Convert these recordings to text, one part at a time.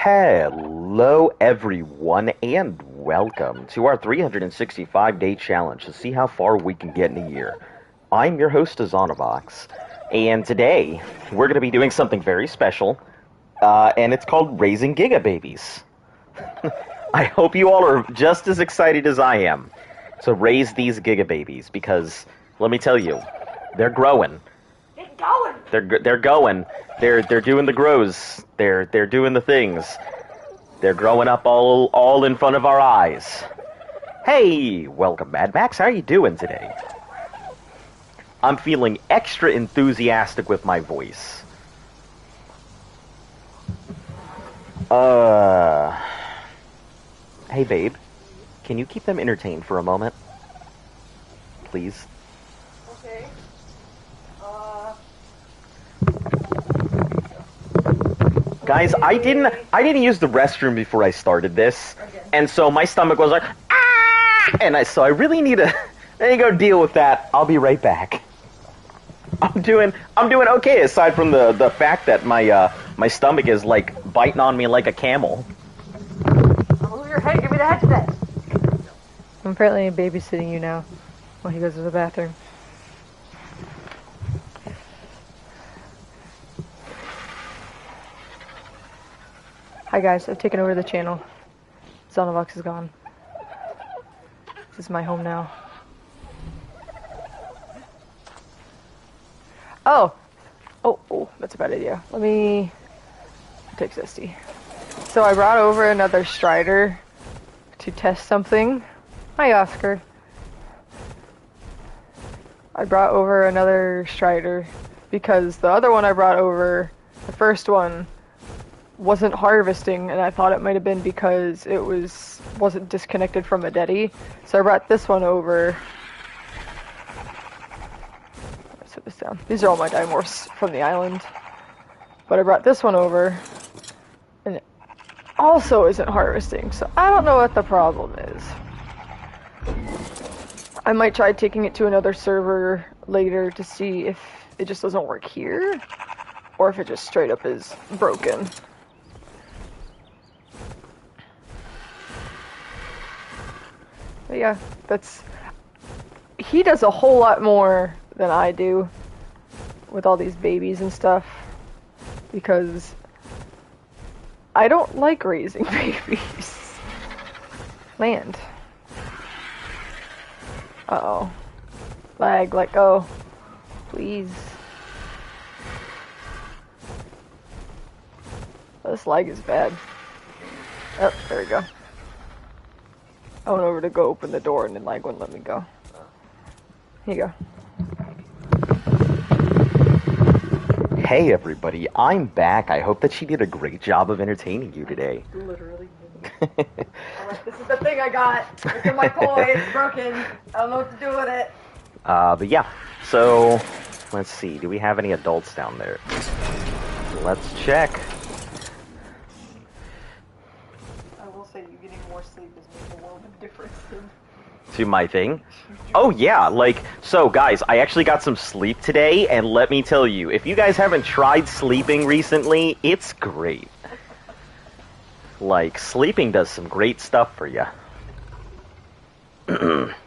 Hello, everyone, and welcome to our 365-day challenge to see how far we can get in a year. I'm your host, Azanovox, and today we're going to be doing something very special, and it's called Raising Giga Babies. I hope you all are just as excited as I am to raise these Giga Babies, because let me tell you, they're growing. They're going. They're doing the grows. They're doing the things. They're growing up all in front of our eyes. Hey, welcome, Mad Max. How are you doing today? I'm feeling extra enthusiastic with my voice. Hey, babe. Can you keep them entertained for a moment? Please. Okay. Guys, I didn't use the restroom before I started this, and so my stomach was like, ah! And so I really need to go deal with that. I'll be right back. I'm doing okay, aside from the fact that my stomach is like biting on me like a camel. Move your head. Give me the headset. I'm apparently babysitting you now while he goes to the bathroom. Hi guys, I've taken over the channel. Zonovox is gone. This is my home now. Oh, that's a bad idea. Let me take Zesty. So I brought over another Strider to test something. Hi, Oscar. I brought over another Strider because the other one I brought over, the first one, wasn't harvesting, and I thought it might have been because it wasn't disconnected from a Deddy. So I brought this one over. Let's put this down. These are all my Dimorphs from the island. But I brought this one over, and it also isn't harvesting, so I don't know what the problem is. I might try taking it to another server later to see if it just doesn't work here, or if it just straight up is broken. But yeah, he does a whole lot more than I do with all these babies and stuff, because I don't like raising babies. Land. Uh-oh. Lag, let go. Please. This lag is bad. Oh, there we go. I went over to go open the door and then lag wouldn't let me go. Here you go. Hey everybody, I'm back. I hope that she did a great job of entertaining you today. Literally. This is the thing I got. It's in my toy. It's broken. I don't know what to do with it. But yeah, so let's see. Do we have any adults down there? Let's check. I will say you getting more sleep is making a world of difference. To my thing? Oh yeah, so guys, I actually got some sleep today, and let me tell you, if you guys haven't tried sleeping recently, it's great. Sleeping does some great stuff for you.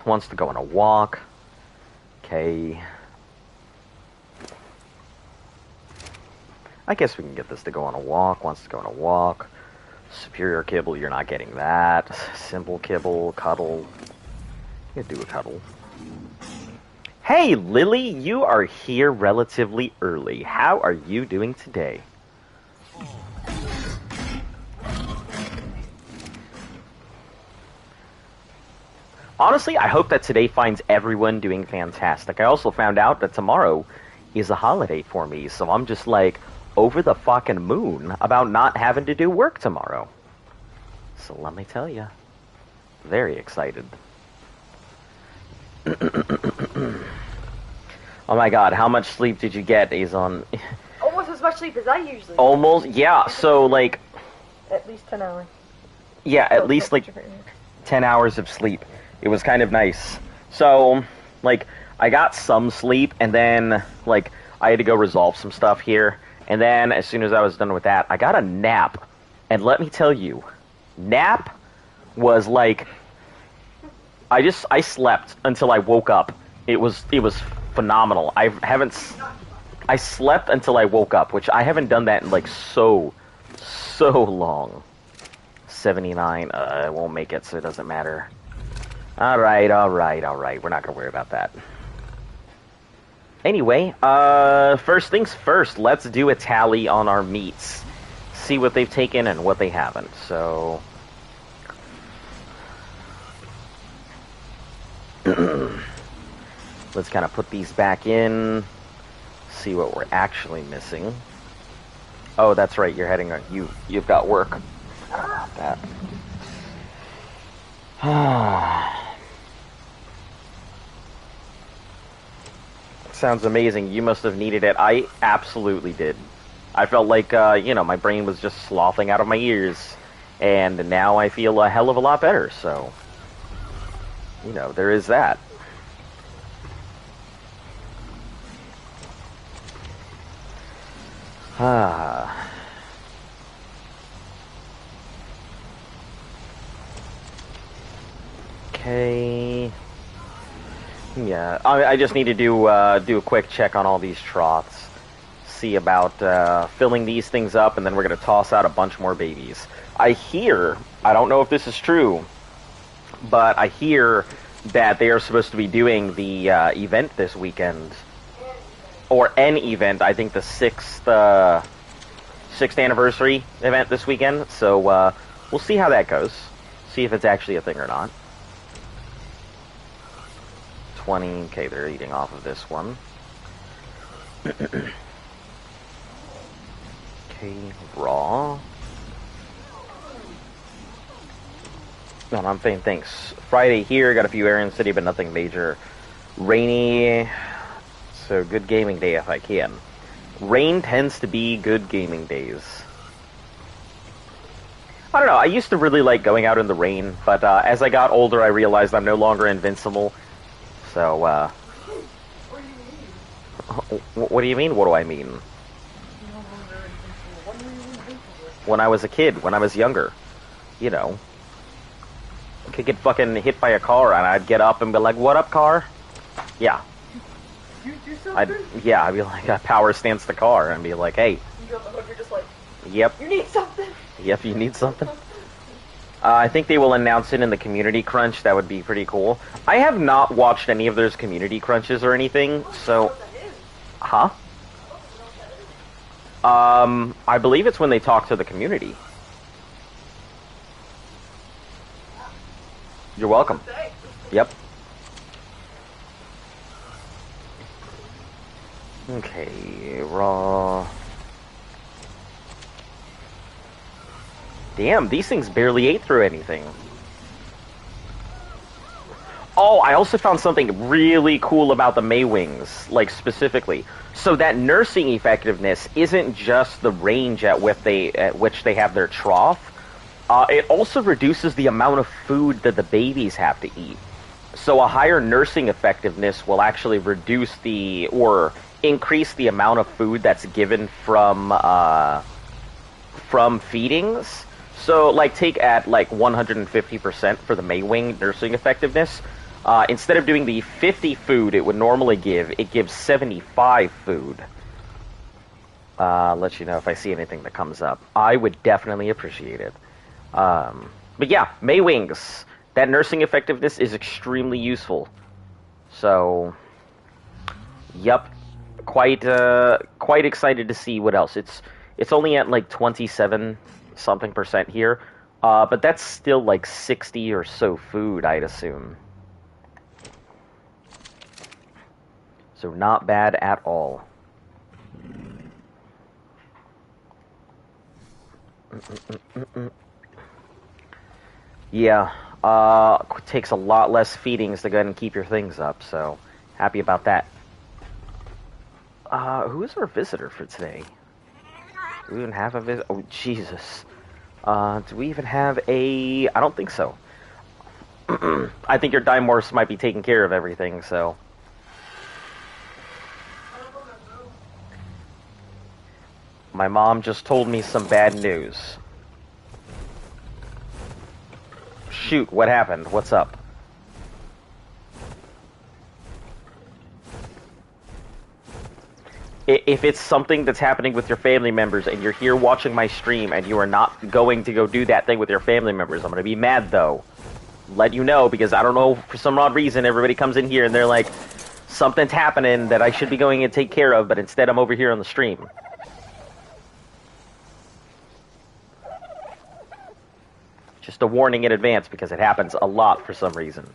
Wants to go on a walk. Okay. I guess we can get this to go on a walk. Wants to go on a walk. Superior kibble, you're not getting that. Simple kibble, cuddle. You do a cuddle. Hey, Lily, you are here relatively early. How are you doing today? Honestly, I hope that today finds everyone doing fantastic. I also found out that tomorrow is a holiday for me, so I'm just over the fucking moon about not having to do work tomorrow. So let me tell you, very excited. Oh my god, how much sleep did you get, Azon? Almost as much sleep as I usually do. Almost? Yeah, so at least 10 hours. Yeah, at least 10 hours of sleep. It was kind of nice. So, I got some sleep, and then, I had to go resolve some stuff here. And then, as soon as I was done with that, I got a nap And let me tell you, nap was like I slept until I woke up. It was phenomenal. I slept until I woke up, which I haven't done that in like so long. 79. I won't make it, so it doesn't matter. All right. We're not gonna worry about that. Anyway, first things first. Let's do a tally on our meats. See what they've taken and what they haven't. So. Let's kind of put these back in, see what we're actually missing. Oh, that's right, you're heading on. You've got work. That. Sounds amazing. You must have needed it. I absolutely did. I felt like, my brain was just sloughing out of my ears. And now I feel a hell of a lot better, so... there is that. Okay. Yeah, I just need to do a quick check on all these troughs. See about filling these things up, and then we're going to toss out a bunch more babies. I don't know if this is true, but I hear that they are supposed to be doing the event this weekend. Or an event, I think the sixth anniversary event this weekend. So we'll see how that goes. See if it's actually a thing or not. 20, okay, they're eating off of this one. Okay, raw. No, I'm saying thanks. Friday here, got a few errands today, but nothing major. Rainy, so good gaming day if I can. Rain tends to be good gaming days. I don't know, I used to really like going out in the rain, but as I got older I realized I'm no longer invincible. So, what do you mean, what do I mean? When I was a kid, when I was younger, I could get fucking hit by a car and I'd get up and be like, what up, car? Yeah. You do something? I'd be like, I power stance the car and be like, hey. You go on the hook, you're just like, yep. You need something? Yep, you need something. I think they will announce it in the community crunch. That would be pretty cool. I have not watched any of those community crunches or anything, so... Huh? I believe it's when they talk to the community. You're welcome. Yep. Okay, raw... Damn, these things barely ate through anything. Oh, I also found something really cool about the Maywings, like specifically. So that nursing effectiveness isn't just the range at which they have their trough. It also reduces the amount of food that the babies have to eat. So a higher nursing effectiveness will actually or increase the amount of food that's given from feedings. So, take at 150% for the Maywing nursing effectiveness. Instead of doing the 50 food it would normally give, it gives 75 food. Let you know if I see anything that comes up. I would definitely appreciate it. But yeah, Maywings. That nursing effectiveness is extremely useful. So, yep, quite excited to see what else. It's only at 27 something percent here, but that's still 60 or so food, I'd assume. So not bad at all. Yeah, takes a lot less feedings to go ahead and keep your things up, so happy about that. Who is our visitor for today? Do we even have a visit? Oh, Jesus. Do we even have a... I don't think so. I think your Dimorphs might be taking care of everything, so... My mom just told me some bad news. shoot, what happened? What's up? If it's something that's happening with your family members and you're here watching my stream and you are not going to go do that thing with your family members, I'm going to be mad, though. Let you know, because I don't know, for some odd reason, everybody comes in here and they're like, something's happening that I should be going and take care of, but instead I'm over here on the stream. Just a warning in advance, because it happens a lot for some reason.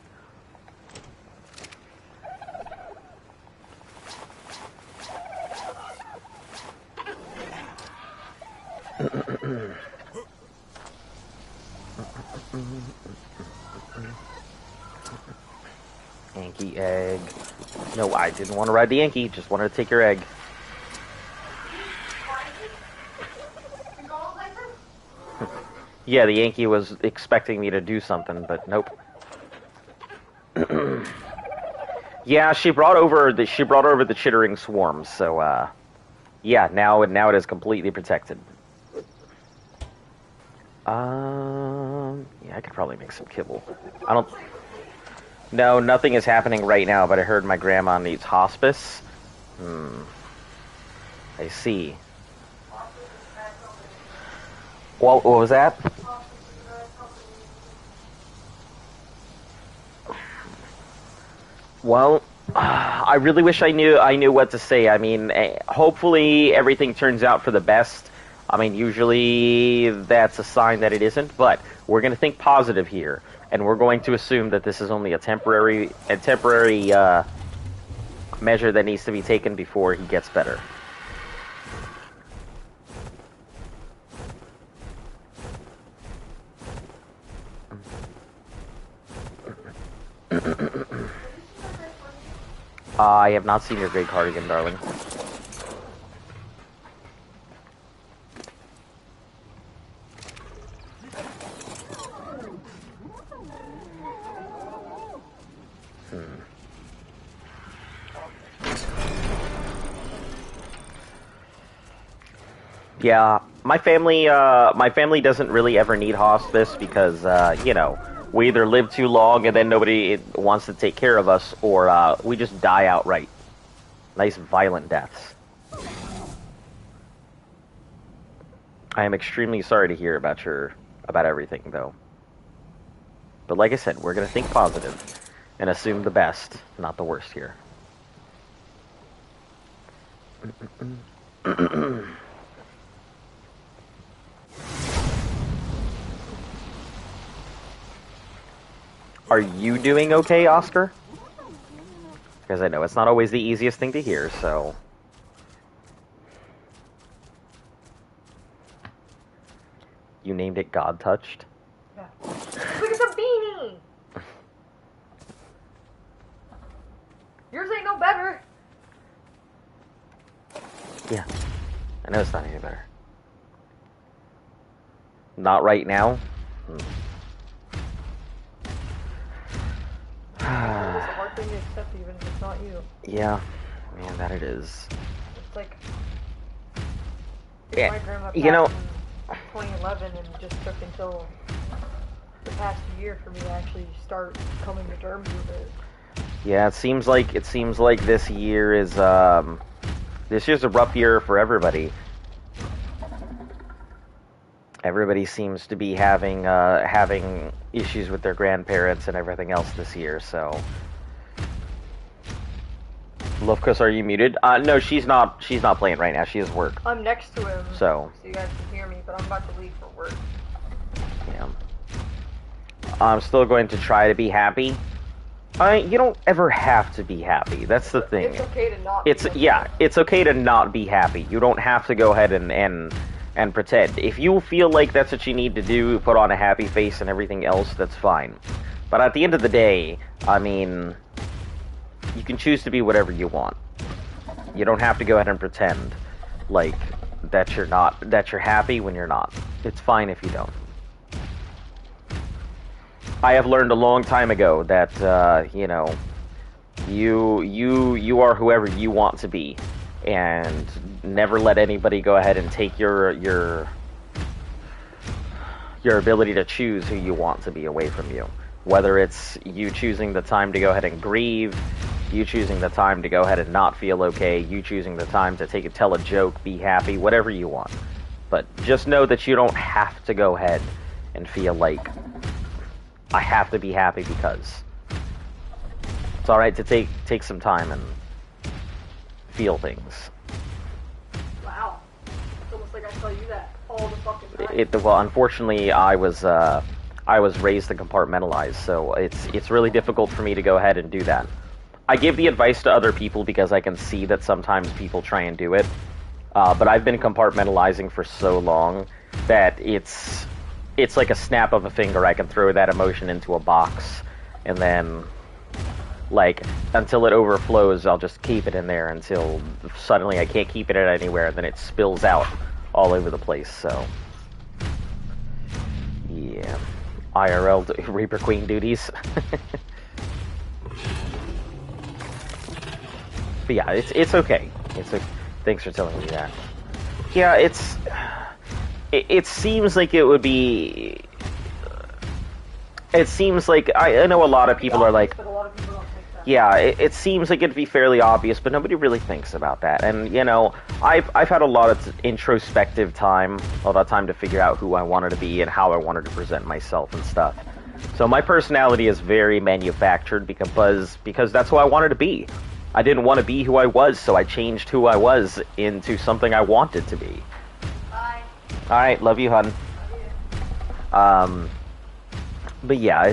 Yankee egg. No, I didn't want to ride the Yankee, just wanted to take your egg. Yeah, the Yankee was expecting me to do something, but nope. Yeah, she brought over the chittering swarms, so yeah, now it is completely protected. Yeah, I could probably make some kibble. No, nothing is happening right now, but I heard my grandma needs hospice. I see. What was that? Well, I really wish I knew what to say. I mean, hopefully everything turns out for the best. I mean, usually that's a sign that it isn't, but we're going to think positive here, and we're going to assume that this is only a temporary measure that needs to be taken before he gets better. I have not seen your gray cardigan, darling. Yeah, my family doesn't really ever need hospice because, you know, we either live too long and then nobody wants to take care of us, or we just die outright. Nice violent deaths. I am extremely sorry to hear about everything, though. But like I said, we're gonna think positive and assume the best, not the worst here. Are you doing okay, Oscar? Because I know it's not always the easiest thing to hear, so... You named it God Touched? Yeah. Look at the beanie! Yours ain't no better. Yeah. I know it's not any better. Not right now? It's a hard thing to accept even if it's not you. Yeah. Man, that it is. It's like... Yeah. My grandma passed You know... in 2011 and it just took until the past year for me to actually start coming to terms with it. Yeah, it seems like this year is this year's a rough year for everybody. Everybody seems to be having issues with their grandparents and everything else this year, so. Lofkus, are you muted? No, she's not playing right now. She has work. I'm next to him, so you guys can hear me, but I'm about to leave for work. Yeah. I'm still going to try to be happy. You don't ever have to be happy. That's the thing. It's okay to not It's be okay. yeah, it's okay to not be happy. You don't have to go ahead and pretend. If you feel like that's what you need to do, put on a happy face and everything else, that's fine. But at the end of the day, I mean, you can choose to be whatever you want. You don't have to go ahead and pretend like that you're happy when you're not. It's fine if you don't. I have learned a long time ago that you know, you are whoever you want to be, and never let anybody go ahead and take your your ability to choose who you want to be away from you. Whether it's you choosing the time to go ahead and grieve, you choosing the time to go ahead and not feel okay, you choosing the time to tell a joke, be happy, whatever you want. But just know that you don't have to go ahead and feel like, I have to be happy because. It's alright to take some time and feel things. Wow. It's almost like I tell you that all the fucking time. Well, unfortunately, I was raised to compartmentalize, so it's really difficult for me to go ahead and do that. I give the advice to other people because I can see that sometimes people try and do it, but I've been compartmentalizing for so long that it's like a snap of a finger. I can throw that emotion into a box, and then, like, until it overflows, I'll just keep it in there until suddenly I can't keep it anywhere, and then it spills out all over the place, so. Yeah. IRL Reaper Queen duties. But yeah, it's okay. Thanks for telling me that. Yeah, it seems like it would be. It seems like I know a lot of people are like, but a lot of people don't think that. yeah, it seems like it'd be fairly obvious, but nobody really thinks about that. And you know, I've had a lot of introspective time, a lot of time to figure out who I wanted to be and how I wanted to present myself and stuff. So my personality is very manufactured because that's who I wanted to be. I didn't want to be who I was, so I changed who I was into something I wanted to be. Bye. All right, love you, hun. Love you. But yeah,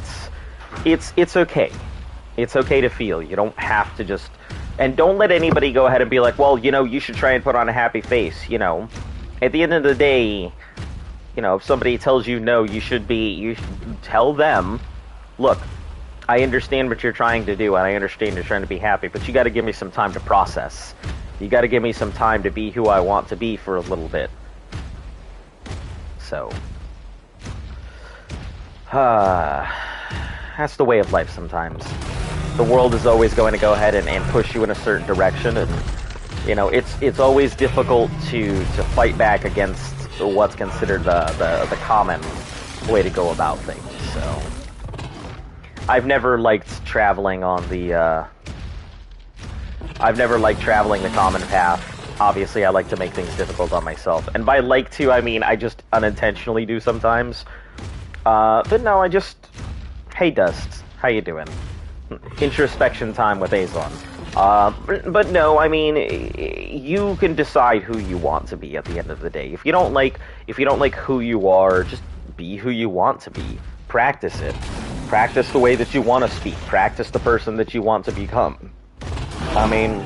it's okay. It's okay to feel. You don't have to just, and don't let anybody go ahead and be like, well, you know, you should try and put on a happy face. You know, at the end of the day, you know, if somebody tells you no, you should tell them, look, I understand what you're trying to do, and I understand you're trying to be happy, but you got to give me some time to process. You got to give me some time to be who I want to be for a little bit. So, that's the way of life sometimes. The world is always going to go ahead and push you in a certain direction, and you know, it's always difficult to fight back against what's considered the common way to go about things. So, I've never liked traveling on the common path. Obviously, I like to make things difficult on myself. And by like to, I mean I just unintentionally do sometimes. But no, hey Dust, how you doing? Introspection time with Azon. But no, I mean, you can decide who you want to be at the end of the day. If you don't like who you are, just be who you want to be. Practice it. Practice the way that you want to speak. Practice the person that you want to become. I mean,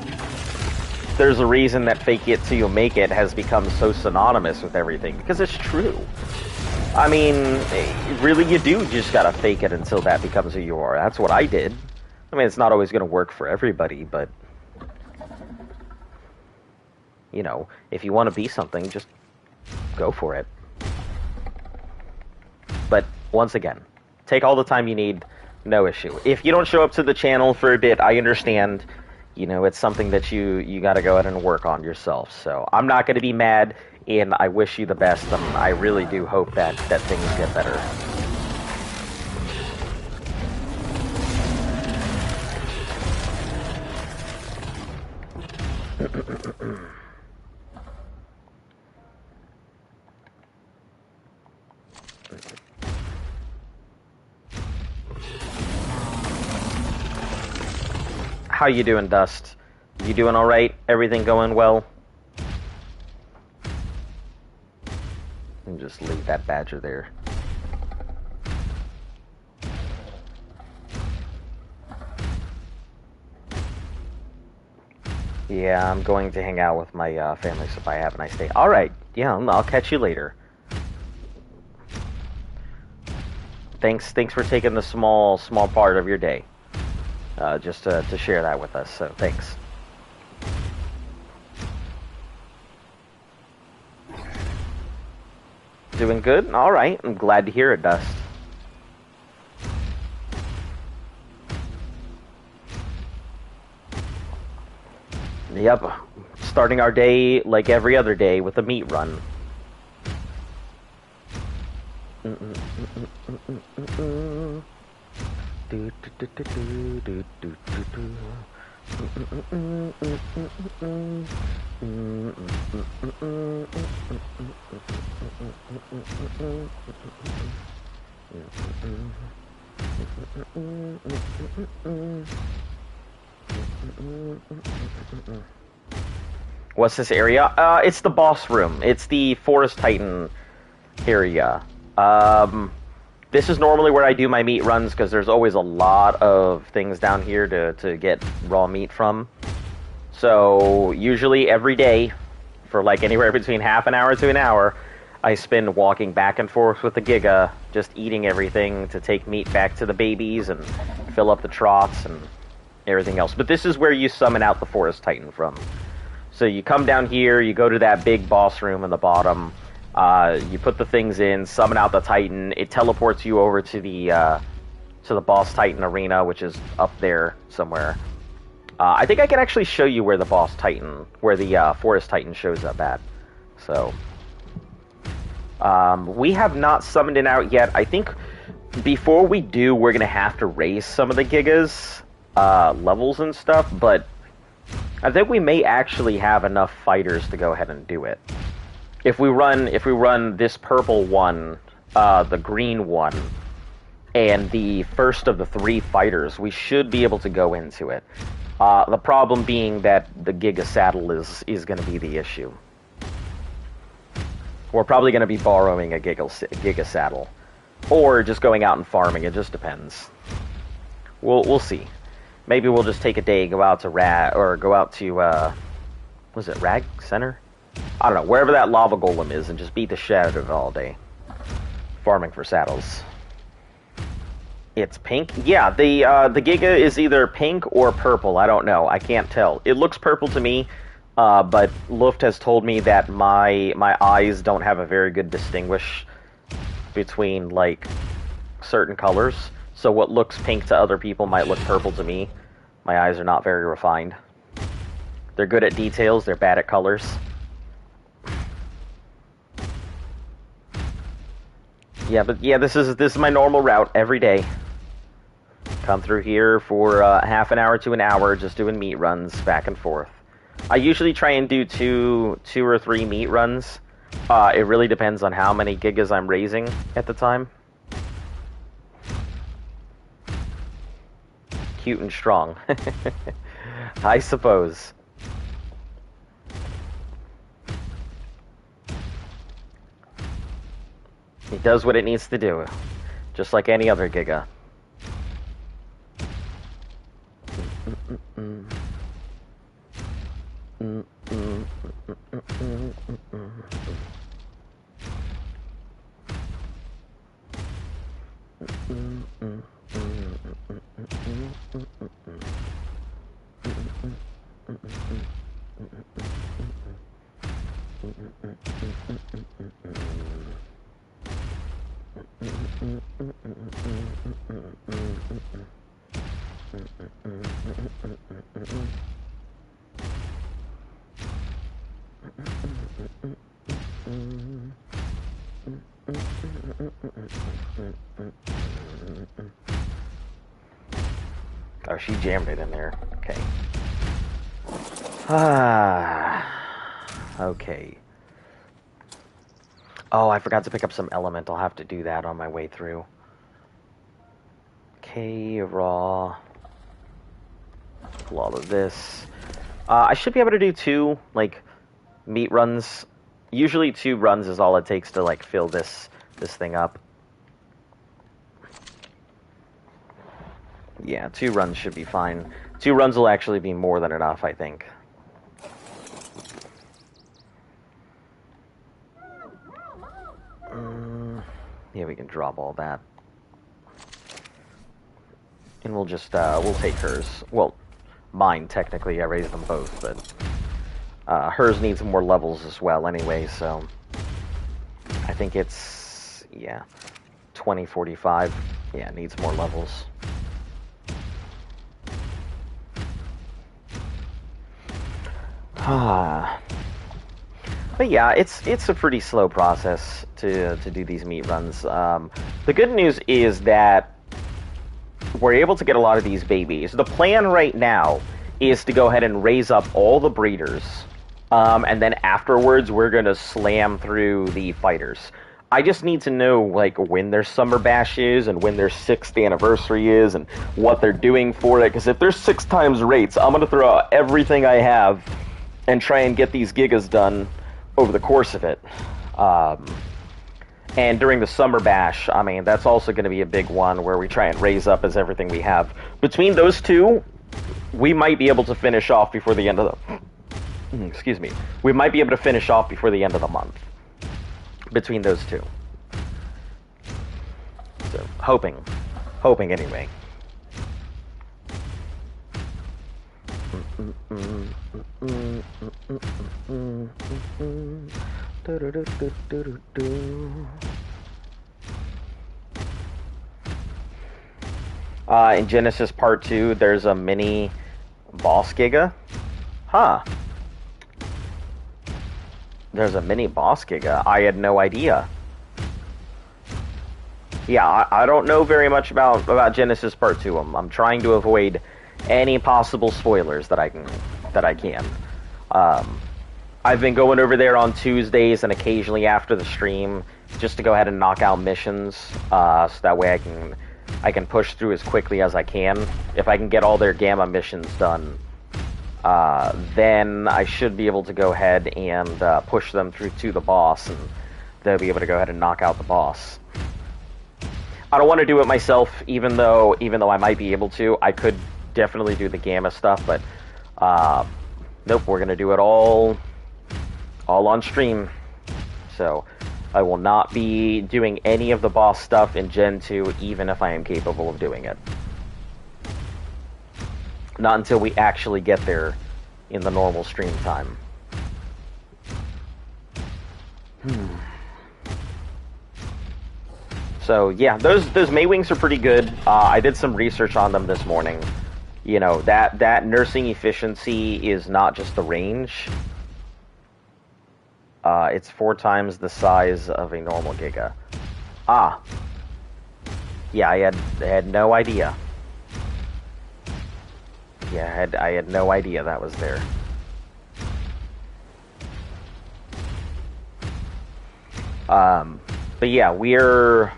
there's a reason that fake it till you make it has become so synonymous with everything, because it's true. I mean, really, you just gotta fake it until that becomes who you are. That's what I did. I mean, it's not always gonna work for everybody, but you know, if you want to be something, just go for it. But once again, take all the time you need, no issue. If you don't show up to the channel for a bit, I understand. You know, it's something that you got to go ahead and work on yourself. So I'm not going to be mad, and I wish you the best. I really do hope that things get better. How you doing, Dust? You doing all right? Everything going well? And just leave that badger there. Yeah, I'm going to hang out with my family, so bye, have a nice day. All right, yeah, I'll catch you later. Thanks for taking the small part of your day. Just to share that with us, so thanks. Doing good? Alright, I'm glad to hear it, Dust. Yep, starting our day like every other day with a meat run. What's this area? It's the boss room. It's the Forest Titan area. This is normally where I do my meat runs because there's always a lot of things down here to get raw meat from. So usually every day, for like anywhere between half an hour to an hour, I spend walking back and forth with the Giga, just eating everything to take meat back to the babies and fill up the troughs and everything else. But this is where you summon out the Forest Titan from. So you come down here, you go to that big boss room in the bottom, you put the things in, summon out the Titan, it teleports you over to the boss Titan arena, which is up there somewhere. I think I can actually show you where the boss Titan, where the Forest Titan shows up at. So, we have not summoned it out yet. I think before we do, we're going to have to raise some of the Gigas, levels and stuff, but I think we may actually have enough fighters to go ahead and do it. If we run this purple one, the green one, and the first of the 3 fighters, we should be able to go into it. The problem being that the Giga Saddle is going to be the issue. We're probably going to be borrowing a Giga Saddle, or just going out and farming. It just depends. We'll see. Maybe we'll just take a day, go out to was it Rag Center? I don't know, wherever that lava golem is, and just beat the shit out of it all day. Farming for saddles. It's pink? Yeah, the Giga is either pink or purple. I don't know. I can't tell. It looks purple to me, but Luft has told me that my eyes don't have a very good distinguish between, like, certain colors. So what looks pink to other people might look purple to me. My eyes are not very refined. They're good at details, they're bad at colors. Yeah, but yeah, this is my normal route every day. Come through here for half an hour to an hour, just doing meat runs back and forth. I usually try and do two or 3 meat runs. It really depends on how many gigas I'm raising at the time. Cute and strong. I suppose. It does what it needs to do, just like any other Giga. Oh, she jammed it in there. Okay. Okay. Oh, I forgot to pick up some element. I'll have to do that on my way through. Okay, raw. Pull all of this. I should be able to do 2, like, meat runs. Usually 2 runs is all it takes to, like, fill this thing up. Yeah, 2 runs should be fine. 2 runs will actually be more than enough, I think. Yeah, we can drop all that. And we'll just, we'll take hers. Well, mine, technically, I raised them both, but hers needs more levels as well anyway, so I think it's, yeah, 2045. Yeah, it needs more levels. But yeah, it's a pretty slow process to do these meat runs. The good news is that we're able to get a lot of these babies. The plan right now is to go ahead and raise up all the breeders, and then afterwards we're gonna slam through the fighters. I just need to know like when their summer bash is and when their 6th anniversary is and what they're doing for it. Because if there's 6 times rates, I'm gonna throw out everything I have and try and get these gigas done over the course of it. And during the summer bash, I mean, that's also going to be a big one where we try and raise up as everything we have. Between those two, we might be able to finish off before the end of the... Excuse me. We might be able to finish off before the end of the month. Between those two. So, hoping. Hoping anyway. In Genesis Part 2, there's a mini boss giga. Huh. There's a mini boss giga. I had no idea. Yeah, I don't know very much about Genesis Part 2. I'm trying to avoid any possible spoilers that I can. I've been going over there on Tuesdays and occasionally after the stream just to go ahead and knock out missions, so that way I can push through as quickly as I can. If I can get all their gamma missions done, then I should be able to go ahead and push them through to the boss, and they'll be able to go ahead and knock out the boss. I don't want to do it myself, even though I might be able to. I could definitely do the gamma stuff, but nope, we're gonna do it all on stream. So I will not be doing any of the boss stuff in Gen 2, even if I am capable of doing it. Not until we actually get there in the normal stream time. So yeah, those Maywings are pretty good. I did some research on them this morning. You know, that nursing efficiency is not just the range. It's 4 times the size of a normal giga. Ah. Yeah, I had no idea. Yeah, I had no idea that was there. But yeah, we're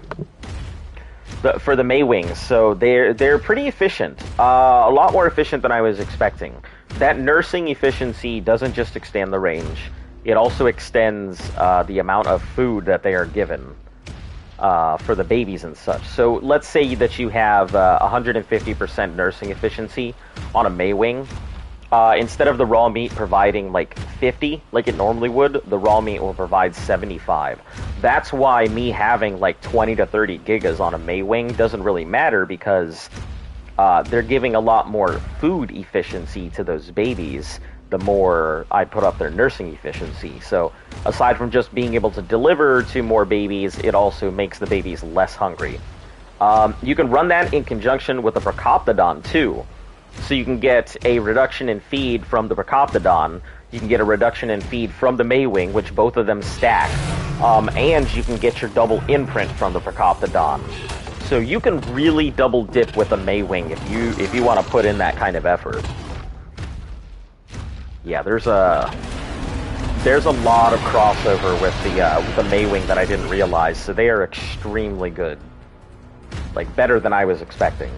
for the Maywings, so they're pretty efficient. A lot more efficient than I was expecting. That nursing efficiency doesn't just extend the range. It also extends the amount of food that they are given for the babies and such. So let's say that you have 150% nursing efficiency on a Maywing. Instead of the raw meat providing like 50, like it normally would, the raw meat will provide 75. That's why me having like 20 to 30 gigas on a Maywing doesn't really matter, because they're giving a lot more food efficiency to those babies the more I put up their nursing efficiency. So aside from just being able to deliver to more babies, it also makes the babies less hungry. You can run that in conjunction with the Procoptodon too. So you can get a reduction in feed from the Procoptodon, you can get a reduction in feed from the Maywing, which both of them stack, and you can get your double imprint from the Procoptodon. So you can really double dip with a Maywing if you want to put in that kind of effort. Yeah, there's a lot of crossover with the Maywing that I didn't realize, so they are extremely good. Like, better than I was expecting.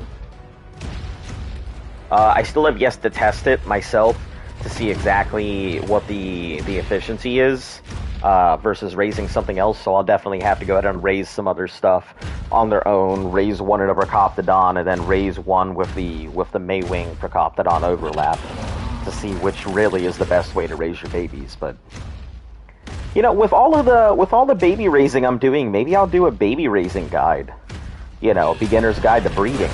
I still have yet to test it myself to see exactly what the efficiency is versus raising something else, so I'll definitely have to go ahead and raise some other stuff on their own, raise one in a Procoptodon, and then raise one with the Maywing Procoptodon overlap to see which really is the best way to raise your babies. But you know, with all the baby raising I'm doing, maybe I'll do a baby raising guide. You know, beginner's guide to breeding.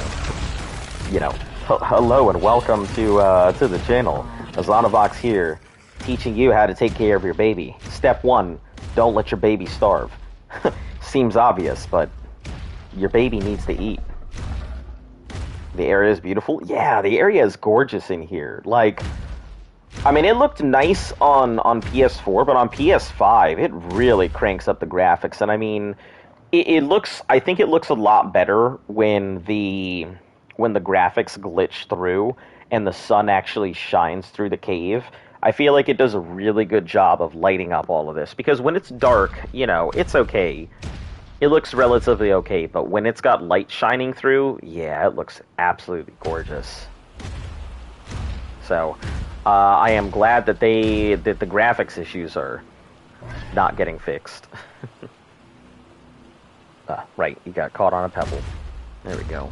You know, hello and welcome to the channel. Azanovox here, teaching you how to take care of your baby. Step 1, don't let your baby starve. Seems obvious, but your baby needs to eat. The area is beautiful. Yeah, the area is gorgeous in here. Like, I mean, it looked nice on PS4, but on PS5, it really cranks up the graphics. And I mean, it looks. I think it looks a lot better when the graphics glitch through and the sun actually shines through the cave. I feel like it does a really good job of lighting up all of this because when it's dark, it's okay. It looks relatively okay, but when it's got light shining through, yeah, it looks absolutely gorgeous. So, I am glad that the graphics issues are not getting fixed. Right, you got caught on a pebble. There we go.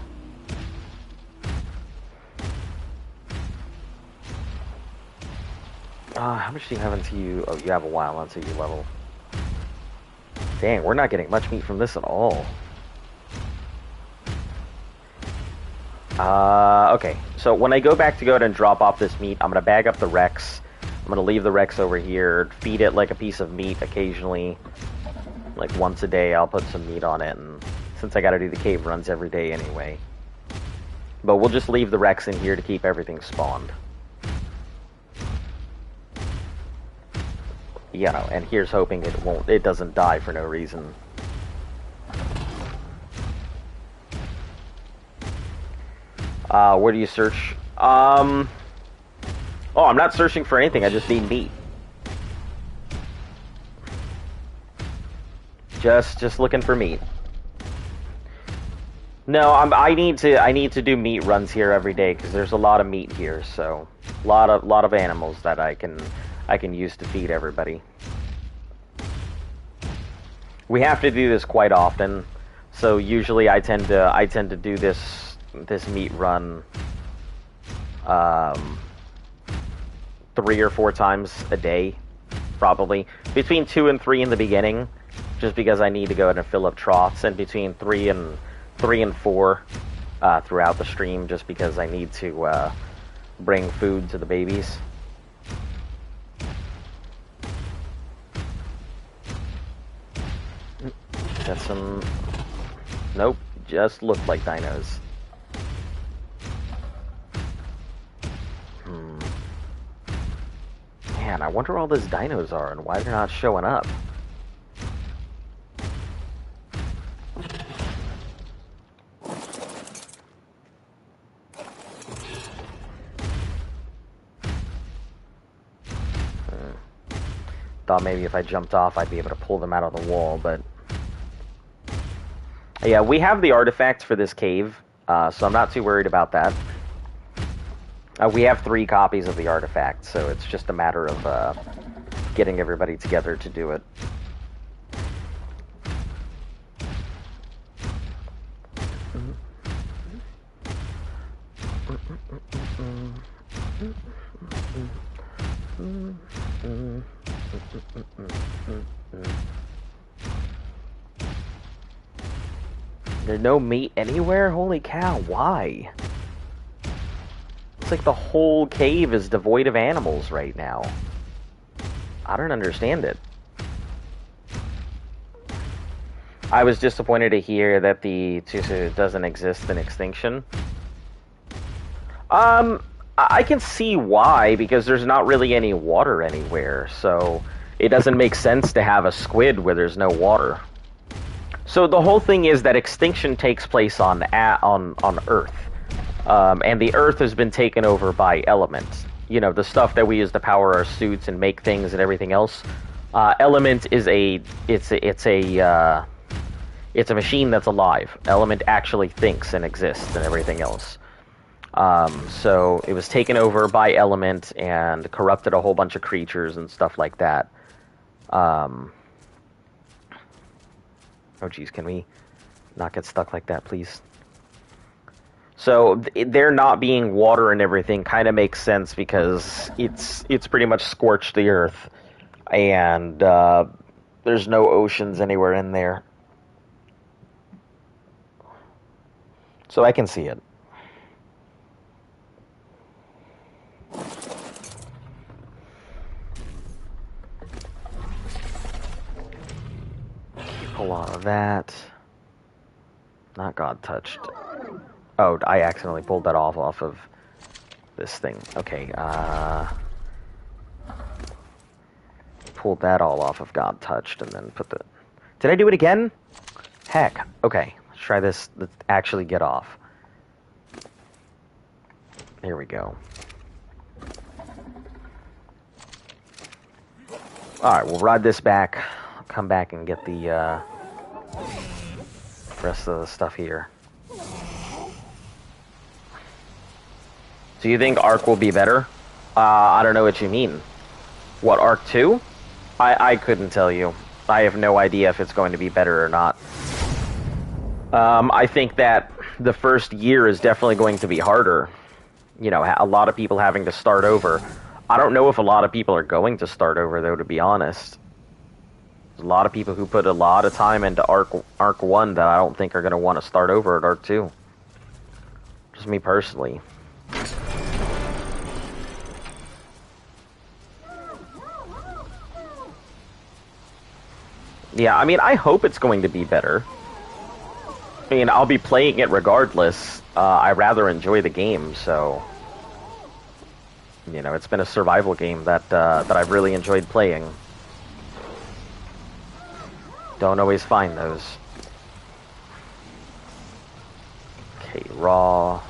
How much do you have until you... Oh, you have a while until you level. Dang, we're not getting much meat from this at all. Okay. So when I go back to go ahead and drop off this meat, I'm going to bag up the Rex. I'm going to leave the Rex over here, feed it like a piece of meat occasionally. Like once a day, I'll put some meat on it, and since I got to do the cave runs every day anyway. But we'll just leave the Rex in here to keep everything spawned. And here's hoping it doesn't die for no reason. Where do you search? Oh, I'm not searching for anything, I just need meat. Just looking for meat. No, I need to do meat runs here every day because there's a lot of meat here, so a lot of animals that I can use to feed everybody. We have to do this quite often, so usually I tend to do this meat run 3 or 4 times a day, probably between 2 and 3 in the beginning, just because I need to go ahead and fill up troughs, and between 3 and 4 throughout the stream, just because I need to bring food to the babies. Got some... Nope, just looked like dinos. Man, I wonder where all those dinos are and why they're not showing up. Thought maybe if I jumped off I'd be able to pull them out of the wall, but... Yeah, we have the artifacts for this cave, so I'm not too worried about that. We have 3 copies of the artifact, so it's just a matter of getting everybody together to do it. There's no meat anywhere? Holy cow, why? It's like the whole cave is devoid of animals right now. I don't understand it. I was disappointed to hear that the Tusu doesn't exist in Extinction. I can see why, because there's not really any water anywhere, so it doesn't make sense to have a squid where there's no water. So the whole thing is that extinction takes place on Earth, and the Earth has been taken over by elements. You know, the stuff that we use to power our suits and make things and everything else. Element is it's a machine that's alive. Element actually thinks and exists and everything else. So it was taken over by Element and corrupted a whole bunch of creatures and stuff like that. Oh geez, can we not get stuck like that, please? So there not being water and everything kind of makes sense because it's pretty much scorched the earth, and there's no oceans anywhere in there. So I can see it. A lot of that. Not God touched. Oh, I accidentally pulled that off of this thing. Okay, pulled that all off of God Touched and then put the... Did I do it again? Heck. Okay, let's try this. Let's actually get off. Here we go. Alright, we'll ride this back. Come back and get the rest of the stuff here. Do you think Arc will be better? I don't know what you mean. What, Arc 2? I couldn't tell you. I have no idea if it's going to be better or not. I think that the first year is definitely going to be harder. You know, a lot of people having to start over. I don't know if a lot of people are going to start over, though, to be honest. There's a lot of people who put a lot of time into Arc 1 that I don't think are going to want to start over at Arc 2. Just me personally. Yeah, I mean, I hope it's going to be better. I mean, I'll be playing it regardless. I rather enjoy the game, so... You know, it's been a survival game that I've really enjoyed playing. Don't always find those. Okay, raw.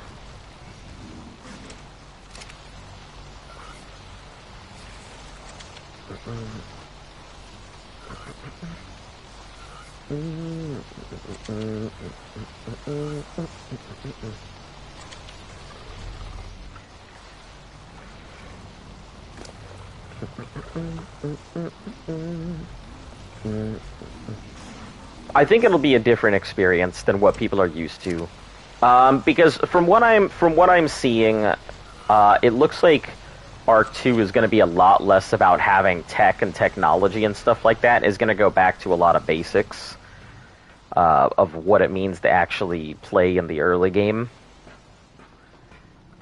I think it'll be a different experience than what people are used to, because from what I'm seeing, it looks like Arc 2 is going to be a lot less about having tech and technology and stuff like that. It's going to go back to a lot of basics of what it means to actually play in the early game.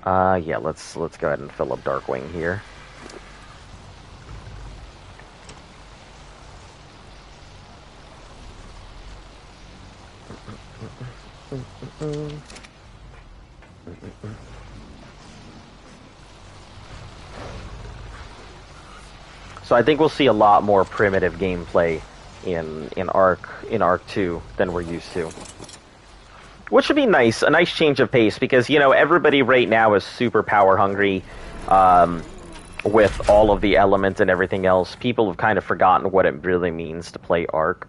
Yeah, let's go ahead and fill up Darkwing here. So I think we'll see a lot more primitive gameplay in Arc 2 than we're used to. Which should be nice, a nice change of pace, because, you know, everybody right now is super power hungry with all of the elements and everything else. People have kind of forgotten what it really means to play Arc.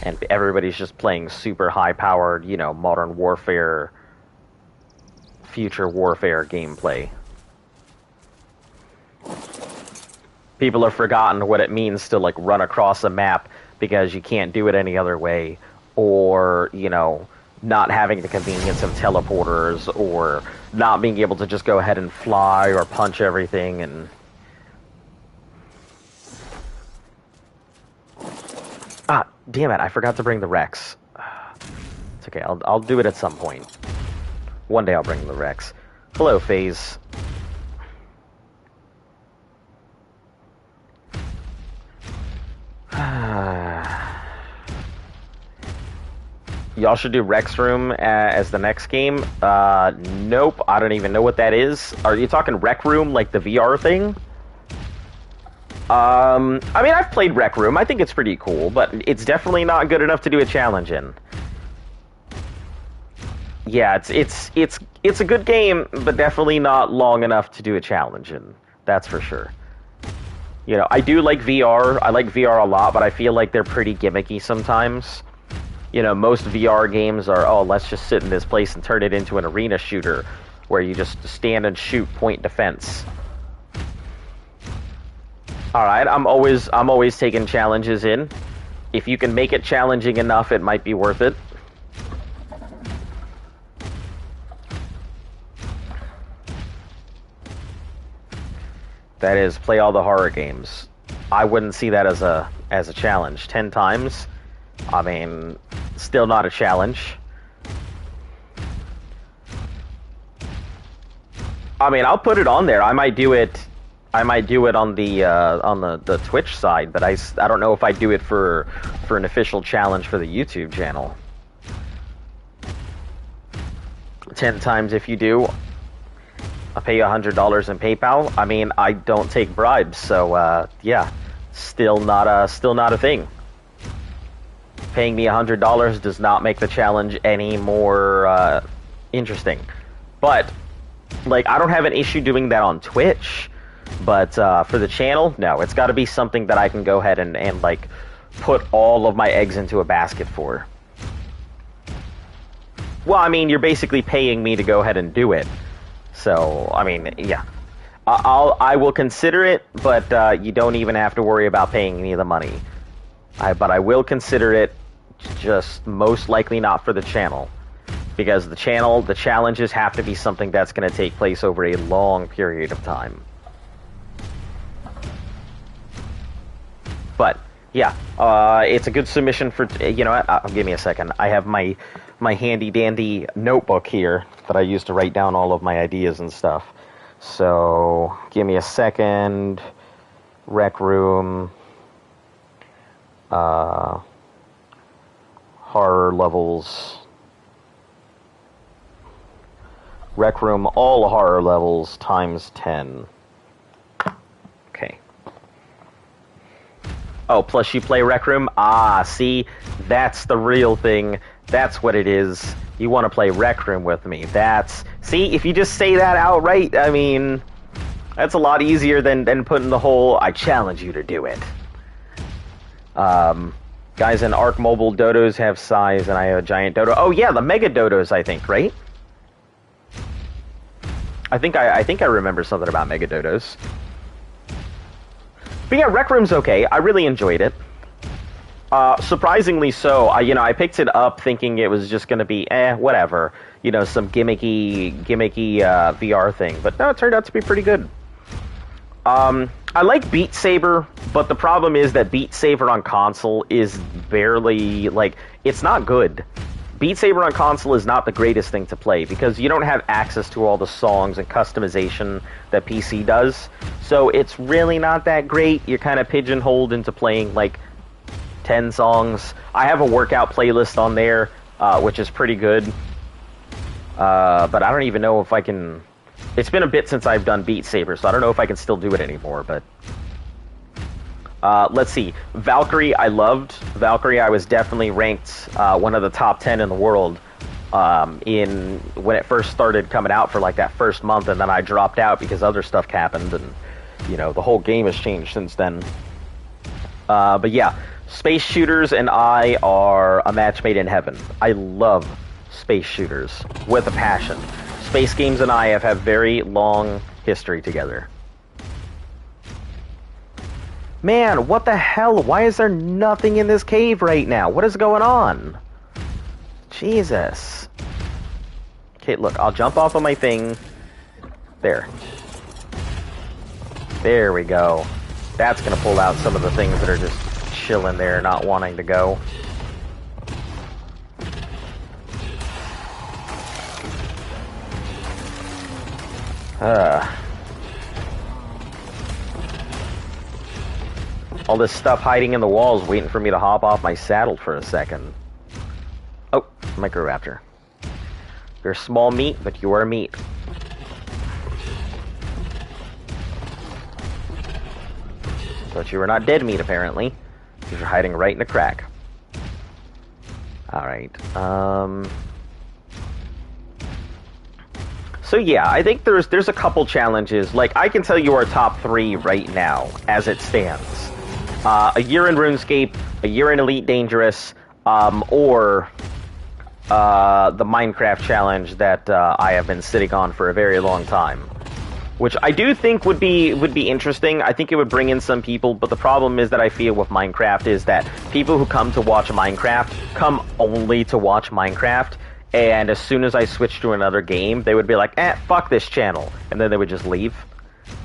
And everybody's just playing super high-powered, you know, Modern Warfare, Future Warfare gameplay. People have forgotten what it means to, like, run across a map because you can't do it any other way. Or, you know, not having the convenience of teleporters, or not being able to just go ahead and fly or punch everything and... Ah, damn it, I forgot to bring the Rex. It's okay, I'll do it at some point. One day I'll bring the Rex. Hello, FaZe. Y'all should do Rex Room as the next game. Nope, I don't even know what that is. Are you talking Rec Room, like the VR thing? I mean, I've played Rec Room. I think it's pretty cool, but it's definitely not good enough to do a challenge in. Yeah, it's a good game, but definitely not long enough to do a challenge in. That's for sure. You know, I do like VR. I like VR a lot, but I feel like they're pretty gimmicky sometimes. You know, most VR games are, oh, let's just sit in this place and turn it into an arena shooter, where you just stand and shoot point defense. Alright, I'm always taking challenges in. If you can make it challenging enough, it might be worth it. That is, play all the horror games. I wouldn't see that as a challenge. 10 times? I mean, still not a challenge. I mean, I'll put it on there. I might do it on the Twitch side, but I don't know if I do it for an official challenge for the YouTube channel. 10 times if you do. I'll pay you $100 in PayPal. I mean, I don't take bribes, so yeah. still not a thing. Paying me $100 does not make the challenge any more interesting. But like, I don't have an issue doing that on Twitch, but for the channel, no, it's got to be something that I can go ahead and like put all of my eggs into a basket for. Well, I mean, you're basically paying me to go ahead and do it. So, I mean, yeah. I will consider it, but you don't even have to worry about paying me the money. But I will consider it, just most likely not for the channel. Because the challenges have to be something that's going to take place over a long period of time. But, yeah, it's a good submission for, you know what, give me a second. I have my handy-dandy notebook here that I use to write down all of my ideas and stuff. So, give me a second. Rec room. Horror levels. Rec room, all horror levels, times 10. Okay. Oh, plus you play Rec Room? Ah, see? That's the real thing. That's what it is. You want to play Rec Room with me. See, if you just say that outright, I mean, that's a lot easier than putting the whole, I challenge you to do it. Guys in Arc Mobile, dodos have size, and I have a giant dodo. Oh yeah, the Mega Dodos, I think, right? I think I remember something about Mega Dodos. But yeah, Rec Room's okay. I really enjoyed it. Surprisingly so. I picked it up thinking it was just going to be, whatever. Some gimmicky VR thing. But no, it turned out to be pretty good. I like Beat Saber, but the problem is that Beat Saber on console is barely, it's not good. Beat Saber on console is not the greatest thing to play because you don't have access to all the songs and customization that PC does. So it's really not that great. You're kind of pigeonholed into playing 10 songs. I have a workout playlist on there, which is pretty good. But I don't even know if I can... It's been a bit since I've done Beat Saber, so I don't know if I can still do it anymore, but... let's see. Valkyrie, I loved. Valkyrie, I was definitely ranked one of the top 10 in the world when it first started coming out for that first month, and then I dropped out because other stuff happened, and the whole game has changed since then. But yeah, space shooters and I are a match made in heaven. I love space shooters with a passion. Space games and I have had very long history together. Man, what the hell? Why is there nothing in this cave right now? What is going on? Jesus. Okay, look, I'll jump off of my thing. There. There we go. That's gonna pull out some of the things that are just chilling there, not wanting to go. All this stuff hiding in the walls waiting for me to hop off my saddle for a second. Oh, Microraptor. You're small meat, but you are meat. But you are not dead meat, apparently. Because you're hiding right in a crack. Alright, So yeah, I think there's a couple challenges. I can tell you our top 3 right now, as it stands. A year in RuneScape, a year in Elite Dangerous, or the Minecraft challenge that I have been sitting on for a very long time. Which I do think would be interesting. I think it would bring in some people, but the problem is that I feel with Minecraft is that people who come to watch Minecraft come only to watch Minecraft, and as soon as I switch to another game, they would be like, fuck this channel, and then they would just leave.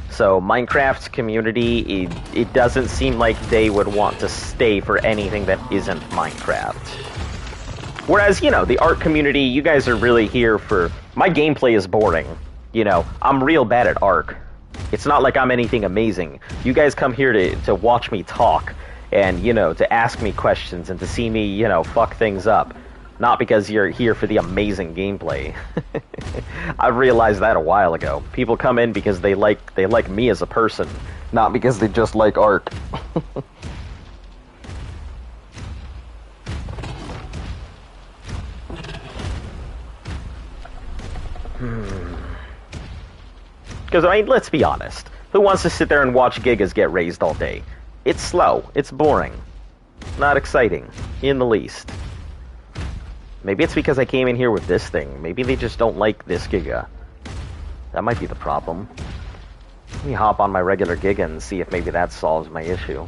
So Minecraft's community, it doesn't seem like they would want to stay for anything that isn't Minecraft. Whereas, the art community, you guys are really here for... My gameplay is boring. I'm real bad at art. It's not like I'm anything amazing. You guys come here to watch me talk and, to ask me questions and to see me, fuck things up. not because you're here for the amazing gameplay. I've realized that a while ago. People come in because they like me as a person, not because they just like art. Because, I mean, let's be honest. Who wants to sit there and watch gigas get raised all day? It's slow. It's boring. Not exciting. In the least. Maybe it's because I came in here with this thing. Maybe they just don't like this giga. That might be the problem. Let me hop on my regular giga and see if maybe that solves my issue.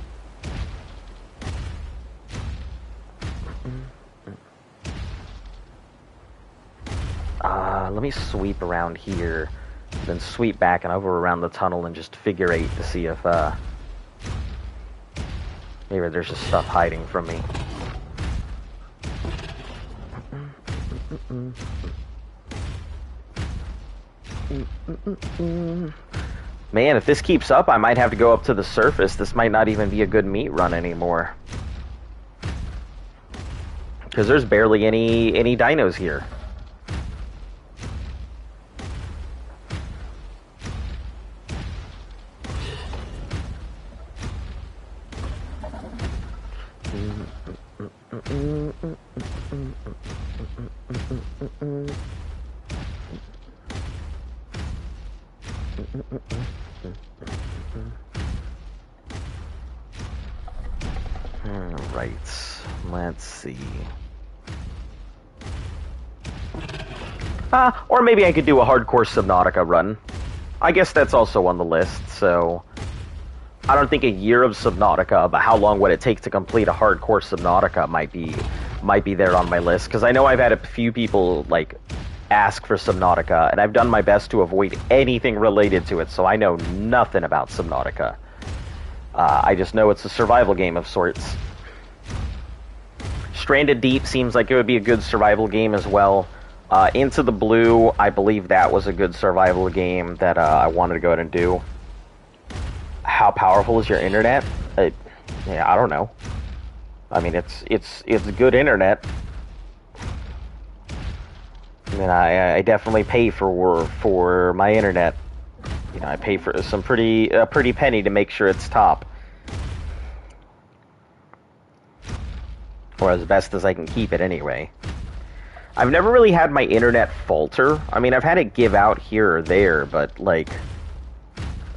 Let me sweep around here. Then sweep back and over around the tunnel and just figure 8 to see if, maybe there's just stuff hiding from me. Man, if this keeps up, I might have to go up to the surface. This might not even be a good meat run anymore. Because there's barely any dinos here. Alright, let's see. Or maybe I could do a hardcore Subnautica run. I guess that's also on the list, so... I don't think a year of Subnautica, but how long would it take to complete a hardcore Subnautica might be there on my list, because I know I've had a few people, like, ask for Subnautica, and I've done my best to avoid anything related to it, so I know nothing about Subnautica. I just know it's a survival game of sorts. Stranded Deep seems like it would be a good survival game as well. Into the Blue, I believe that was a good survival game that I wanted to go ahead and do. How powerful is your internet? Yeah, I don't know. I mean, it's good internet. I mean, I definitely pay for my internet. You know, I pay for some pretty penny to make sure it's top, or as best as I can keep it anyway. I've never really had my internet falter. I mean, I've had it give out here or there, but like,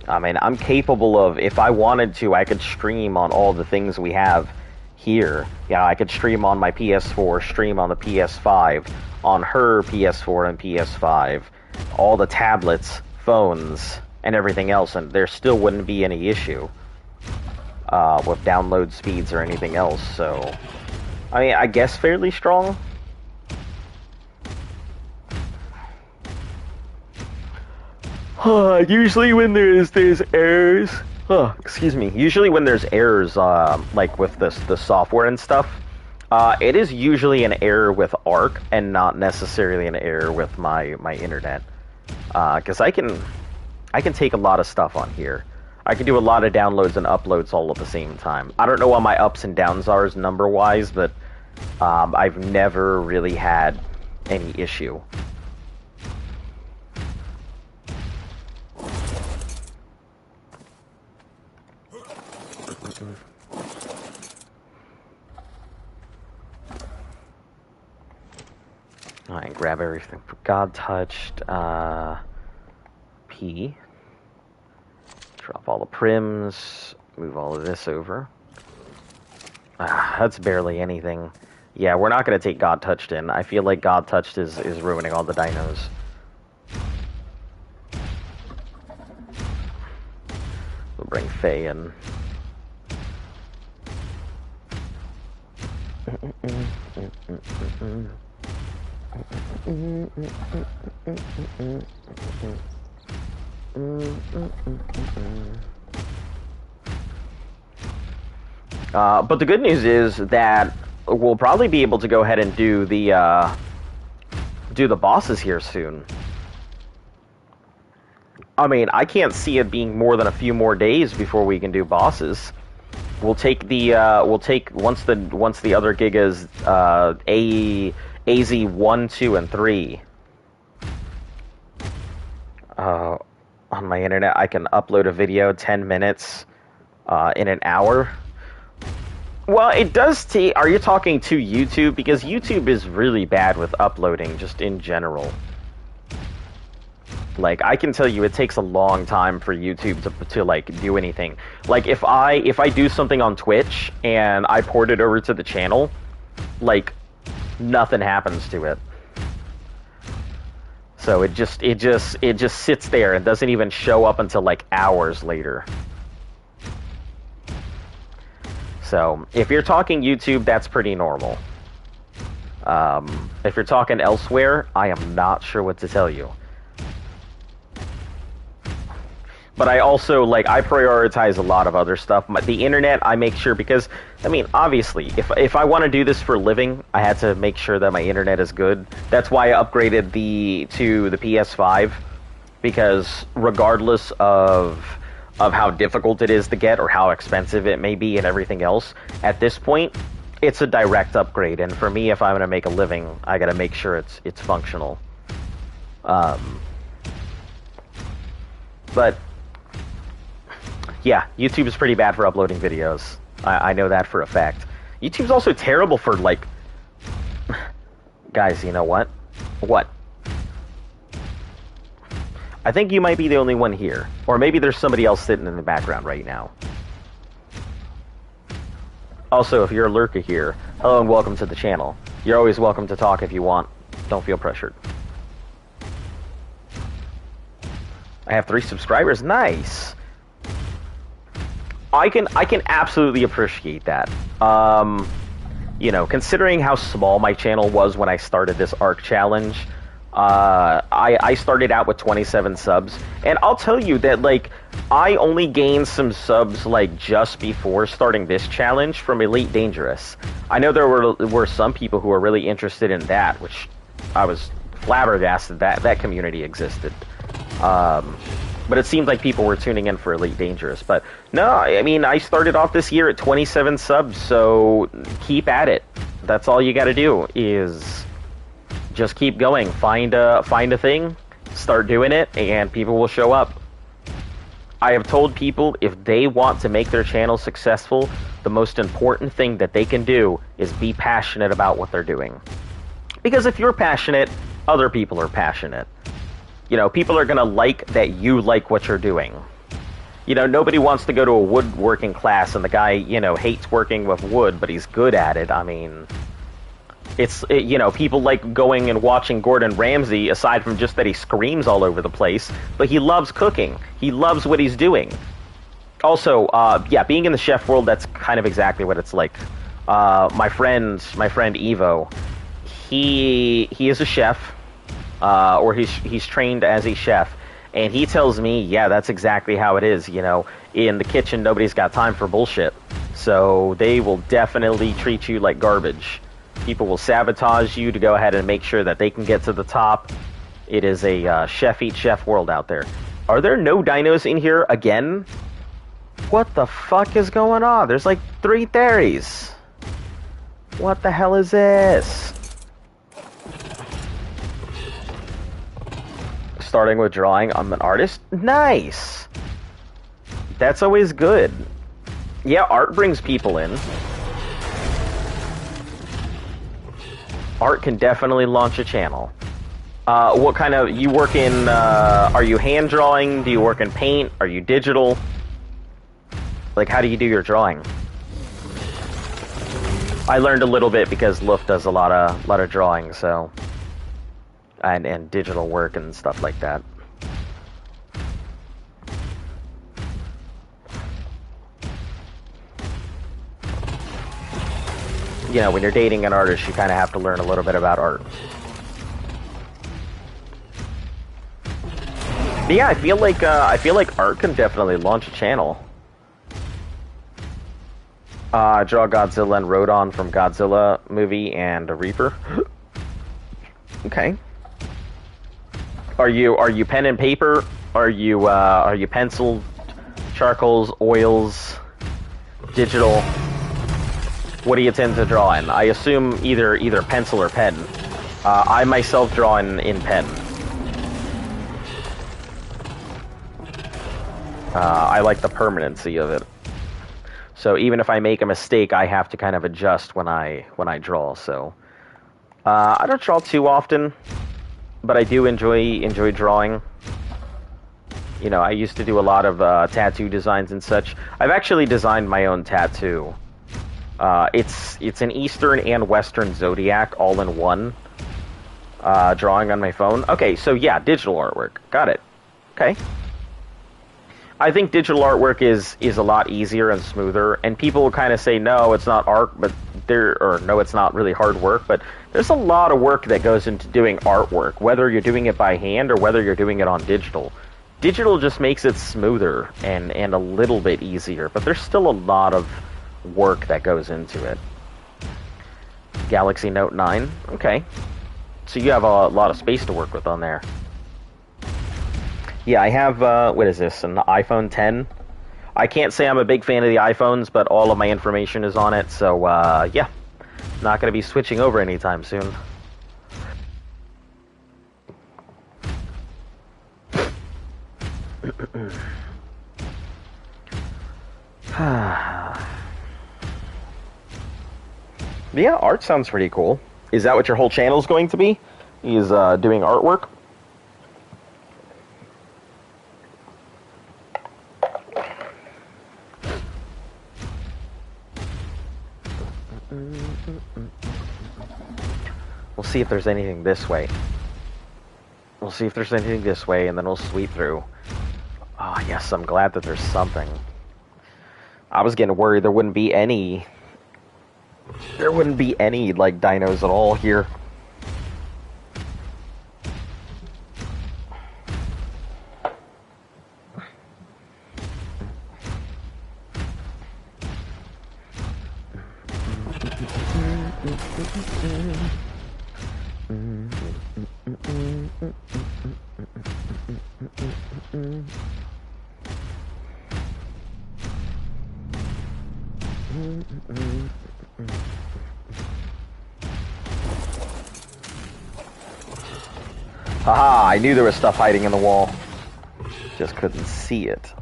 I mean, I'm capable of, if I wanted to, I could stream on all the things we have here. Yeah, I could stream on my PS4, stream on the PS5, on her PS4 and PS5, all the tablets, phones, and everything else, and there still wouldn't be any issue with download speeds or anything else, so... I mean, I guess fairly strong. Usually when there's errors... excuse me. Usually when there's errors, like with the software and stuff, it is usually an error with Arc and not necessarily an error with my internet. Because I can take a lot of stuff on here. I can do a lot of downloads and uploads all at the same time. I don't know what my ups and downs are number-wise, but I've never really had any issue. Alright, grab everything for God Touched. P. Drop all the prims. Move all of this over. That's barely anything. Yeah, we're not going to take God Touched in. I feel like God Touched is ruining all the dinos. We'll bring Faye in. But the good news is that we'll probably be able to go ahead and do the bosses here soon. I mean, I can't see it being more than a few more days before we can do bosses. We'll take once the other gigas AZ1, 2, and 3. On my internet, I can upload a video 10 minutes in an hour. Well, it does take... Are you talking to YouTube? Because YouTube is really bad with uploading, just in general. Like, I can tell you it takes a long time for YouTube to like, do anything. Like, if I do something on Twitch, and I port it over to the channel, like, nothing happens to it. So it just sits there and doesn't even show up until, like, hours later. So, if you're talking YouTube, that's pretty normal. If you're talking elsewhere, I am not sure what to tell you. But I also, like, I prioritize a lot of other stuff. The internet, I make sure, because, I mean, obviously, if I want to do this for a living, I had to make sure that my internet is good. That's why I upgraded to the PS5, because regardless of how difficult it is to get or how expensive it may be and everything else, at this point, it's a direct upgrade. And for me, if I'm going to make a living, I got to make sure it's functional. But yeah, YouTube is pretty bad for uploading videos. I know that for a fact. YouTube's also terrible for, like... Guys, you know what? What? I think you might be the only one here. Or maybe there's somebody else sitting in the background right now. Also, if you're a lurker here, hello and welcome to the channel. You're always welcome to talk if you want. Don't feel pressured. I have 3 subscribers. Nice! I can absolutely appreciate that. You know, considering how small my channel was when I started this ARC challenge, I started out with 27 subs, and I'll tell you that, like, I only gained some subs, like, just before starting this challenge from Elite Dangerous. I know there were some people who were really interested in that, which I was flabbergasted that community existed. But it seemed like people were tuning in for Elite Dangerous. But no, I mean, I started off this year at 27 subs, so keep at it. That's all you gotta do, is just keep going. Find a thing, start doing it, and people will show up. I have told people if they want to make their channel successful, the most important thing that they can do is be passionate about what they're doing. Because if you're passionate, other people are passionate. You know, people are going to like that you like what you're doing. You know, nobody wants to go to a woodworking class and the guy, you know, hates working with wood, but he's good at it. I mean, you know, people like going and watching Gordon Ramsay, aside from just that he screams all over the place, but he loves cooking. He loves what he's doing. Also, yeah, being in the chef world, that's kind of exactly what it's like. My friend Evo, he is a chef. Or he's trained as a chef, and he tells me, yeah, that's exactly how it is. You know, in the kitchen, nobody's got time for bullshit, so they will definitely treat you like garbage. People will sabotage you to go ahead and make sure that they can get to the top. It is a chef eat chef world out there. Are there no dinos in here again? What the fuck is going on? There's like 3 theories. What the hell is this? Starting with drawing, I'm an artist. Nice! That's always good. Yeah, art brings people in. Art can definitely launch a channel. What kind of... You work in... are you hand drawing? Do you work in paint? Are you digital? Like, how do you do your drawing? I learned a little bit because Luft does a lot of drawing, so... And digital work and stuff like that. You know, when you're dating an artist, you kind of have to learn a little bit about art. But yeah, I feel like art can definitely launch a channel. I draw Godzilla and Rodon from Godzilla movie and a Reaper. Okay. Are you pen and paper? Are you pencil, charcoals, oils, digital? What do you tend to draw in? I assume either pencil or pen. I myself draw in pen. I like the permanency of it. So even if I make a mistake, I have to kind of adjust when I draw. So I don't draw too often, but I do enjoy drawing. You know, I used to do a lot of tattoo designs and such. I've actually designed my own tattoo. It's an Eastern and Western zodiac all in one. Drawing on my phone. Okay, so yeah, digital artwork. Got it. Okay. I think digital artwork is a lot easier and smoother, and people will kind of say, no, it's not art, but no, it's not really hard work, but there's a lot of work that goes into doing artwork, whether you're doing it by hand or whether you're doing it on digital. Digital just makes it smoother and a little bit easier, but there's still a lot of work that goes into it. Galaxy Note 9, okay. So you have a lot of space to work with on there. Yeah, I have, what is this, an iPhone 10? I can't say I'm a big fan of the iPhones, but all of my information is on it, so, yeah. Not going to be switching over anytime soon. Yeah, art sounds pretty cool. Is that what your whole channel's going to be? Is, doing artwork? We'll see if there's anything this way. We'll see if there's anything this way, and then we'll sweep through. Oh, yes, I'm glad that there's something. I was getting worried there wouldn't be any... There wouldn't be any, like, dinos at all here. Haha, I knew there was stuff hiding in the wall. Just couldn't see it.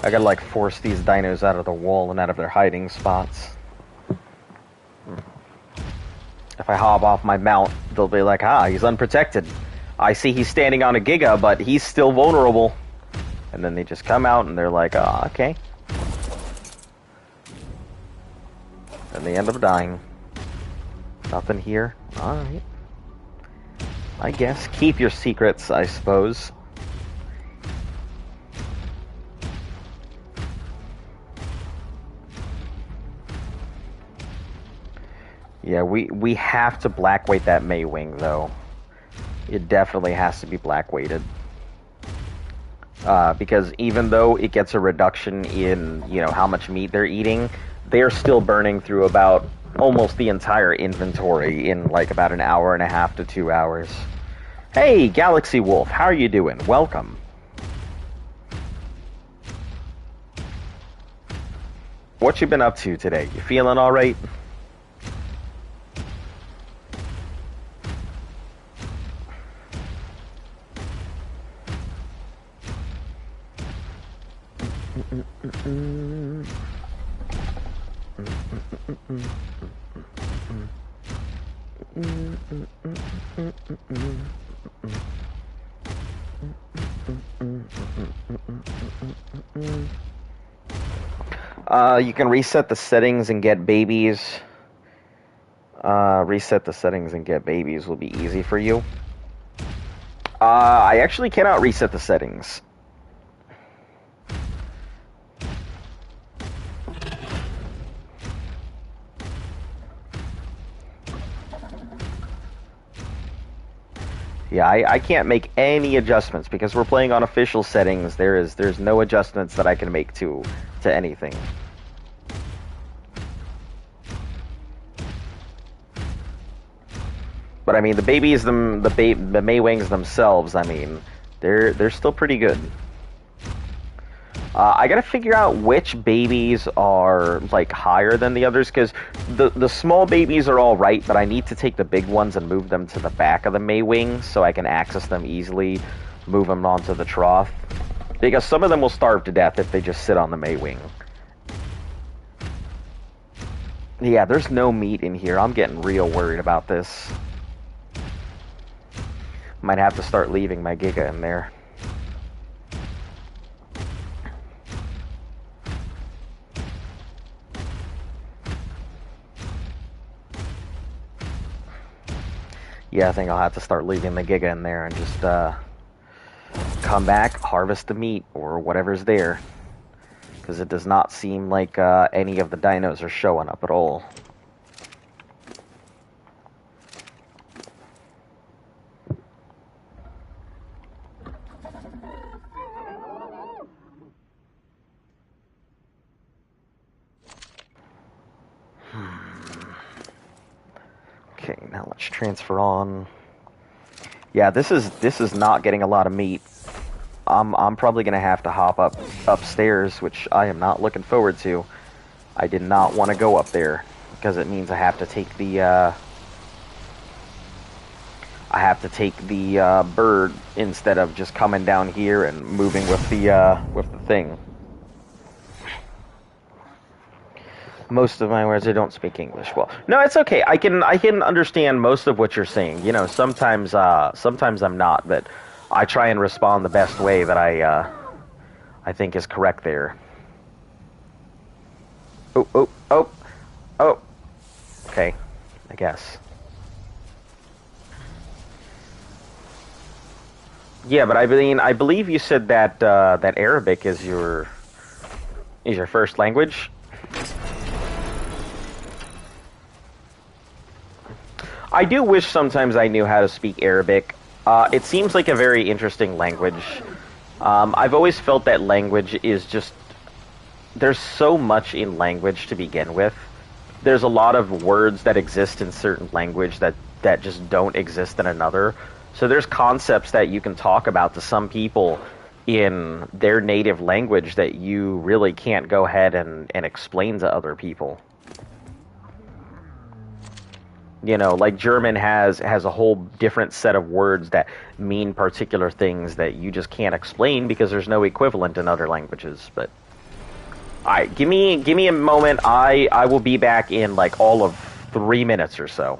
I gotta, like, force these dinos out of the wall and out of their hiding spots. If I hop off my mount, they'll be like, ah, he's unprotected. I see he's standing on a Giga, but he's still vulnerable. And then they just come out and they're like, ah, okay. And they end up dying. Nothing here. Alright. I guess. Keep your secrets, I suppose. Yeah, we have to black weight that Maywing, though. It definitely has to be black weighted. Because even though it gets a reduction in, you know, how much meat they're eating, they're still burning through about almost the entire inventory in like about an hour and a half to 2 hours. Hey, Galaxy Wolf, how are you doing? Welcome. What you been up to today? You feeling all right? You can reset the settings and get babies. Reset the settings and get babies will be easy for you. I actually cannot reset the settings. Yeah, I can't make any adjustments because we're playing on official settings. There's no adjustments that I can make to anything. But I mean, the babies, the Maywings themselves, I mean, they're still pretty good. I gotta figure out which babies are like higher than the others, because the small babies are all right, but I need to take the big ones and move them to the back of the Maywings so I can access them easily, move them onto the trough. Because some of them will starve to death if they just sit on the Maywing. Yeah, there's no meat in here. I'm getting real worried about this. Might have to start leaving my Giga in there. Yeah, I think I'll have to start leaving the Giga in there and just come back, harvest the meat, or whatever's there. Because it does not seem like any of the dinos are showing up at all. Okay, now let's transfer on. Yeah, this is not getting a lot of meat. I'm probably gonna have to hop upstairs, which I am not looking forward to. I did not want to go up there because it means I have to take the bird instead of just coming down here and moving with the thing. Most of my words, I don't speak English well. No, it's okay. I can understand most of what you're saying. You know, sometimes I'm not, but I try and respond the best way that I think is correct there. Oh. Okay, I guess. Yeah, but I mean, I believe you said that that Arabic is your first language. I do wish sometimes I knew how to speak Arabic. It seems like a very interesting language. I've always felt that language is just... There's so much in language to begin with. There's a lot of words that exist in certain language that just don't exist in another. So there's concepts that you can talk about to some people in their native language that you really can't go ahead and explain to other people. You know, like German has a whole different set of words that mean particular things that you just can't explain because there's no equivalent in other languages. But all right, give me a moment. I will be back in like all of 3 minutes or so.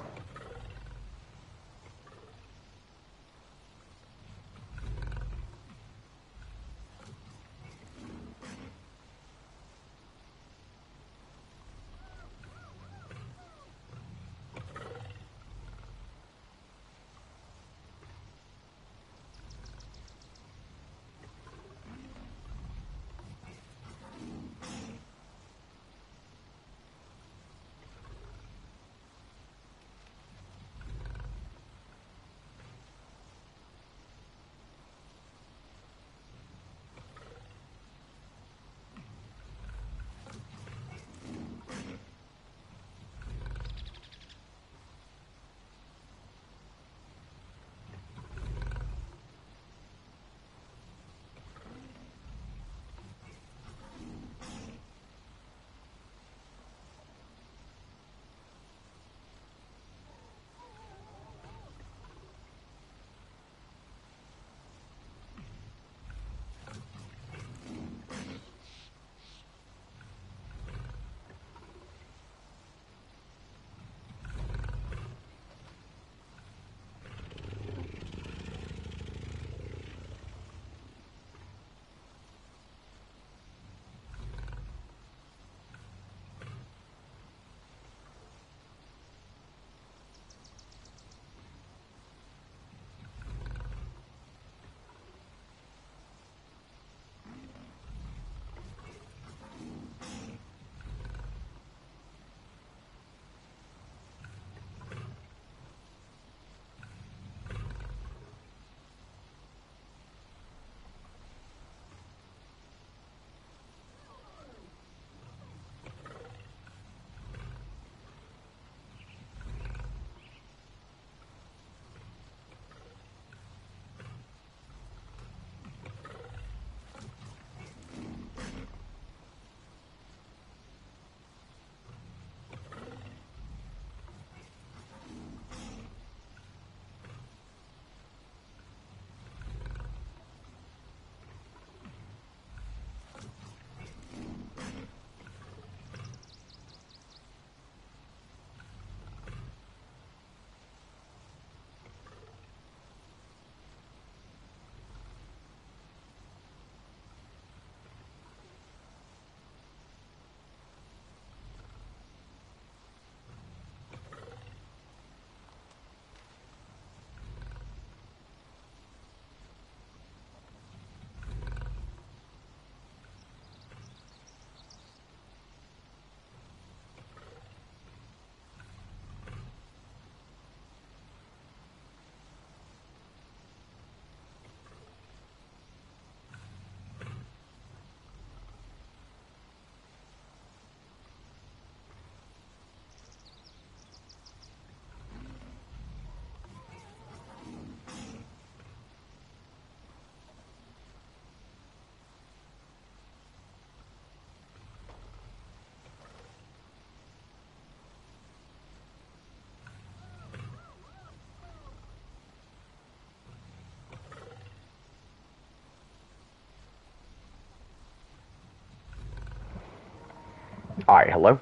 Alright, hello?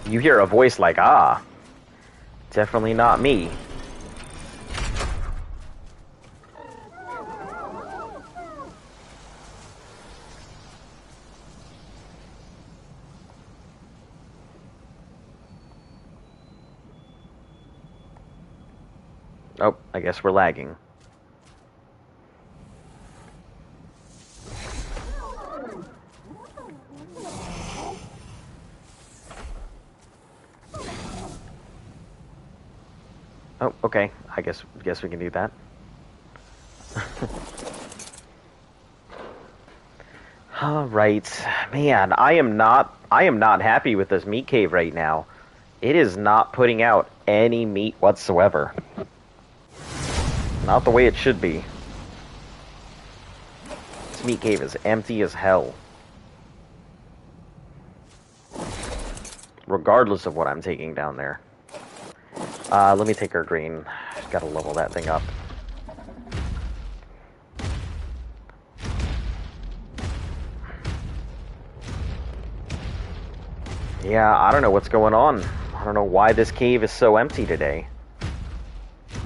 You hear a voice like, ah, definitely not me. Oh, I guess we're lagging. Oh, okay. I guess we can do that. All right, man. I am not happy with this meat cave right now. It is not putting out any meat whatsoever. Not the way it should be. This meat cave is empty as hell. Regardless of what I'm taking down there. Let me take our green. Just gotta level that thing up. Yeah, I don't know what's going on. I don't know why this cave is so empty today.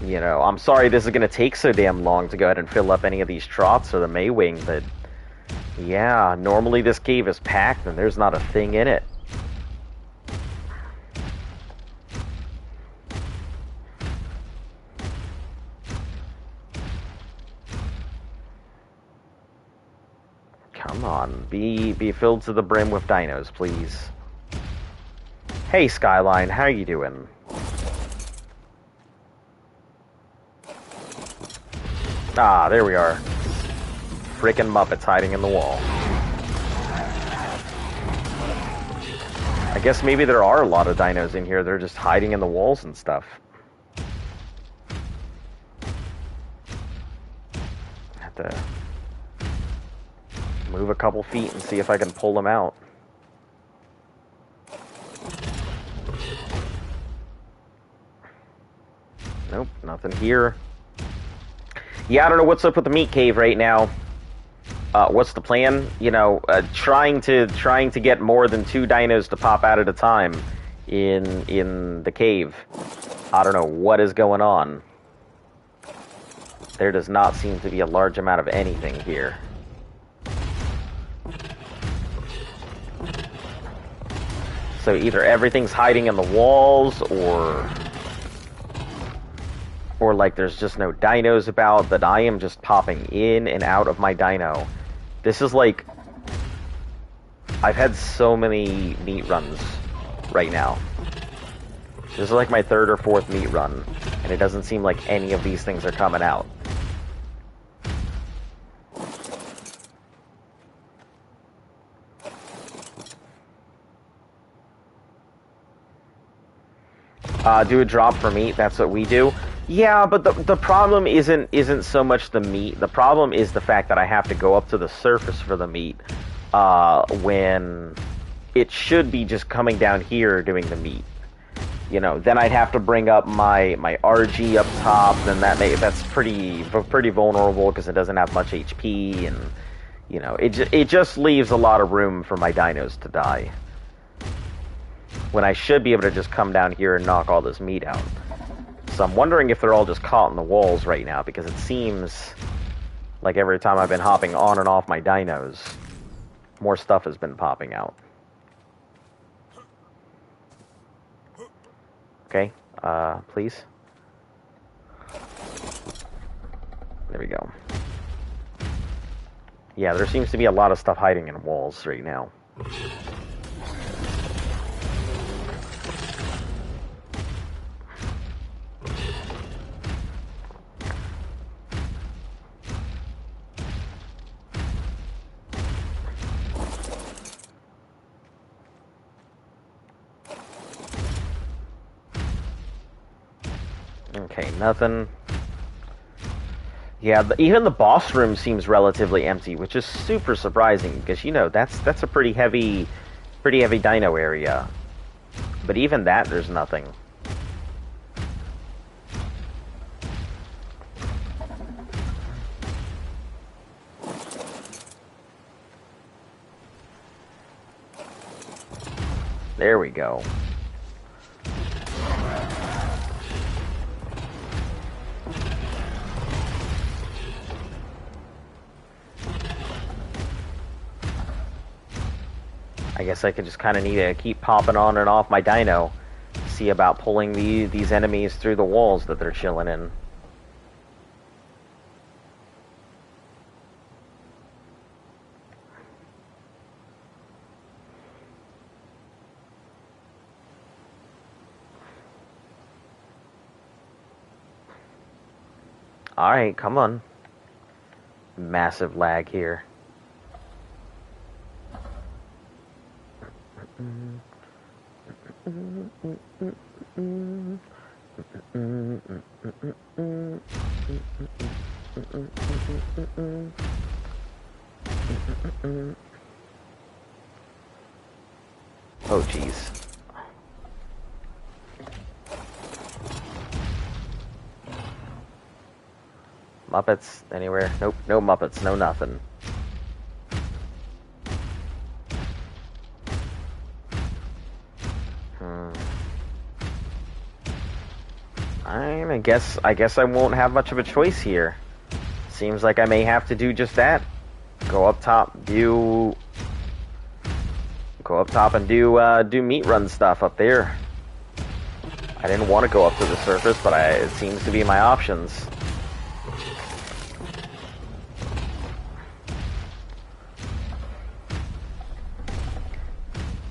You know, I'm sorry this is gonna take so damn long to go ahead and fill up any of these trots or the Maywing, but yeah, normally this cave is packed and there's not a thing in it. Come on, be filled to the brim with dinos, please. Hey, Skyline, how you doing? Ah, there we are. Frickin' Muppets hiding in the wall. I guess maybe there are a lot of dinos in here. They're just hiding in the walls and stuff. Have to move a couple feet and see if I can pull them out. Nope, nothing here. Yeah, I don't know what's up with the meat cave right now. What's the plan? You know, trying to get more than 2 dinos to pop out at a time in the cave. I don't know what is going on. There does not seem to be a large amount of anything here. So either everything's hiding in the walls, or like there's just no dinos about, but I am just popping in and out of my dino. This is like... I've had so many meat runs right now. This is like my 3rd or 4th meat run, and it doesn't seem like any of these things are coming out. Do a drop for meat, that's what we do. Yeah, but the problem isn't so much the meat. The problem is the fact that I have to go up to the surface for the meat, when it should be just coming down here doing the meat. You know, then I'd have to bring up my RG up top, and that's pretty vulnerable because it doesn't have much HP, and you know, it just leaves a lot of room for my dinos to die. When I should be able to just come down here and knock all this meat out. So I'm wondering if they're all just caught in the walls right now, because it seems like every time I've been hopping on and off my dinos, more stuff has been popping out. Okay, please. There we go. Yeah, there seems to be a lot of stuff hiding in walls right now. Okay, nothing. Yeah, even the boss room seems relatively empty, which is super surprising because, you know, that's a pretty heavy pretty heavy dino area. But even that, there's nothing. There we go. I guess I could just kind of need to keep popping on and off my dino. See about pulling these enemies through the walls that they're chilling in. Alright, come on. Massive lag here. Oh, jeez. Muppets anywhere? Nope, no Muppets, no nothing. I guess I won't have much of a choice here. Seems like I may have to do just that. Go up top and do meat run stuff up there. I didn't want to go up to the surface, but it seems to be my options.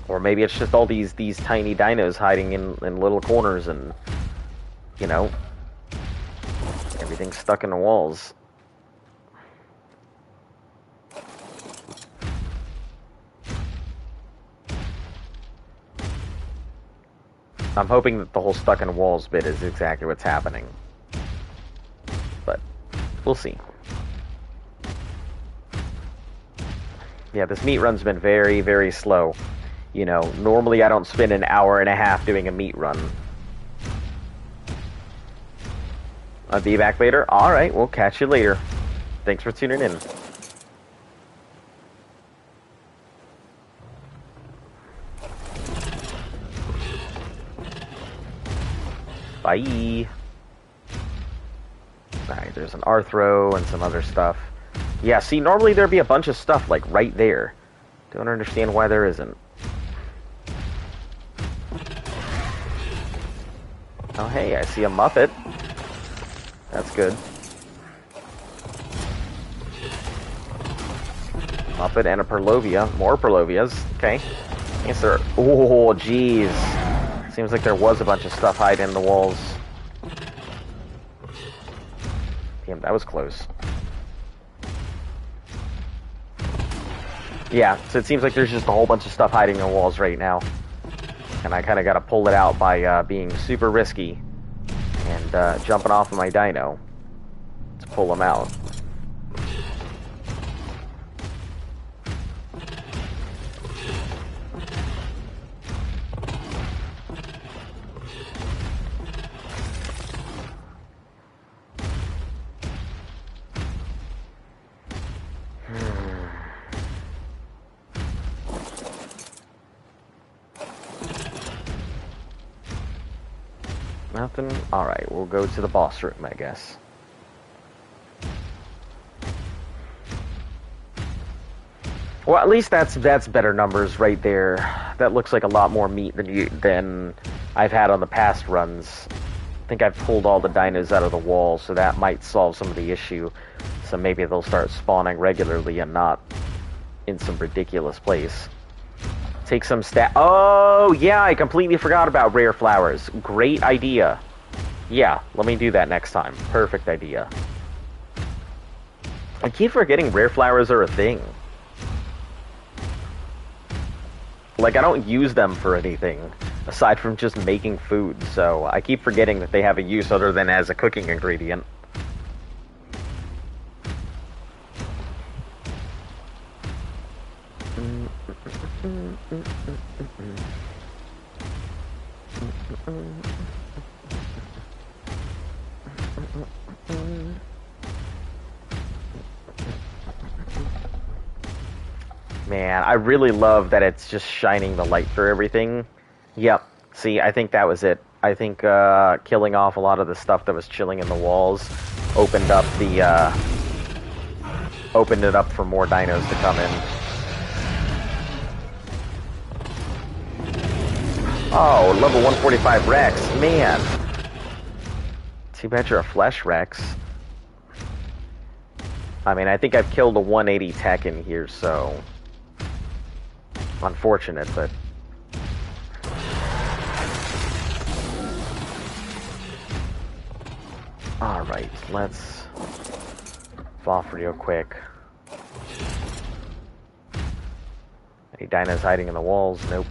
Or maybe it's just all these tiny dinos hiding in little corners and, you know, everything's stuck in the walls. I'm hoping that the whole stuck in the walls bit is exactly what's happening. But we'll see. Yeah, this meat run's been very, very slow. You know, normally I don't spend an hour and a half doing a meat run. I'll be back later? Alright, we'll catch you later. Thanks for tuning in. Bye. Alright, there's an Arthro and some other stuff. Yeah, see, normally there'd be a bunch of stuff, like, right there. Don't understand why there isn't. Oh, hey, I see a Muppet. That's good. Muppet and a Perlovia. More Perlovias. Okay. Answer. Oh, jeez. Seems like there was a bunch of stuff hiding in the walls. Damn, that was close. Yeah, so it seems like there's just a whole bunch of stuff hiding in the walls right now. And I kind of got to pull it out by being super risky and jumping off of my dino to pull them out. Nothing? Alright, we'll go to the boss room, I guess. Well, at least that's better numbers right there. That looks like a lot more meat than I've had on the past runs. I think I've pulled all the dinos out of the wall, so that might solve some of the issue. So maybe they'll start spawning regularly and not in some ridiculous place. Take some Oh, yeah, I completely forgot about rare flowers. Great idea. Yeah, let me do that next time. Perfect idea. I keep forgetting rare flowers are a thing. Like, I don't use them for anything, aside from just making food, so I keep forgetting that they have a use other than as a cooking ingredient. Man, I really love that it's just shining the light through everything. Yep. See, I think that was it. I think killing off a lot of the stuff that was chilling in the walls opened up the opened it up for more dinos to come in. Oh, level 145 Rex, man. Too bad you're a flesh Rex. I mean, I think I've killed a 180 tech in here, so unfortunate, but alright, let's off real quick. Any dinos hiding in the walls? Nope.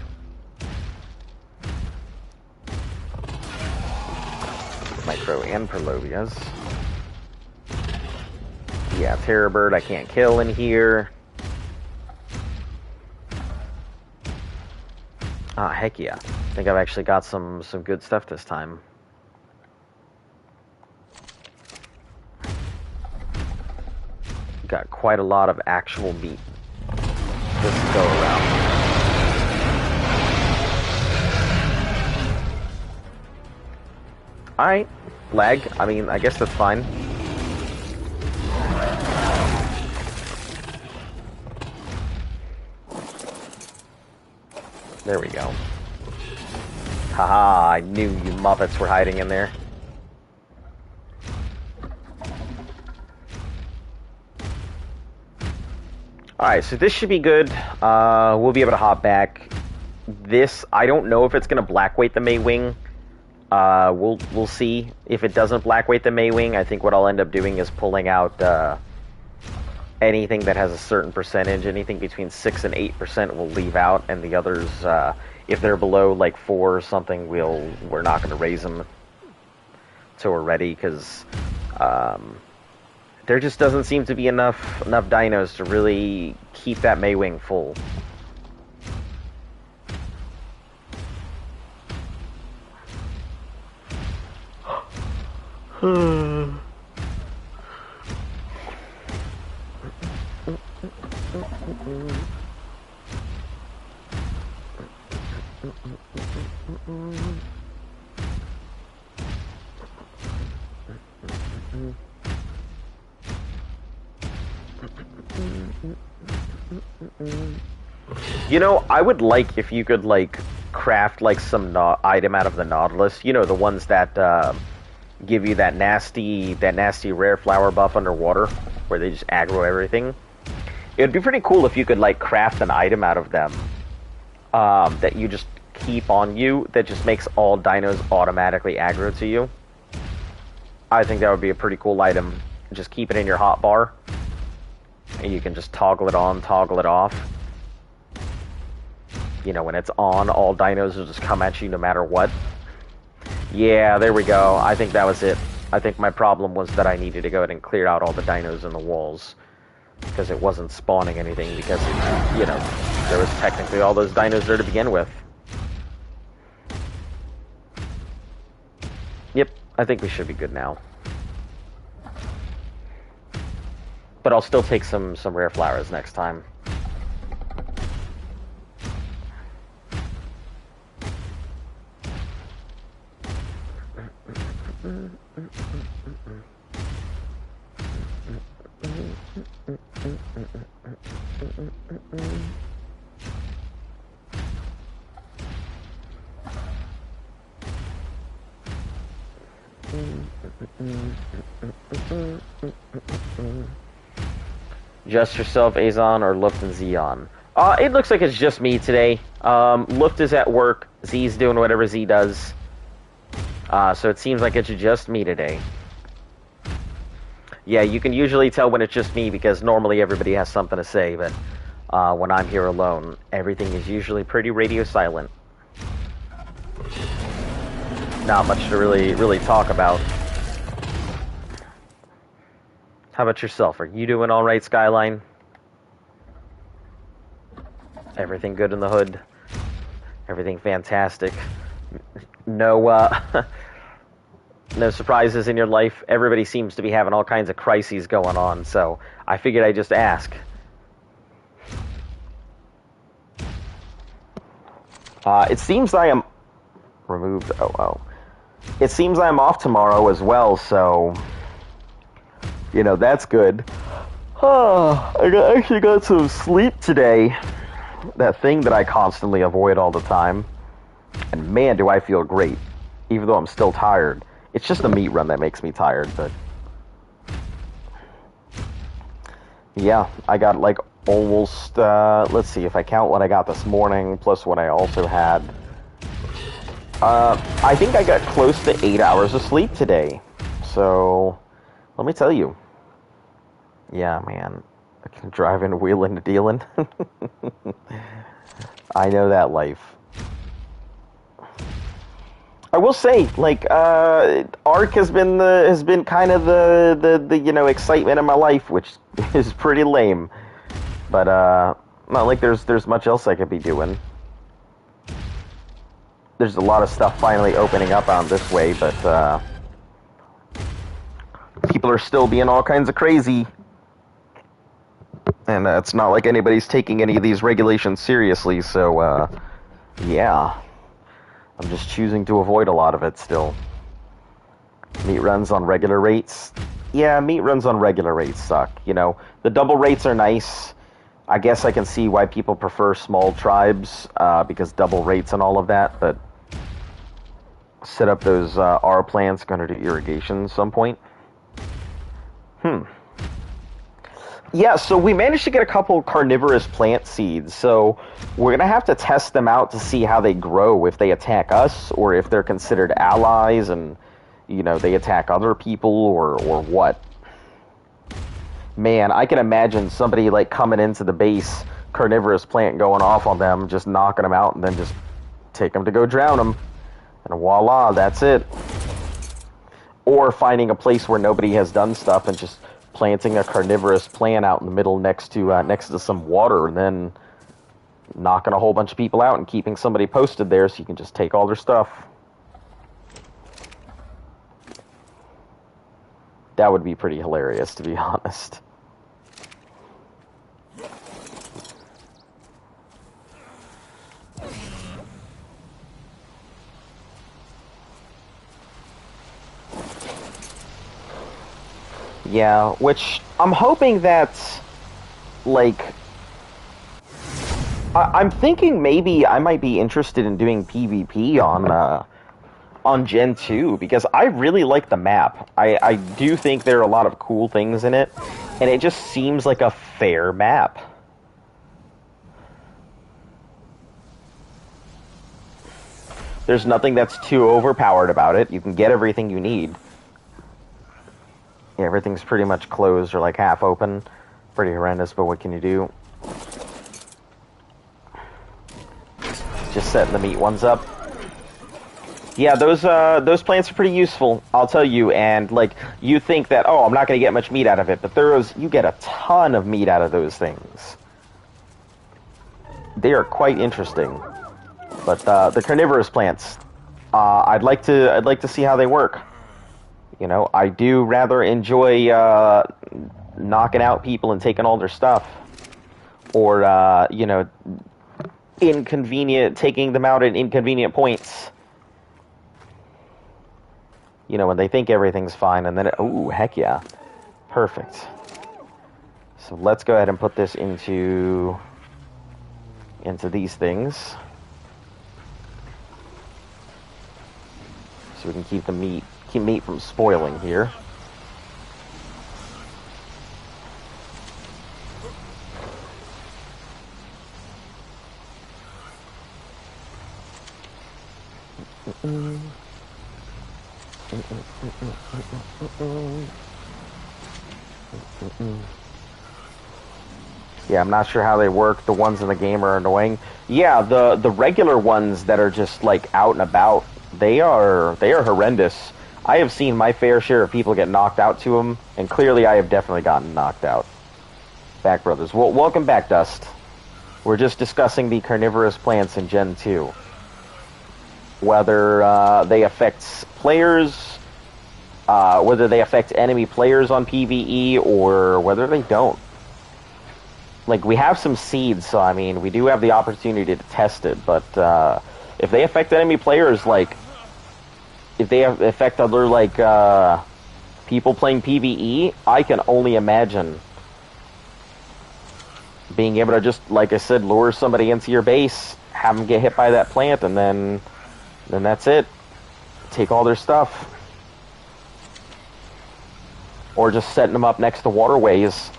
Micro and Perlovias. Yeah, Terror Bird I can't kill in here. Ah, heck yeah. I think I've actually got some good stuff this time. Got quite a lot of actual meat this go around. Alright, lag. I mean, I guess that's fine. There we go. Haha, I knew you Muppets were hiding in there. Alright, so this should be good. We'll be able to hop back. This, I don't know if it's going to blackweight the Maywing. We'll see. If it doesn't blackweight the Maywing, I think what I'll end up doing is pulling out anything that has a certain percentage. Anything between 6 and 8% we'll leave out, and the others, if they're below like 4 or something, we're not going to raise them till we're ready, because there just doesn't seem to be enough dinos to really keep that Maywing full. You know, I would like if you could like craft like some item out of the Nautilus. You know, the ones that give you that nasty rare flower buff underwater, where they just aggro everything. It would be pretty cool if you could like craft an item out of them that you just keep on you, that just makes all dinos automatically aggro to you. I think that would be a pretty cool item. Just keep it in your hotbar, and you can just toggle it on, toggle it off. You know, when it's on, all dinos will just come at you no matter what. Yeah, there we go. I think that was it. I think my problem was that I needed to go ahead and clear out all the dinos in the walls, because it wasn't spawning anything, because, you know, there was technically all those dinos there to begin with. Yep, I think we should be good now. But I'll still take some rare flowers next time. Just yourself, Azon, or Luft and Xeon? It looks like it's just me today. Luft is at work. Z's doing whatever Z does. So it seems like it's just me today. Yeah, you can usually tell when it's just me, because normally everybody has something to say, but when I'm here alone, everything is usually pretty radio silent. Not much to really talk about. How about yourself? Are you doing all right, Skyline? Everything good in the hood. Everything fantastic. No, no surprises in your life. Everybody seems to be having all kinds of crises going on, so I figured I'd just ask. It seems I am removed. Oh. It seems I'm off tomorrow as well, so that's good. I actually got some sleep today. That thing that I constantly avoid all the time. And man, do I feel great, even though I'm still tired. It's just the meat run that makes me tired, but yeah, I got like almost, let's see, if I count what I got this morning, plus what I also had, I think I got close to 8 hours of sleep today. So, let me tell you. Yeah, man. Driving, wheeling, dealing. I know that life. I will say, like, Ark has been kind of the excitement in my life, which is pretty lame. But not like there's much else I could be doing. There's a lot of stuff finally opening up on this way, but people are still being all kinds of crazy. And it's not like anybody's taking any of these regulations seriously, so yeah. I'm just choosing to avoid a lot of it still. Meat runs on regular rates. Yeah, meat runs on regular rates suck. The double rates are nice. I guess I can see why people prefer small tribes, because double rates and all of that, but set up those R plants going to do irrigation at some point. Yeah, so we managed to get a couple carnivorous plant seeds, so we're going to have to test them out to see how they grow, if they attack us, or if they're considered allies and, they attack other people, or what. Man, I can imagine somebody, like, coming into the base, carnivorous plant going off on them, just knocking them out, and then just take them to go drown them. And voila, that's it. Or finding a place where nobody has done stuff and just planting a carnivorous plant out in the middle next to some water, and then knocking a whole bunch of people out and keeping somebody posted there so you can just take all their stuff. That would be pretty hilarious, to be honest. Yeah, which I'm hoping that, like, I'm thinking maybe I might be interested in doing PvP on Gen 2, because I really like the map. I do think there are a lot of cool things in it, and it just seems like a fair map. There's nothing that's too overpowered about it. You can get everything you need. Yeah, everything's pretty much closed or like half open. Pretty horrendous, but what can you do? Just setting the meat ones up. Yeah, those plants are pretty useful, I'll tell you. And like, you think that, oh, I'm not going to get much meat out of it, but you get a ton of meat out of those things. They are quite interesting. But the carnivorous plants, I'd like to see how they work. I do rather enjoy knocking out people and taking all their stuff, or taking them out at inconvenient points. When they think everything's fine, and then ooh, heck yeah, perfect. So let's go ahead and put this into these things, so we can keep meat from spoiling here. Yeah, I'm not sure how they work. The ones in the game are annoying. Yeah, the regular ones that are just like out and about, they are horrendous. I have seen my fair share of people get knocked out to them, and clearly I have definitely gotten knocked out. Back, brothers. Well, welcome back, Dust. We're just discussing the carnivorous plants in Gen 2. Whether they affect players, whether they affect enemy players on PvE, or whether they don't. Like, we have some seeds, so, I mean, we do have the opportunity to test it, but if they affect enemy players, like, if they affect other, like, people playing PvE, I can only imagine being able to just, like I said, lure somebody into your base, have them get hit by that plant, and then that's it. Take all their stuff. Or just setting them up next to waterways.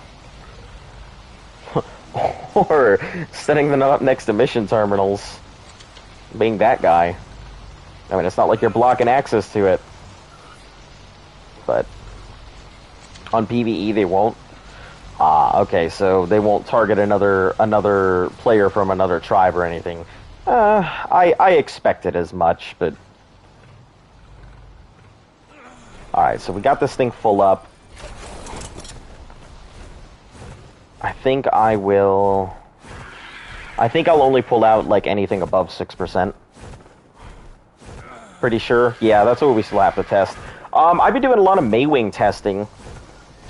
Or setting them up next to mission terminals. Being that guy. I mean, it's not like you're blocking access to it. But on PvE, they won't. Okay, so they won't target another player from another tribe or anything. I expected as much, but... Alright, so we got this thing full up. I think I'll only pull out, like, anything above 6%. Pretty sure. Yeah, that's what we still have to test. I've been doing a lot of Maywing testing.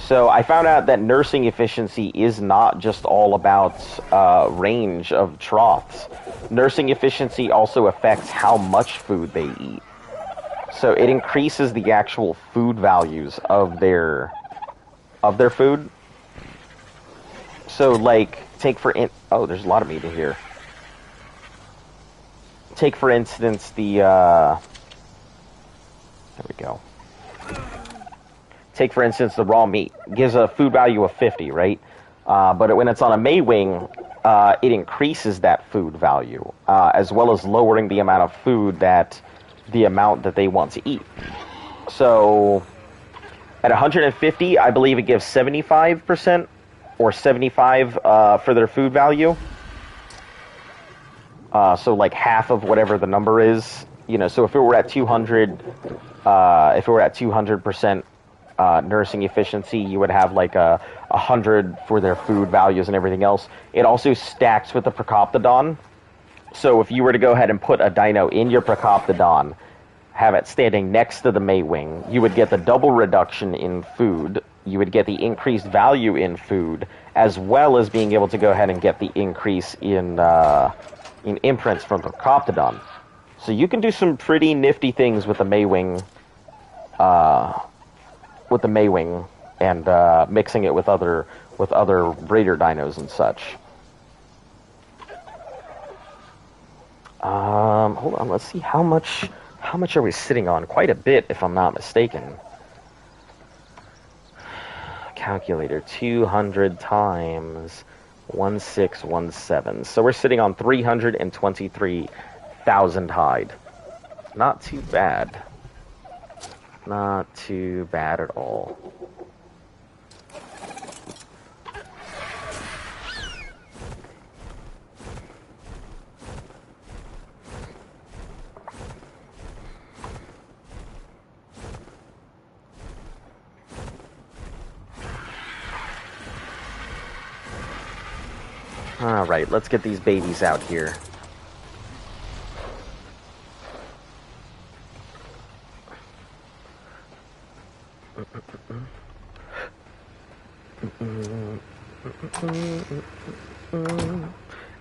So I found out that nursing efficiency is not just all about range of troughs. Nursing efficiency also affects how much food they eat. So it increases the actual food values of their food. So, like, oh, there's a lot of meat in here. Take, for instance, there we go. Take, for instance, the raw meat. Gives a food value of 50, right? But when it's on a Maywing, it increases that food value, as well as lowering the amount of food that they want to eat. So, at 150, I believe it gives 75%, or 75 for their food value. So, like, half of whatever the number is. You know, so if it were at 200, if it were at 200%, nursing efficiency, you would have like 100 for their food values and everything else. It also stacks with the Procoptodon. So if you were to go ahead and put a dino in your Procoptodon, have it standing next to the Maywing, you would get the double reduction in food. You would get the increased value in food, as well as being able to go ahead and get the increase in imprints from the Procoptodon. So you can do some pretty nifty things with the Maywing. And mixing it with other breeder dinos and such. Hold on, let's see how much are we sitting on? Quite a bit, if I'm not mistaken. Calculator, 200 times 1617. So we're sitting on 323,000 hide. Not too bad. Not too bad at all. Alright, let's get these babies out here.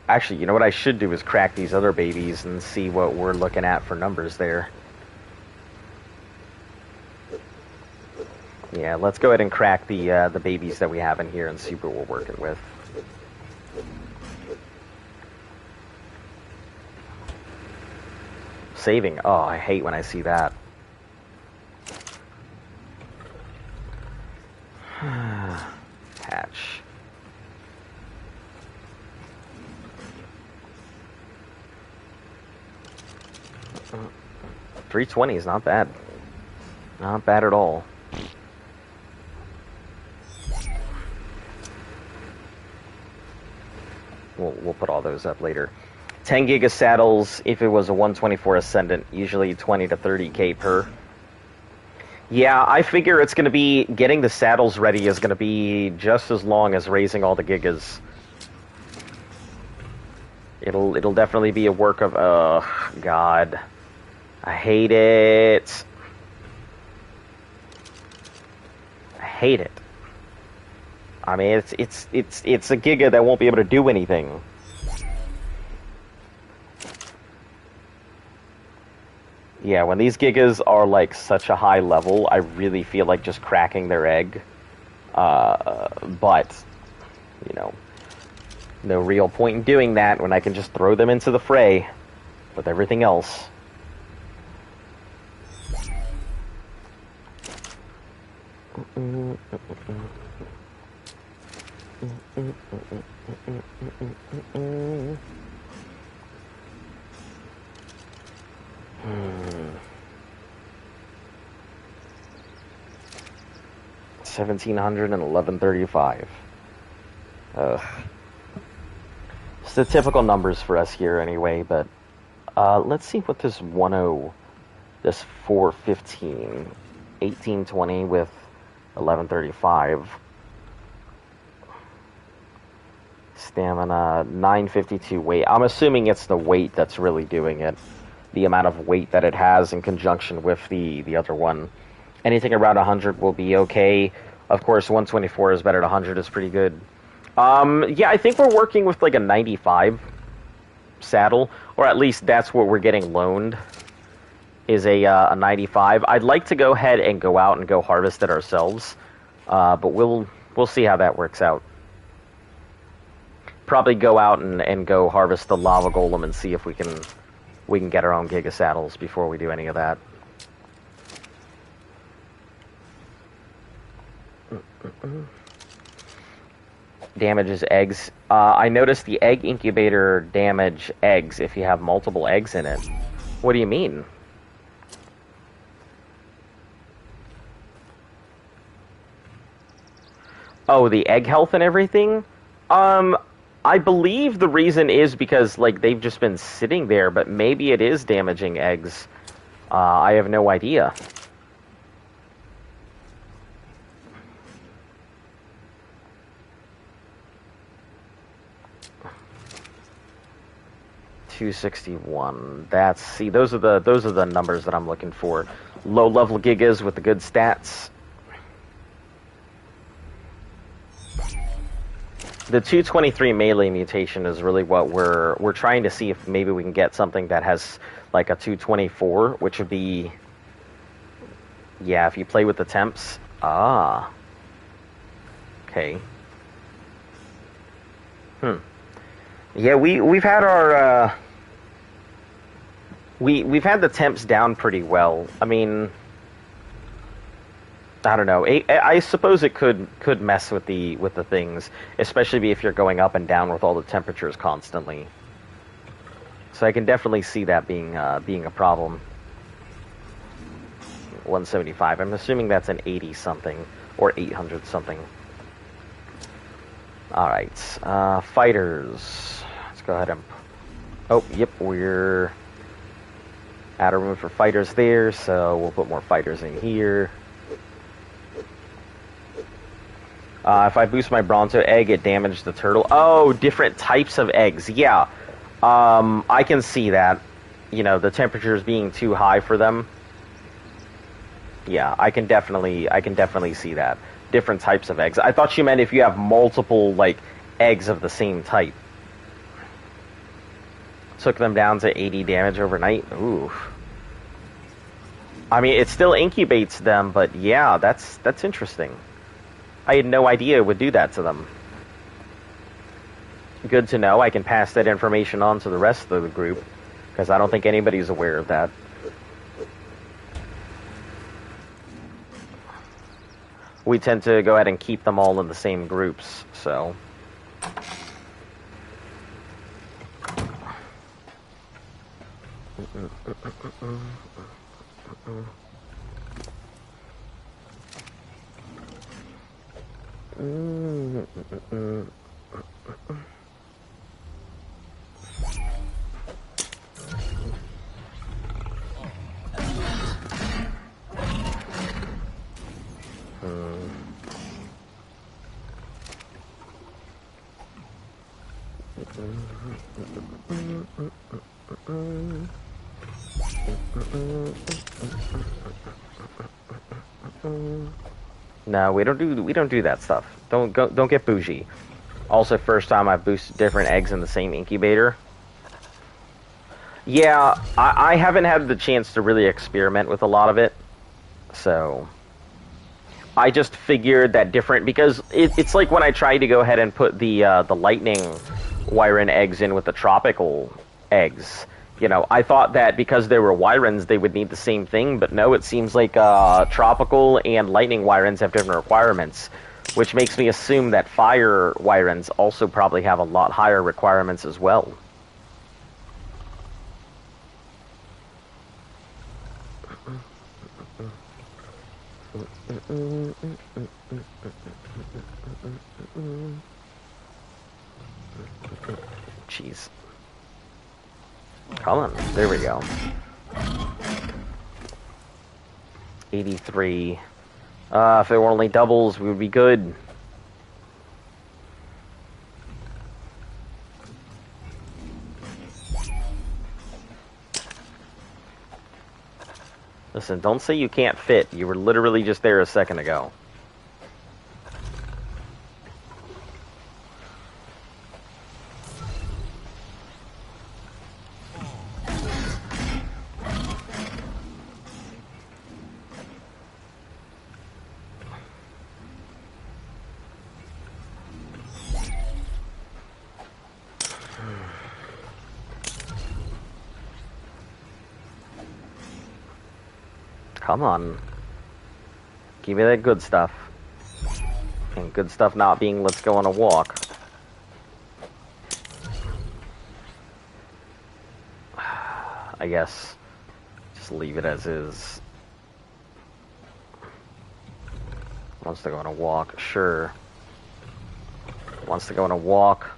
Actually, you know what I should do is crack these other babies and see what we're looking at for numbers there. Yeah, let's go ahead and crack the babies that we have in here and see what we're working with. Saving. Oh, I hate when I see that. Hatch. 320 is not bad. Not bad at all. We'll put all those up later. 10 giga saddles if it was a 124 Ascendant, usually 20 to 30k per. Yeah, I figure it's going to be, getting the saddles ready is going to be just as long as raising all the gigas. It'll definitely be a work of God. I hate it. I hate it. I mean, it's a Giga that won't be able to do anything. Yeah, when these Gigas are like such a high level, I really feel like just cracking their egg. But you know, no real point in doing that when I can just throw them into the fray with everything else. Hmm. 1700 and 1135. Ugh. It's the typical numbers for us here anyway, but let's see what this 10, this 415, 1820 with 1135. Stamina, 952 weight. I'm assuming it's the weight that's really doing it. The amount of weight that it has in conjunction with the other one. Anything around 100 will be okay. Of course, 124 is better than 100 is pretty good. Yeah, I think we're working with like a 95 saddle, or at least that's what we're getting loaned, is a 95. I'd like to go ahead and go out and go harvest it ourselves, but we'll see how that works out. Probably go out and go harvest the lava golem and see if we can get our own Giga saddles before we do any of that. Damages eggs. I noticed the egg incubator damage eggs if you have multiple eggs in it. What do you mean? Oh, the egg health and everything? I believe the reason is because, like, they've just been sitting there, but maybe it is damaging eggs. I have no idea. $261. See, those are the numbers that I'm looking for. Low level gigas with the good stats. The 223 melee mutation is really what we're trying to see if maybe we can get something that has like a 224, which would be, yeah, if you play with the temps. Ah. Okay. Yeah, we've had our we've had the temps down pretty well. I mean, I don't know. I suppose it could mess with the things, especially if you're going up and down with all the temperatures constantly. So I can definitely see that being a problem. 175. I'm assuming that's an 80 something or 800 something. All right, fighters. Let's go ahead and. Oh, yep, we're out of room for fighters there, so we'll put more fighters in here. If I boost my Bronto egg, it damaged the turtle. Oh, different types of eggs. Yeah, I can see that. You know, the temperatures being too high for them. Yeah, I can definitely see that. Different types of eggs. I thought you meant if you have multiple, like, eggs of the same type. Took them down to 80 damage overnight. Ooh. I mean, it still incubates them, but yeah, that's interesting. I had no idea it would do that to them. Good to know. I can pass that information on to the rest of the group, because I don't think anybody's aware of that. We tend to go ahead and keep them all in the same groups, so. No, we don't do that stuff. Don't get bougie. Also, first time I've boosted different eggs in the same incubator. Yeah, I haven't had the chance to really experiment with a lot of it, so I just figured that different because it's like when I tried to go ahead and put the lightning Wyron eggs in with the tropical eggs. You know, I thought that because they were Wyrons, they would need the same thing, but no, it seems like tropical and lightning Wyrons have different requirements, which makes me assume that fire Wyrons also probably have a lot higher requirements as well. Jeez. Come on, there we go. 83. If it were only doubles, we would be good. Listen, don't say you can't fit. You were literally just there a second ago. Come on. Give me that good stuff. And good stuff not being let's go on a walk. I guess just leave it as is. Wants to go on a walk, sure. Wants to go on a walk.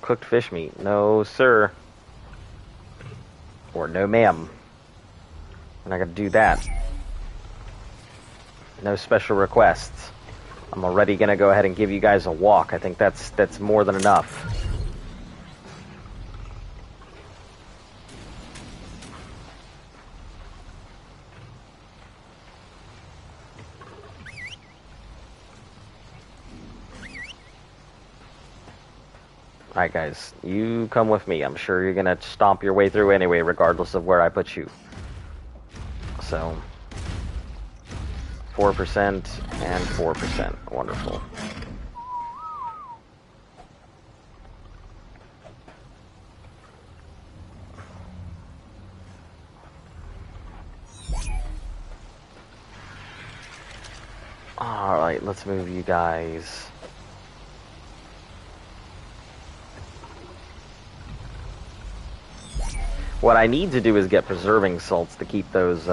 Cooked fish meat, no sir. Or no ma'am. We're not gonna do that. No special requests. I'm already gonna go ahead and give you guys a walk. I think that's more than enough. Alright guys, you come with me. I'm sure you're gonna stomp your way through anyway, regardless of where I put you. So, 4% and 4%. Wonderful. Alright, let's move you guys. What I need to do is get preserving salts to keep those,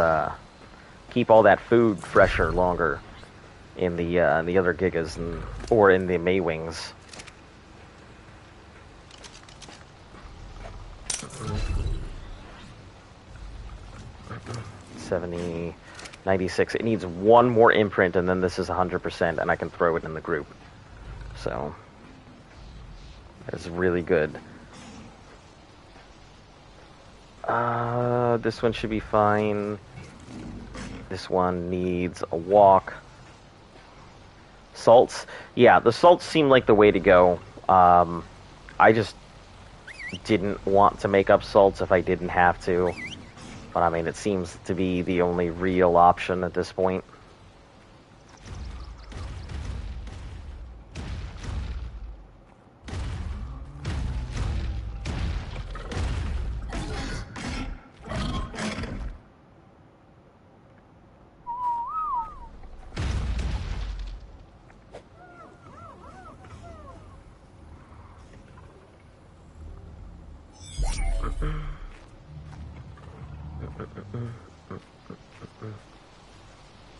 keep all that food fresher longer in the other gigas or in the Maywings. 70, 96. It needs one more imprint, and then this is 100%, and I can throw it in the group. So that's really good. This one should be fine. This one needs a walk. Salts? Yeah, the salts seem like the way to go. I just didn't want to make up salts if I didn't have to. But I mean, it seems to be the only real option at this point.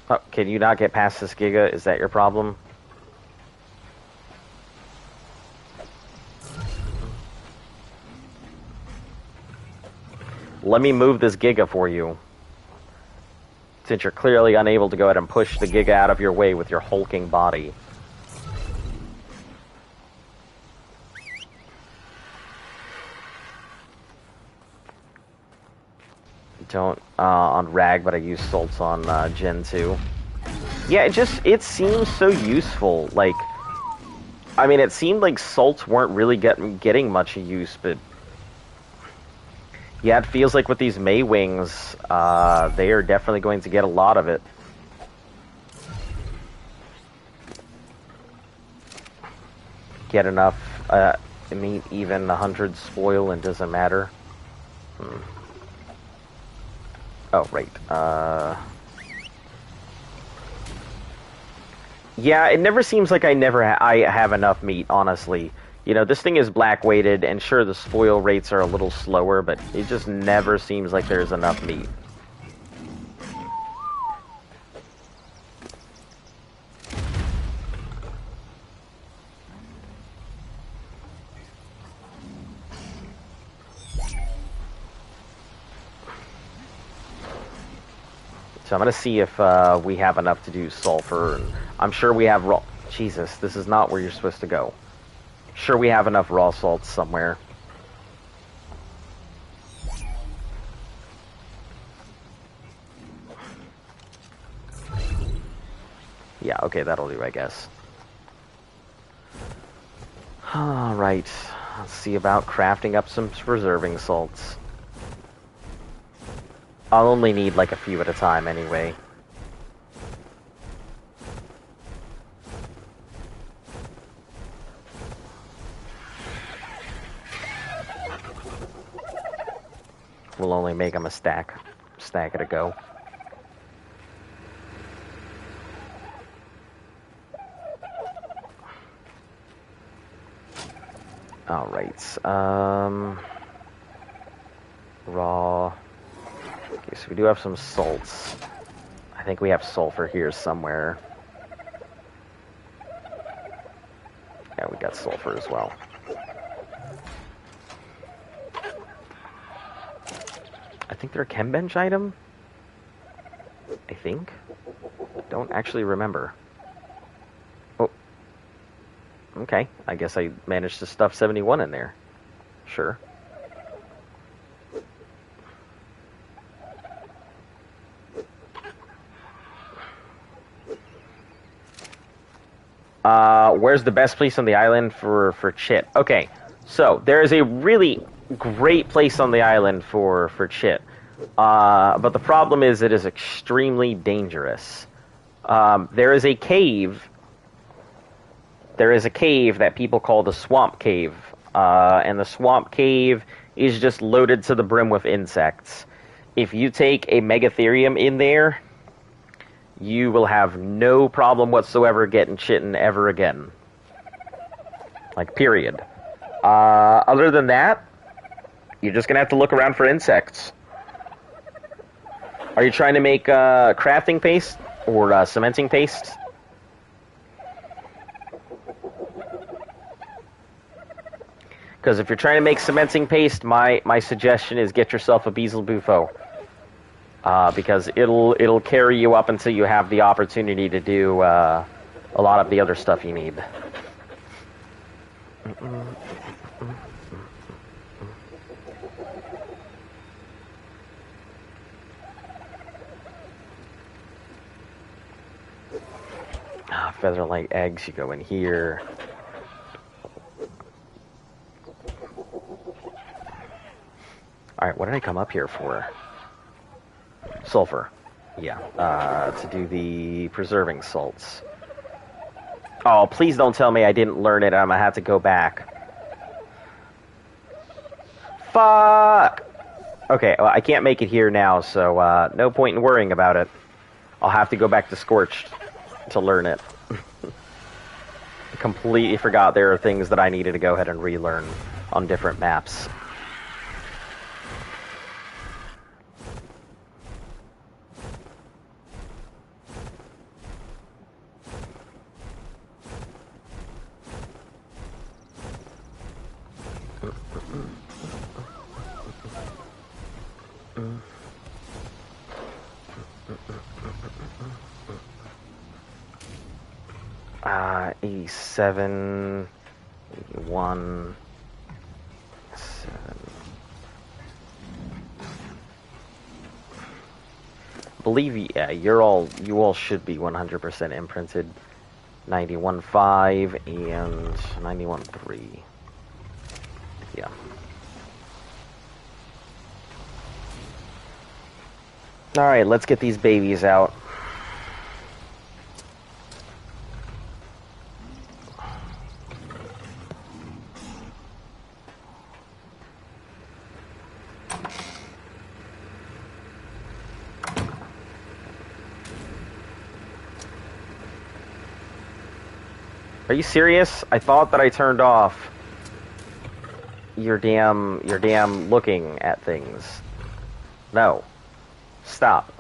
Oh, can you not get past this Giga? Is that your problem? Let me move this Giga for you. Since you're clearly unable to go ahead and push the Giga out of your way with your hulking body. don't on Rag, but I use salts on Gen 2. Yeah, it seems so useful. Like, I mean, it seemed like salts weren't really getting much use, but yeah, it feels like with these May wings, they are definitely going to get a lot of it. Get enough, I mean, even 100 spoil and doesn't matter. Oh, right. Yeah, it never seems like I have enough meat, honestly. You know, this thing is black weighted, and sure, the spoil rates are a little slower, but it just never seems like there's enough meat. So I'm gonna see if we have enough to do sulfur. And I'm sure we have raw. Jesus, this is not where you're supposed to go. Sure, we have enough raw salts somewhere. Yeah, okay, that'll do, I guess. Alright, let's see about crafting up some preserving salts. I'll only need like a few at a time anyway. We'll only make them a stack at a go. Alright, raw. Okay, so we do have some salts. I think we have sulfur here somewhere. Yeah, we got sulfur as well. I think they're a chem bench item? I think? Don't actually remember. Oh. Okay, I guess I managed to stuff 71 in there. Sure. Where's the best place on the island for chit? Okay, so there is a really great place on the island for chit. But the problem is it is extremely dangerous. There is a cave. There is a cave that people call the Swamp Cave. And the Swamp Cave is just loaded to the brim with insects. If you take a Megatherium in there, you will have no problem whatsoever getting chitten ever again. Like, period. Other than that, you're just gonna have to look around for insects. Are you trying to make crafting paste or cementing paste? Because if you're trying to make cementing paste, my suggestion is get yourself a Beazle Bufo. Because it'll carry you up until you have the opportunity to do a lot of the other stuff you need. 'Ah, featherlight eggs, you go in here. Alright, what did I come up here for? Sulfur. Yeah, to do the preserving salts. Oh, please don't tell me I didn't learn it. I'm gonna have to go back. Fuck! Okay, well, I can't make it here now, so no point in worrying about it. I'll have to go back to Scorched to learn it. I completely forgot there are things that I needed to go ahead and relearn on different maps. Uh, 87, 81, 7. believe, yeah, you all should be 100% imprinted. 91.5 and 91.3. Yeah. Alright, let's get these babies out. Are you serious? I thought that I turned off your damn looking at things. No. Stop.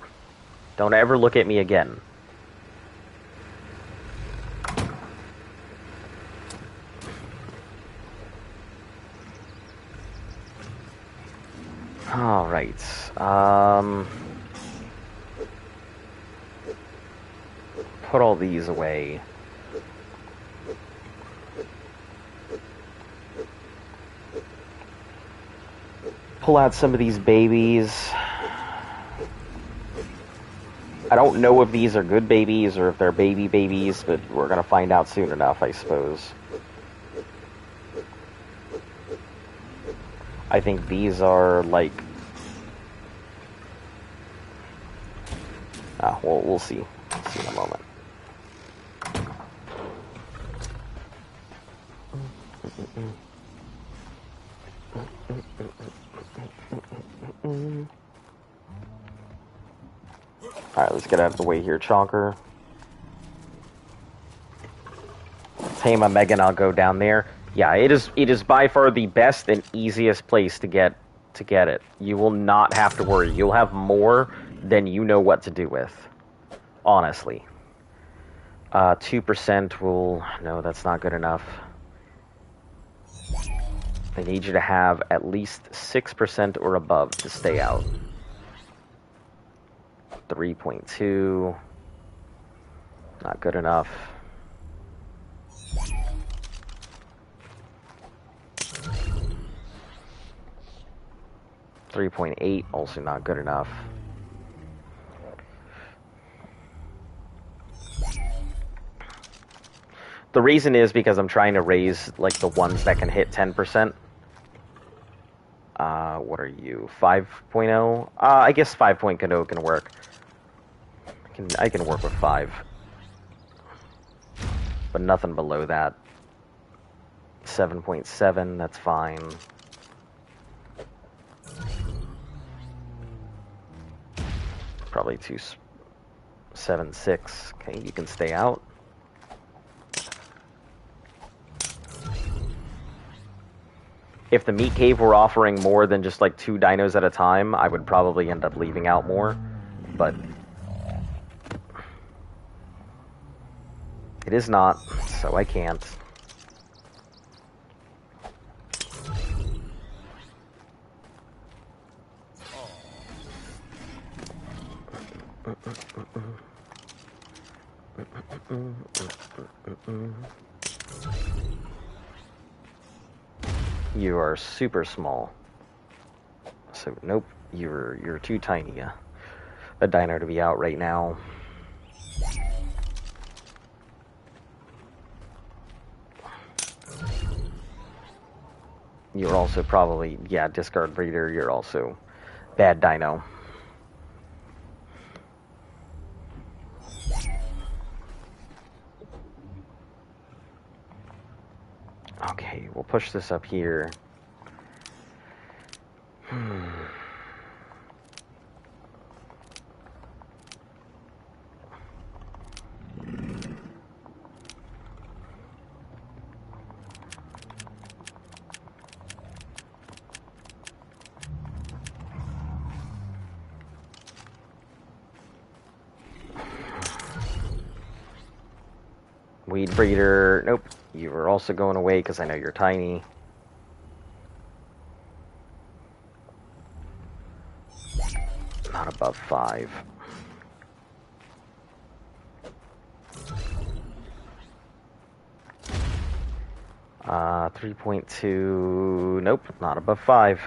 Don't ever look at me again. Alright. Put all these away. Pull out some of these babies. I don't know if these are good babies or if they're baby babies, but we're gonna find out soon enough, I suppose. I think these are like... well, we'll see. We'll see in a moment. Alright, let's get out of the way here, Chonker. Tame a Megan, I'll go down there. Yeah, it is by far the best and easiest place to get it. You will not have to worry. You'll have more than you know what to do with. Honestly. 2% will... No, that's not good enough. I need you to have at least 6% or above to stay out. 3.2. Not good enough. 3.8, also not good enough. The reason is because I'm trying to raise, like, the ones that can hit 10%. What are you? 5.0? I guess 5.0 can work. I can work with 5. But nothing below that. 7.7, that's fine. Probably 2.76. Okay, you can stay out. If the meat cave were offering more than just like 2 dinos at a time, I would probably end up leaving out more. But it is not, so I can't. You are super small. So nope, you're too tiny a dino to be out right now. You're also probably, yeah, discard breeder, you're also bad dino. Okay, we'll push this up here. Weed breeder, nope. You are also going away because I know you're tiny. Not above 5. Uh, 3.2, nope, not above 5.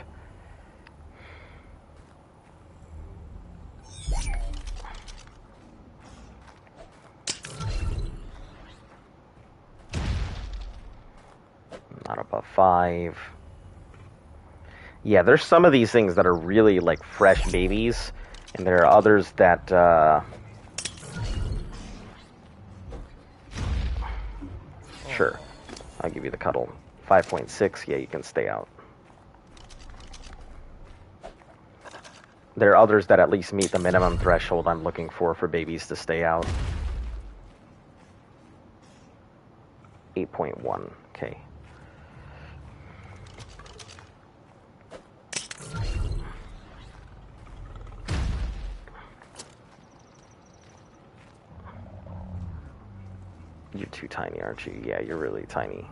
3.5. Yeah, there's some of these things that are really like fresh babies, and there are others that sure, I'll give you the cuddle. 5.6, yeah, you can stay out. There are others that at least meet the minimum threshold I'm looking for babies to stay out. 8.1, okay. You're too tiny, aren't you? Yeah, you're really tiny.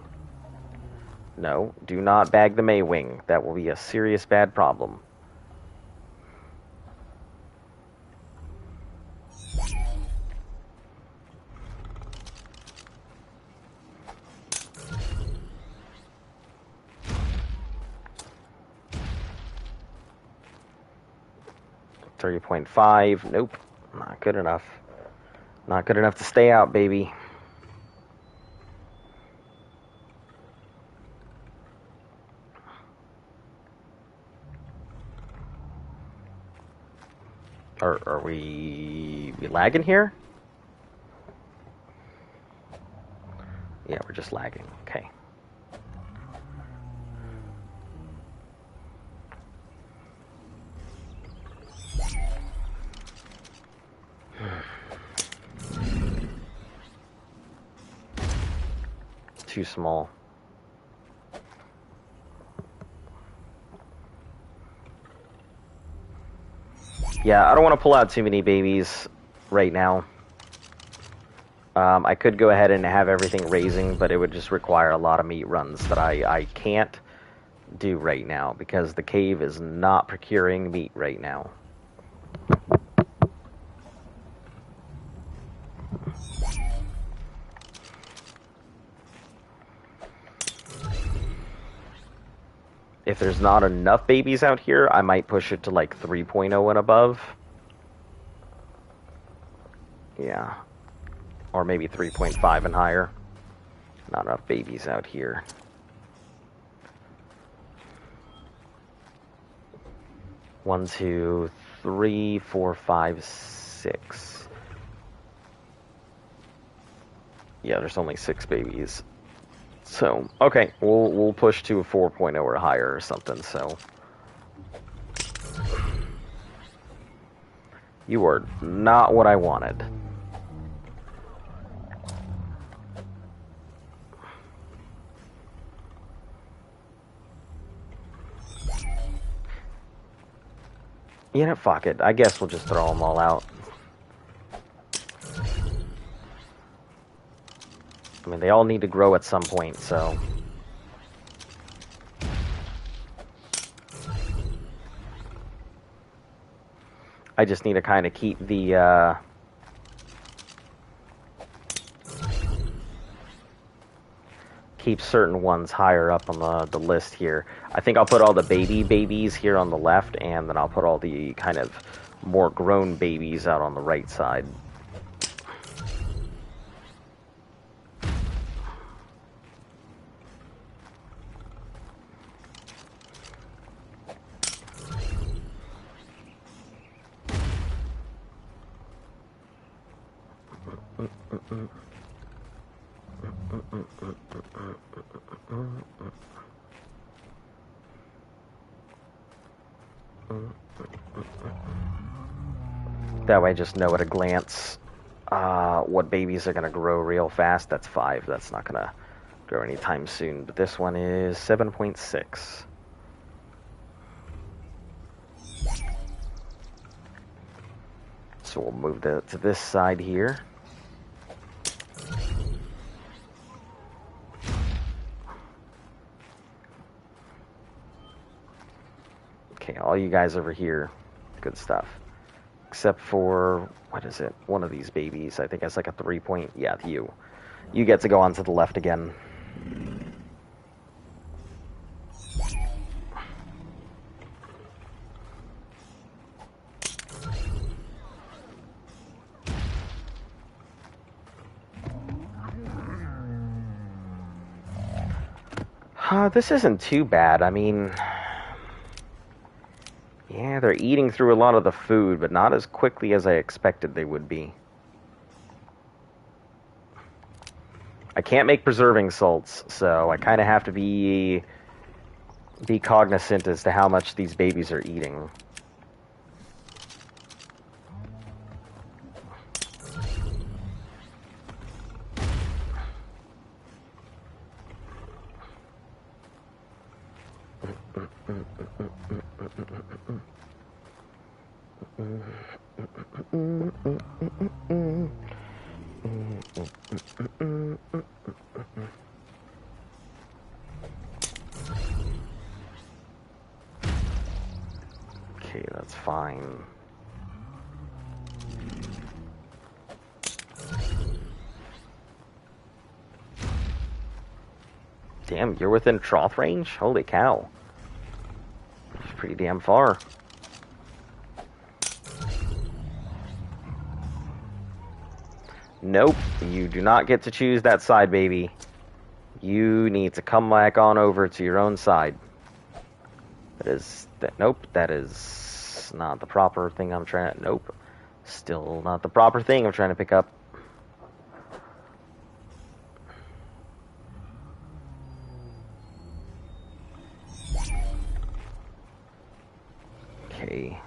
No, do not bag the Maywing. That will be a serious bad problem. $30.5. Nope, not good enough. Not good enough to stay out, baby. Are we lagging here? Yeah, we're just lagging. Okay. Too small. Yeah, I don't want to pull out too many babies right now. I could go ahead and have everything raising, but it would just require a lot of meat runs that I can't do right now because the cave is not procuring meat right now. If there's not enough babies out here, I might push it to like 3.0 and above. Yeah. Or maybe 3.5 and higher. Not enough babies out here. One, two, three, four, five, six. Yeah, there's only 6 babies. So, okay, we'll push to a 4.0 or higher or something, so. You are not what I wanted. You know, fuck it. I guess we'll just throw them all out. I mean, they all need to grow at some point, so. I just need to kind of keep the, keep certain ones higher up on the list here. I think I'll put all the babies here on the left, and then I'll put all the kind of more grown babies out on the right side. That way I just know at a glance what babies are going to grow real fast. That's 5. That's not going to grow anytime soon. But this one is 7.6. So we'll move to this side here. Okay, all you guys over here, good stuff. Except for, what is it? One of these babies. I think it's like a 3 point. Yeah, you. You get to go on to the left again. This isn't too bad. I mean, yeah, they're eating through a lot of the food, but not as quickly as I expected they would be. I can't make preserving salts, so I kind of have to be cognizant as to how much these babies are eating. Okay, that's fine. Damn, you're within trough range? Holy cow. That's pretty damn far. Nope, you do not get to choose that side, baby. You need to come back on over to your own side. Nope, that is not the proper thing I'm trying to, nope. Still not the proper thing I'm trying to pick up. Okay.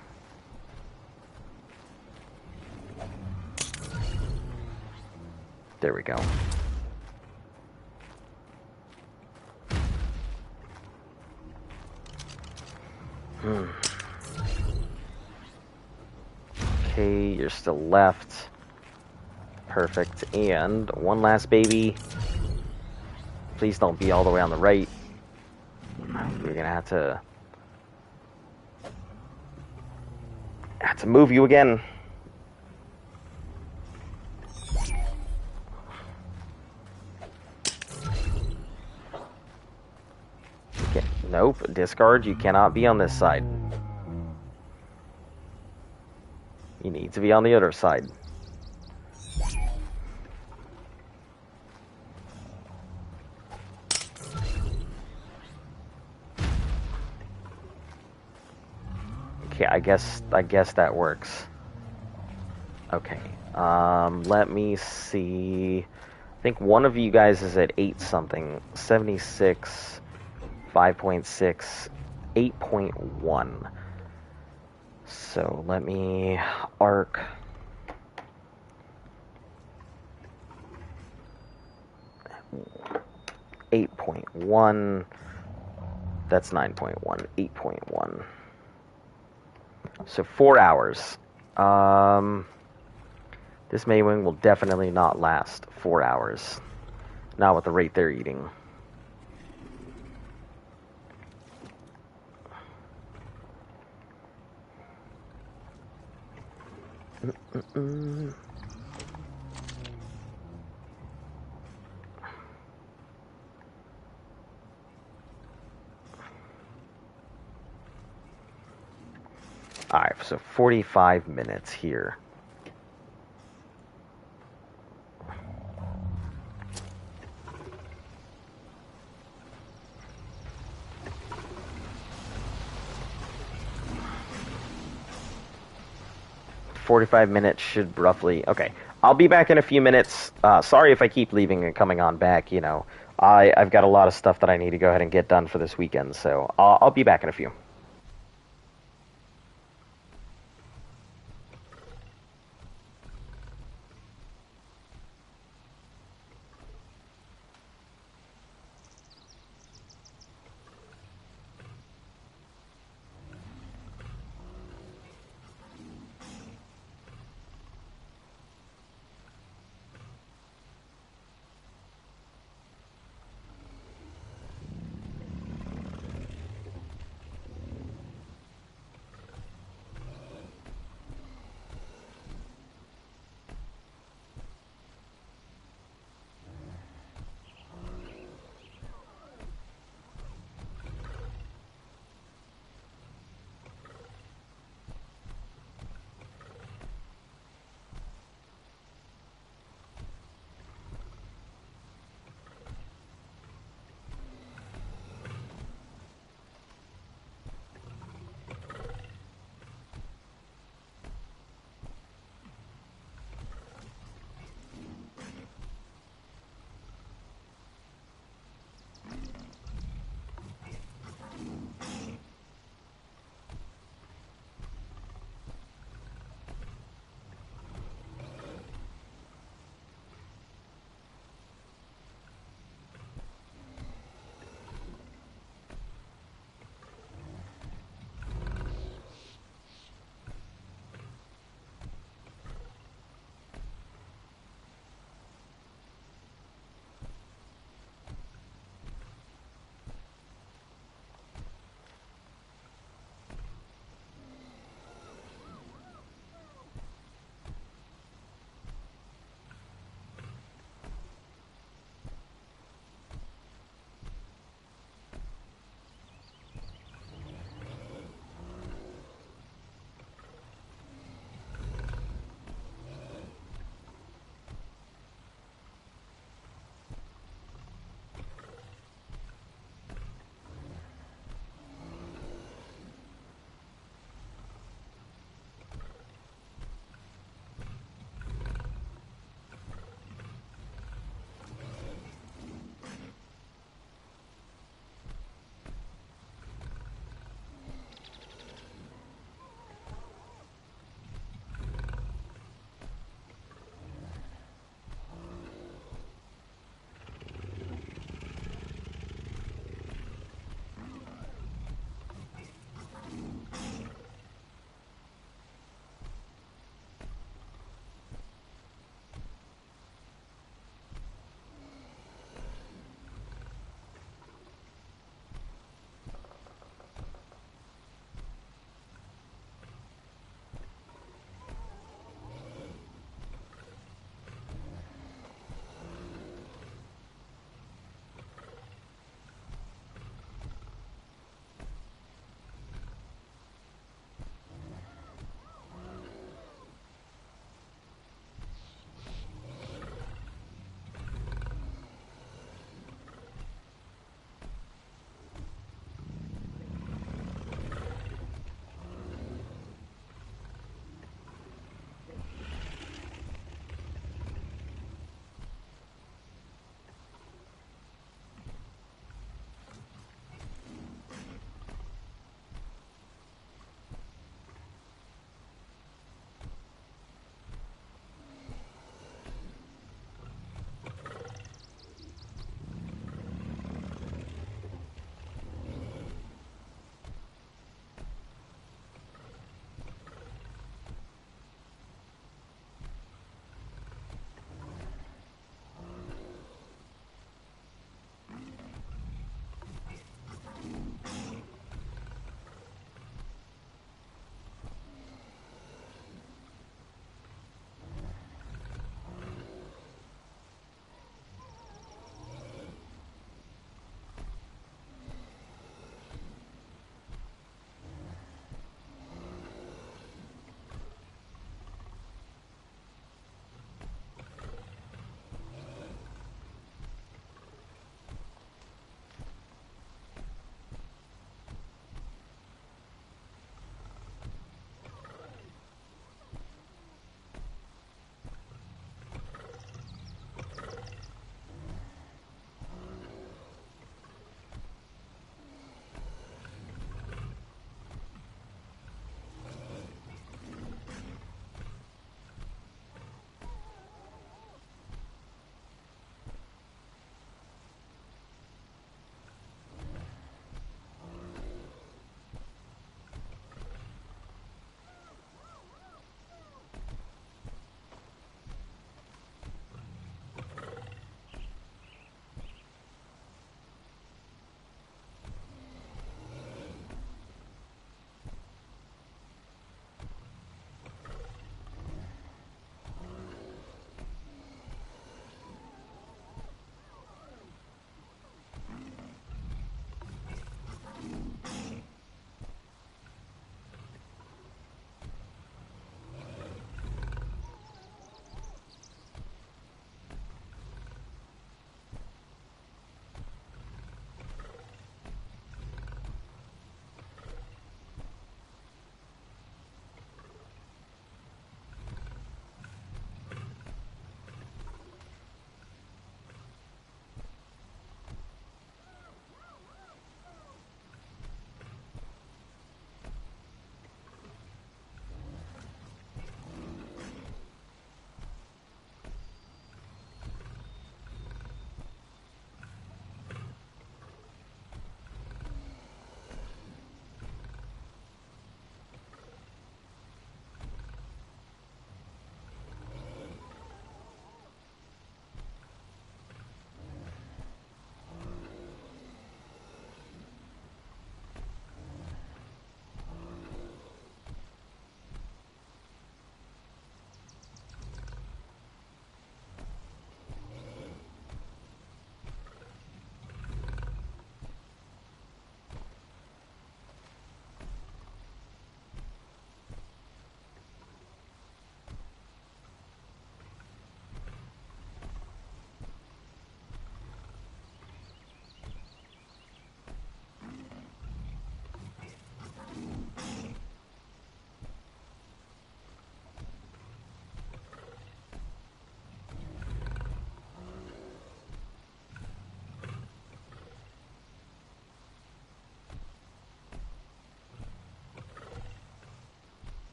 There we go. Okay, you're still left. Perfect. And one last baby. Please don't be all the way on the right. We're gonna have to move you again. Okay. Nope, discard. You cannot be on this side. You need to be on the other side. Okay, I guess that works. Okay. Let me see. I think one of you guys is at 8 something. 76, 5.6, 8.1. So let me arc. .1. That's 9.1. 8.1. So 4 hours. This Maywing will definitely not last 4 hours. Not with the rate they're eating. Alright, so 45 minutes here. .45 minutes should roughly... Okay, I'll be back in a few minutes. Sorry if I keep leaving and coming on back, you know. I've got a lot of stuff that I need to go ahead and get done for this weekend, so I'll be back in a few.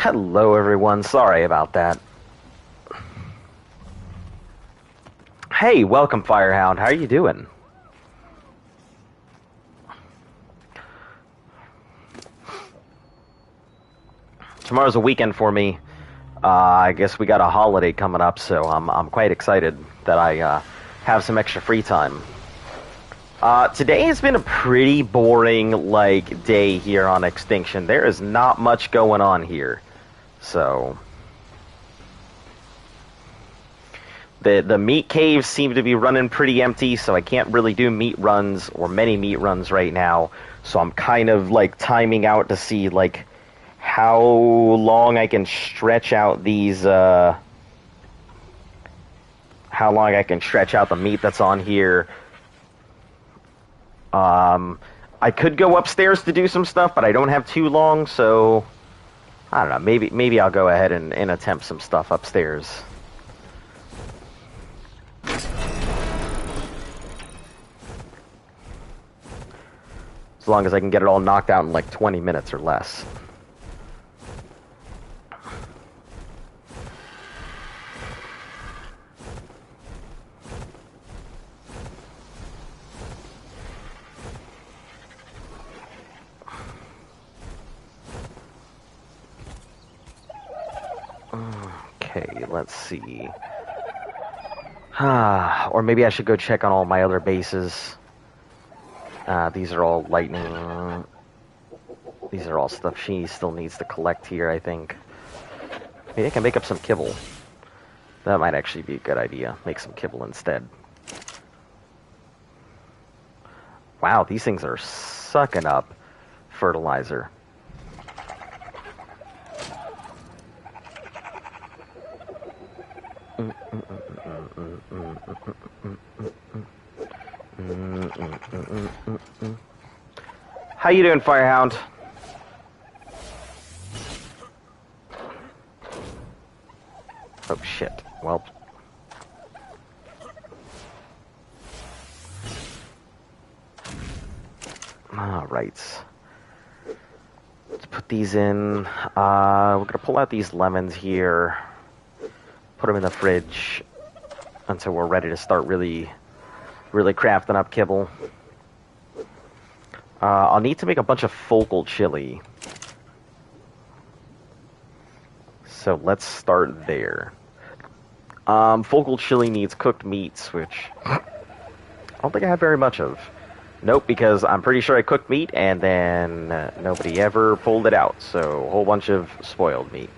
Hello, everyone. Sorry about that. Hey, welcome, Firehound. How are you doing? Tomorrow's a weekend for me. I guess we got a holiday coming up, so I'm quite excited that I have some extra free time. Today has been a pretty boring day here on Extinction. There is not much going on here, so the meat caves seem to be running pretty empty, so I can't really do meat runs or many meat runs right now. So I'm kind of timing out to see how long I can stretch out these, how long I can stretch out the meat that's on here. I could go upstairs to do some stuff, but I don't have too long, so I don't know, maybe I'll go ahead and attempt some stuff upstairs. As long as I can get it all knocked out in 20 minutes or less. Okay, let's see. Or maybe I should go check on all my other bases. These are all lightning. These are all stuff she still needs to collect here, I think. Maybe I can make up some kibble. That might actually be a good idea. Make some kibble instead. Wow, these things are sucking up fertilizer. How you doing, Firehound? Oh shit. Well. Alright. Let's put these in. We're gonna pull out these lemons here. Put them in the fridge until we're ready to start really crafting up kibble. I'll need to make a bunch of focal chili. So let's start there. Focal chili needs cooked meats, which I don't think I have very much of. Nope, because I'm pretty sure I cooked meat and then nobody ever pulled it out. So a whole bunch of spoiled meat.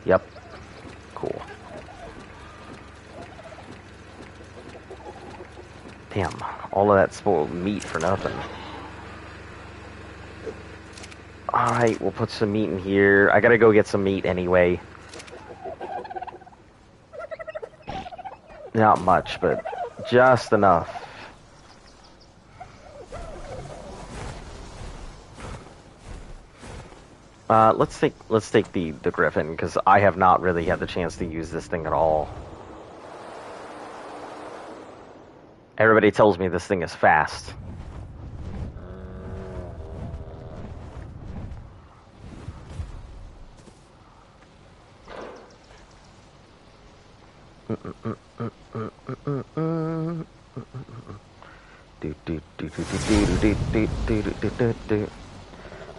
Yep. Cool. Damn, all of that spoiled meat for nothing. Alright, we'll put some meat in here. I gotta go get some meat anyway. Not much, but just enough. Let's take the Griffin, because I have not really had the chance to use this thing at all. Everybody tells me this thing is fast.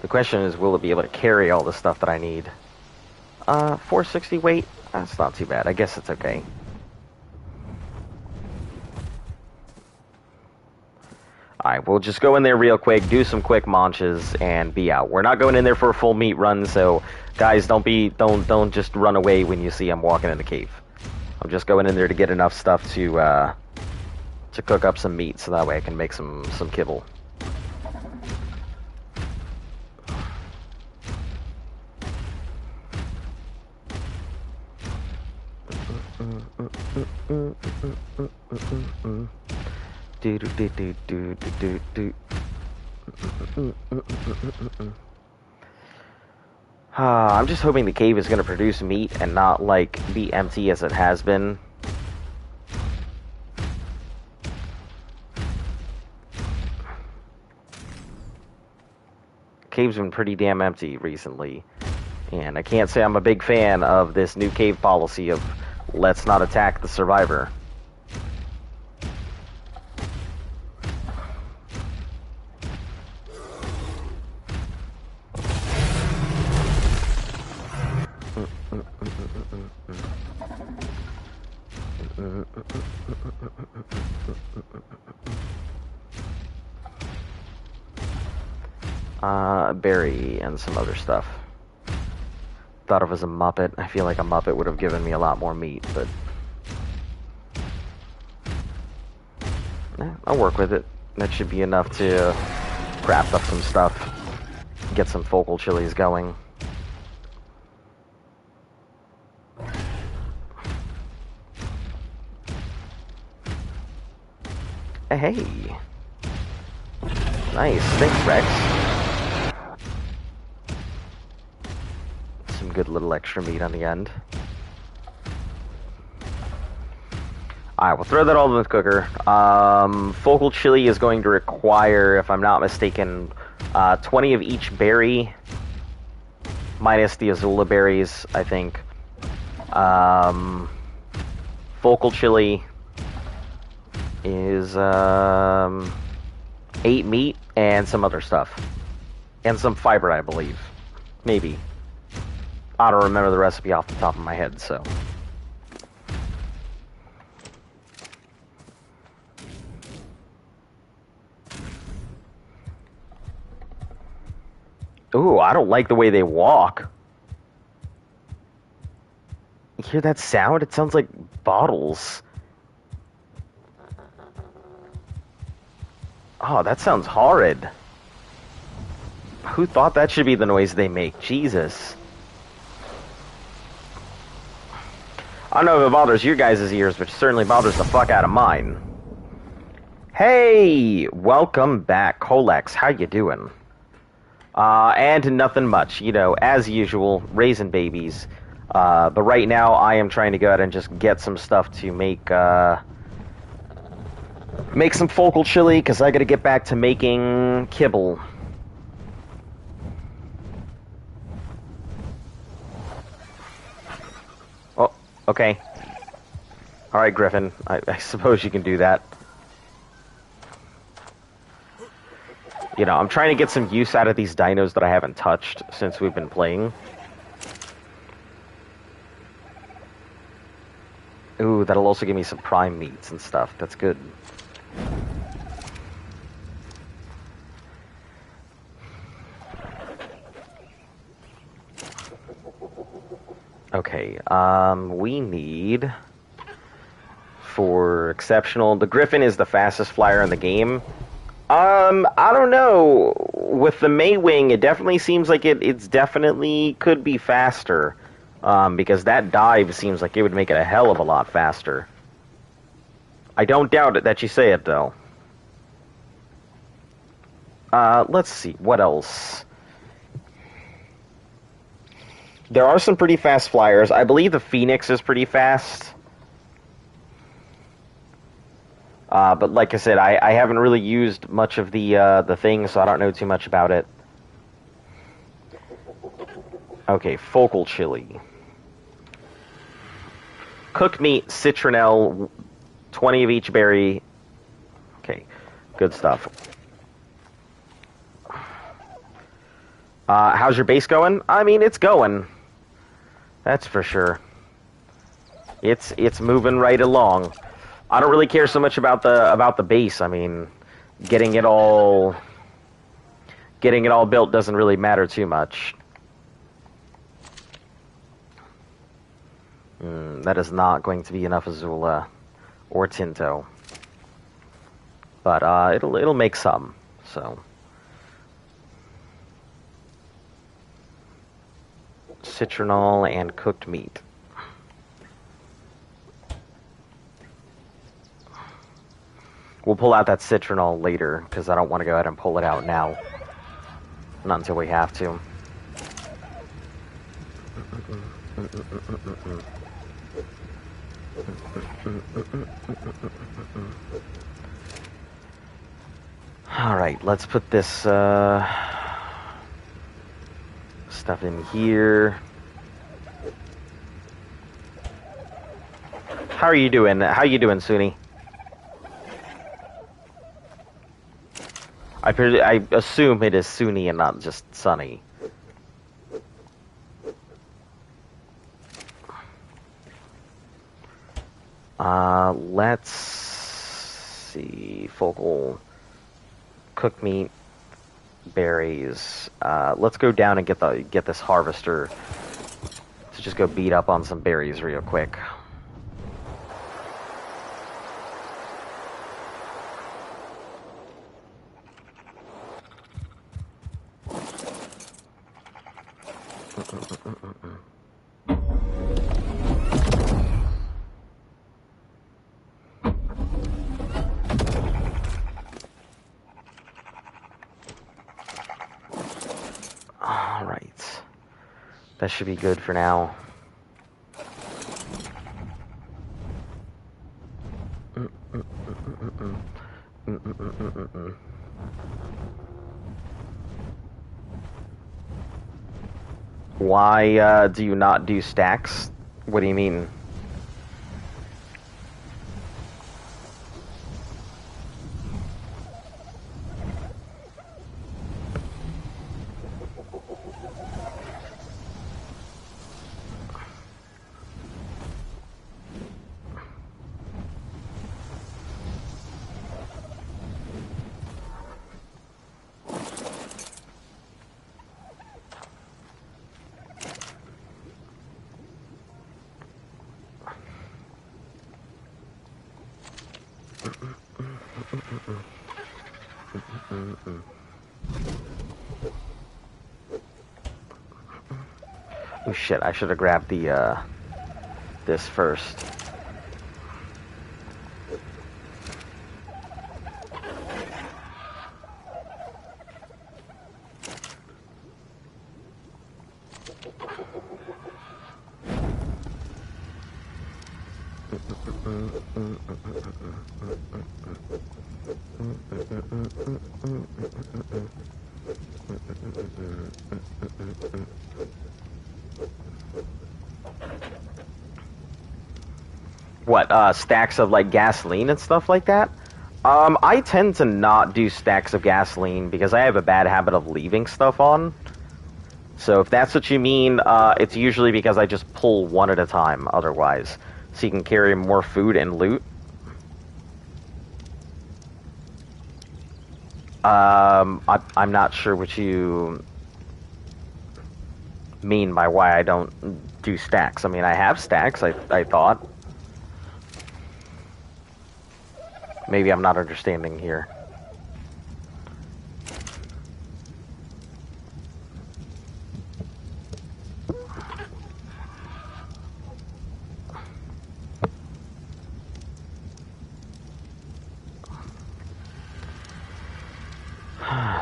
The question is, will it be able to carry all the stuff that I need? 460 weight? That's not too bad. I guess it's okay. Alright, we'll just go in there real quick, do some quick munches, and be out. We're not going in there for a full meat run, so guys, don't just run away when you see I'm walking in the cave. I'm just going in there to get enough stuff to cook up some meat, so that way I can make some kibble. I'm just hoping the cave is going to produce meat and not, be empty as it has been. Cave's been pretty damn empty recently. And I can't say I'm a big fan of this new cave policy of let's not attack the survivor. Berry and some other stuff. Thought of as a Muppet. I feel like a Muppet would have given me a lot more meat, but I'll work with it. That should be enough to craft up some stuff, get some focal chilies going. Hey. Nice. Thanks, Rex. Some good little extra meat on the end. Alright, we'll throw that all in the cooker. Focal chili is going to require, if I'm not mistaken, 20 of each berry, minus the Azula berries, I think. Focal chili is 8 meat and some other stuff. And some fiber, I believe. Maybe. I don't remember the recipe off the top of my head, so. Ooh, I don't like the way they walk. You hear that sound? It sounds like bottles. Oh, that sounds horrid. Who thought that should be the noise they make? Jesus. I don't know if it bothers your guys' ears, but it certainly bothers the fuck out of mine. Hey! Welcome back, Colex. How you doing? And nothing much. You know, as usual, raising babies. But right now, I am trying to go out and just get some stuff to make some focal chili, because I gotta get back to making kibble. Oh, okay. Alright, Griffin. I suppose you can do that. You know, I'm trying to get some use out of these dinos that I haven't touched since we've been playing. Ooh, that'll also give me some prime meats and stuff. That's good. Okay, we need, for exceptional, the Griffin is the fastest flyer in the game. I don't know. With the Maywing, it definitely seems like it's definitely could be faster. Because that dive seems like it would make it a hell of a lot faster. I don't doubt it that you say it, though. Let's see. What else? There are some pretty fast flyers. I believe the Phoenix is pretty fast. But like I said, I haven't really used much of the thing, so I don't know too much about it. Okay, focal chili. Cooked meat, citronelle, 20 of each berry. Okay, good stuff. How's your base going? I mean, it's going. That's for sure. It's moving right along. I don't really care so much about the base. I mean, getting it all built doesn't really matter too much. That is not going to be enough Azula or Tinto, but it'll make some. So citronal and cooked meat. We'll pull out that citronal later, because I don't want to go ahead and pull it out now. Not until we have to. Alright, let's put this stuff in here. How are you doing? How you doing, Suni? I assume it is Suni and not just Sunny. Let's see. Focal, cooked meat, berries. Let's go down and get this harvester to just go beat up on some berries real quick. Alright. That should be good for now. Why do you not do stacks? What do you mean? Oh shit, I should have grabbed the, this first. What, stacks of, like, gasoline and stuff like that? I tend to not do stacks of gasoline because I have a bad habit of leaving stuff on. So if that's what you mean, it's usually because I just pull one at a time otherwise. So you can carry more food and loot. I'm not sure what you mean by why I don't do stacks. I mean, I have stacks, I thought. Maybe I'm not understanding here.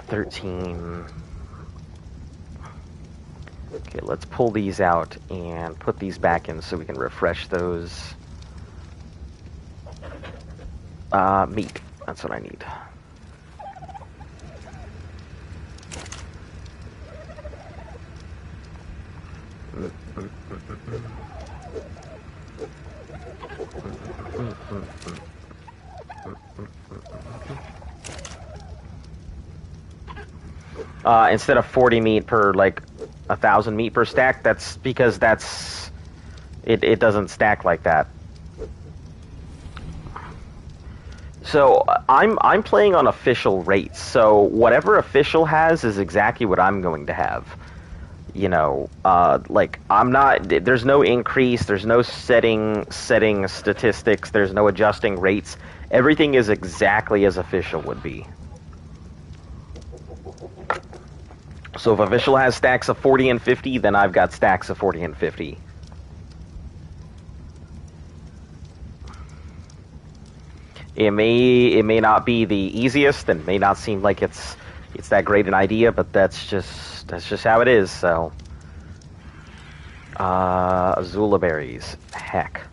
$13. Okay, let's pull these out and put these back in so we can refresh those. Meat. That's what I need. Instead of 40 meat per, like, 1,000 meat per stack, that's because that's... It doesn't stack like that. So I'm playing on official rates. So whatever official has is exactly what I'm going to have. You know, like I'm not. There's no increase. There's no setting statistics. There's no adjusting rates. Everything is exactly as official would be. So if official has stacks of 40 and 50, then I've got stacks of 40 and 50. It may not be the easiest and may not seem like it's that great an idea, but that's just how it is. So, Azula berries, heck.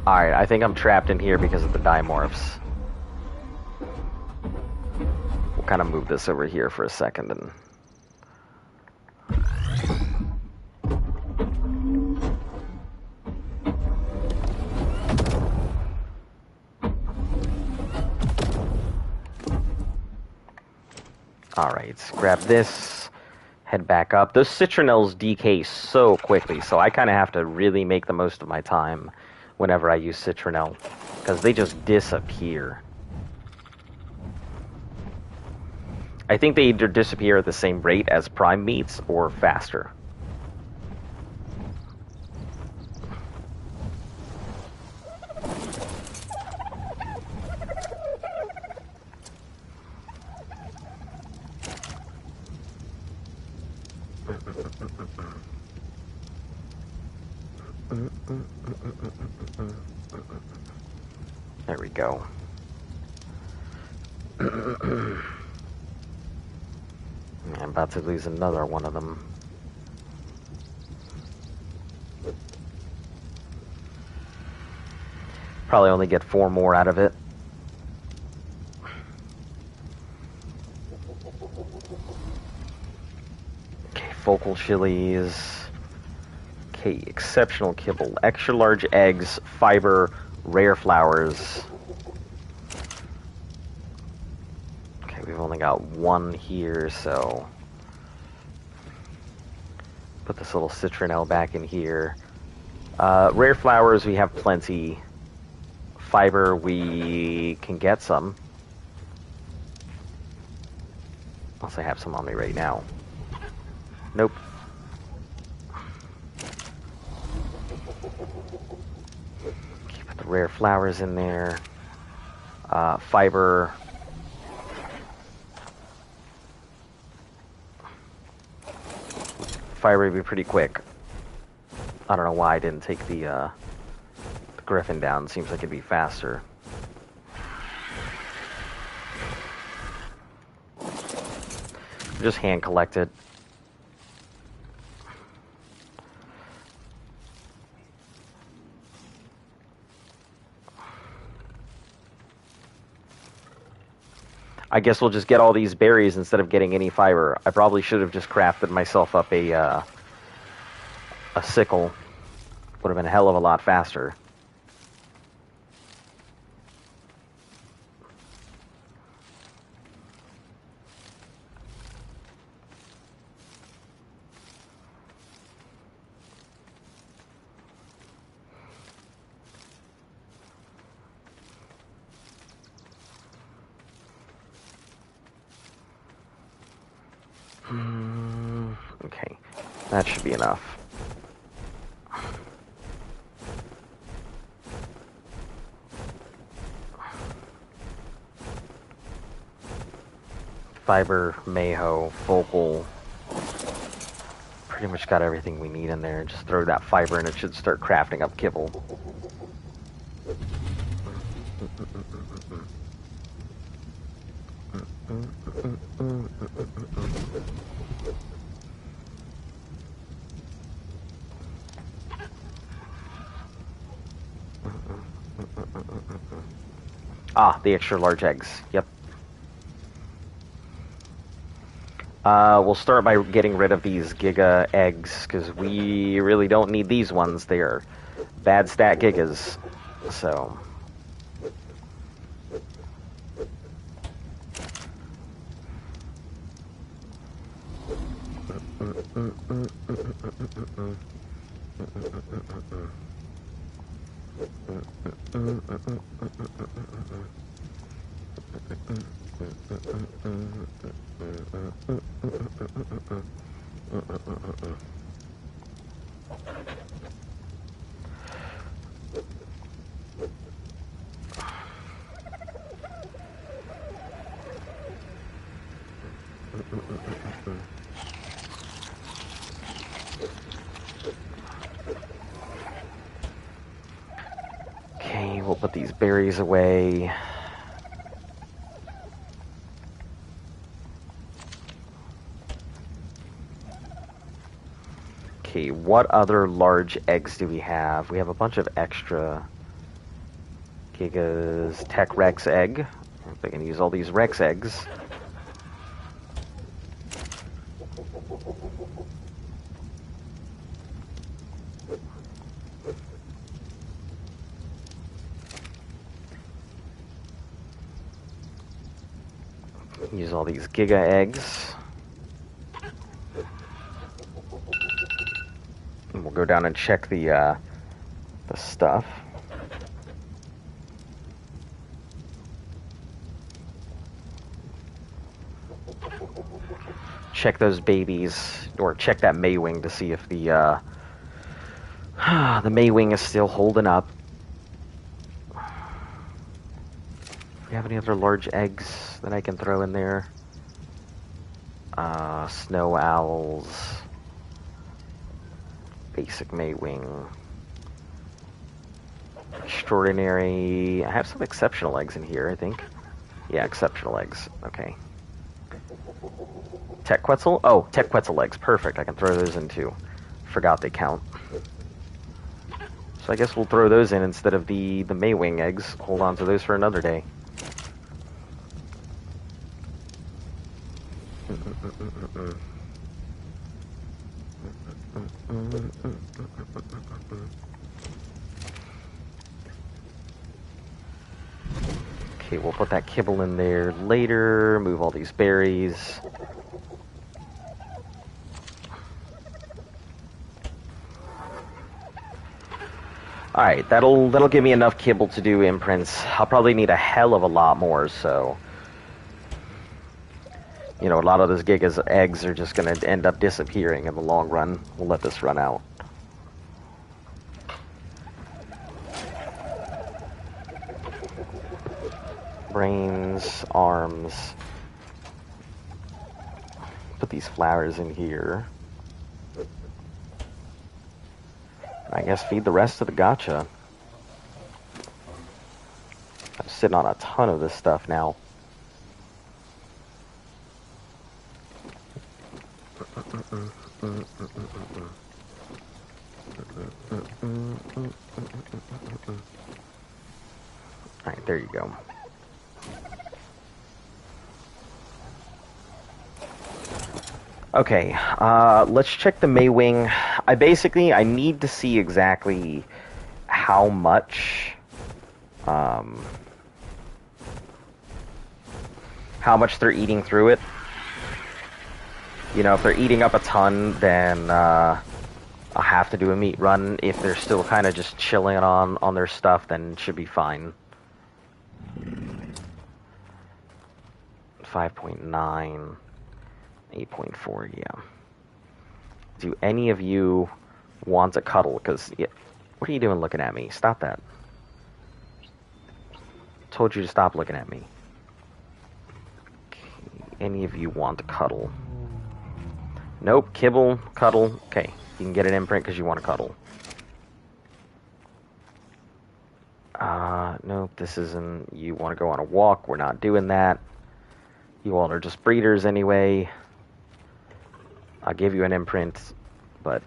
Alright, I think I'm trapped in here because of the dimorphs. We'll kind of move this over here for a second and... Alright, grab this, head back up. Those citronelles decay so quickly, so I kind of have to really make the most of my time whenever I use citronelle, because they just disappear. I think they either disappear at the same rate as prime meats or faster. There we go. I'm about to lose another one of them. Probably only get 4 more out of it. Okay, focal chilies. Okay, exceptional kibble. Extra large eggs, fiber, rare flowers. Okay, we've only got 1 here, so... Put this little citronelle back in here. Rare flowers, we have plenty. Fiber, we can get some. Unless I have some on me right now. Nope. Put the rare flowers in there. Fiber. Fiber would be pretty quick. I don't know why I didn't take the griffin down. Seems like it'd be faster. Just hand collect it. I guess we'll just get all these berries instead of getting any fiber. I probably should have just crafted myself up a sickle. Would have been a hell of a lot faster. Okay, that should be enough. Fiber, mayho, focal. Pretty much got everything we need in there. Just throw that fiber and it should start crafting up kibble. Ah, the extra large eggs. Yep. We'll start by getting rid of these Giga eggs, because we really don't need these ones. They are bad stat Gigas. So... Okay, we'll put these berries away. Okay, what other large eggs do we have? We have a bunch of extra Giga's Tech Rex egg. They can use all these Rex eggs. Use all these Giga eggs. And we'll go down and check the stuff. Check those babies, or check that Maywing to see if the Maywing is still holding up. Do we have any other large eggs that I can throw in there? Snow owls. Basic Maywing. Extraordinary. I have some exceptional eggs in here, I think. Yeah, exceptional eggs. Okay. Tech Quetzal? Oh, Tech Quetzal eggs. Perfect. I can throw those in too. Forgot they count. So I guess we'll throw those in instead of the Maywing eggs. Hold on to those for another day. Okay, we'll put that kibble in there later. Move all these berries. Alright, that'll give me enough kibble to do imprints. I'll probably need a hell of a lot more, so... You know, a lot of those Giga's eggs are just going to end up disappearing in the long run. We'll let this run out. Brains, arms. Put these flowers in here. I guess feed the rest of the gacha. I'm sitting on a ton of this stuff now. Alright, there you go. Okay, let's check the Maywing. I need to see exactly how much they're eating through it. You know, if they're eating up a ton, then I'll have to do a meat run. If they're still kind of just chilling on their stuff, then it should be fine. 5.9, 8.4, yeah. Do any of you want to cuddle? Because, yeah, what are you doing looking at me? Stop that. Told you to stop looking at me. Okay. Any of you want to cuddle? Nope, kibble, cuddle. Okay, you can get an imprint because you want to cuddle. Nope, this isn't... You want to go on a walk, we're not doing that. You all are just breeders anyway. I'll give you an imprint, but...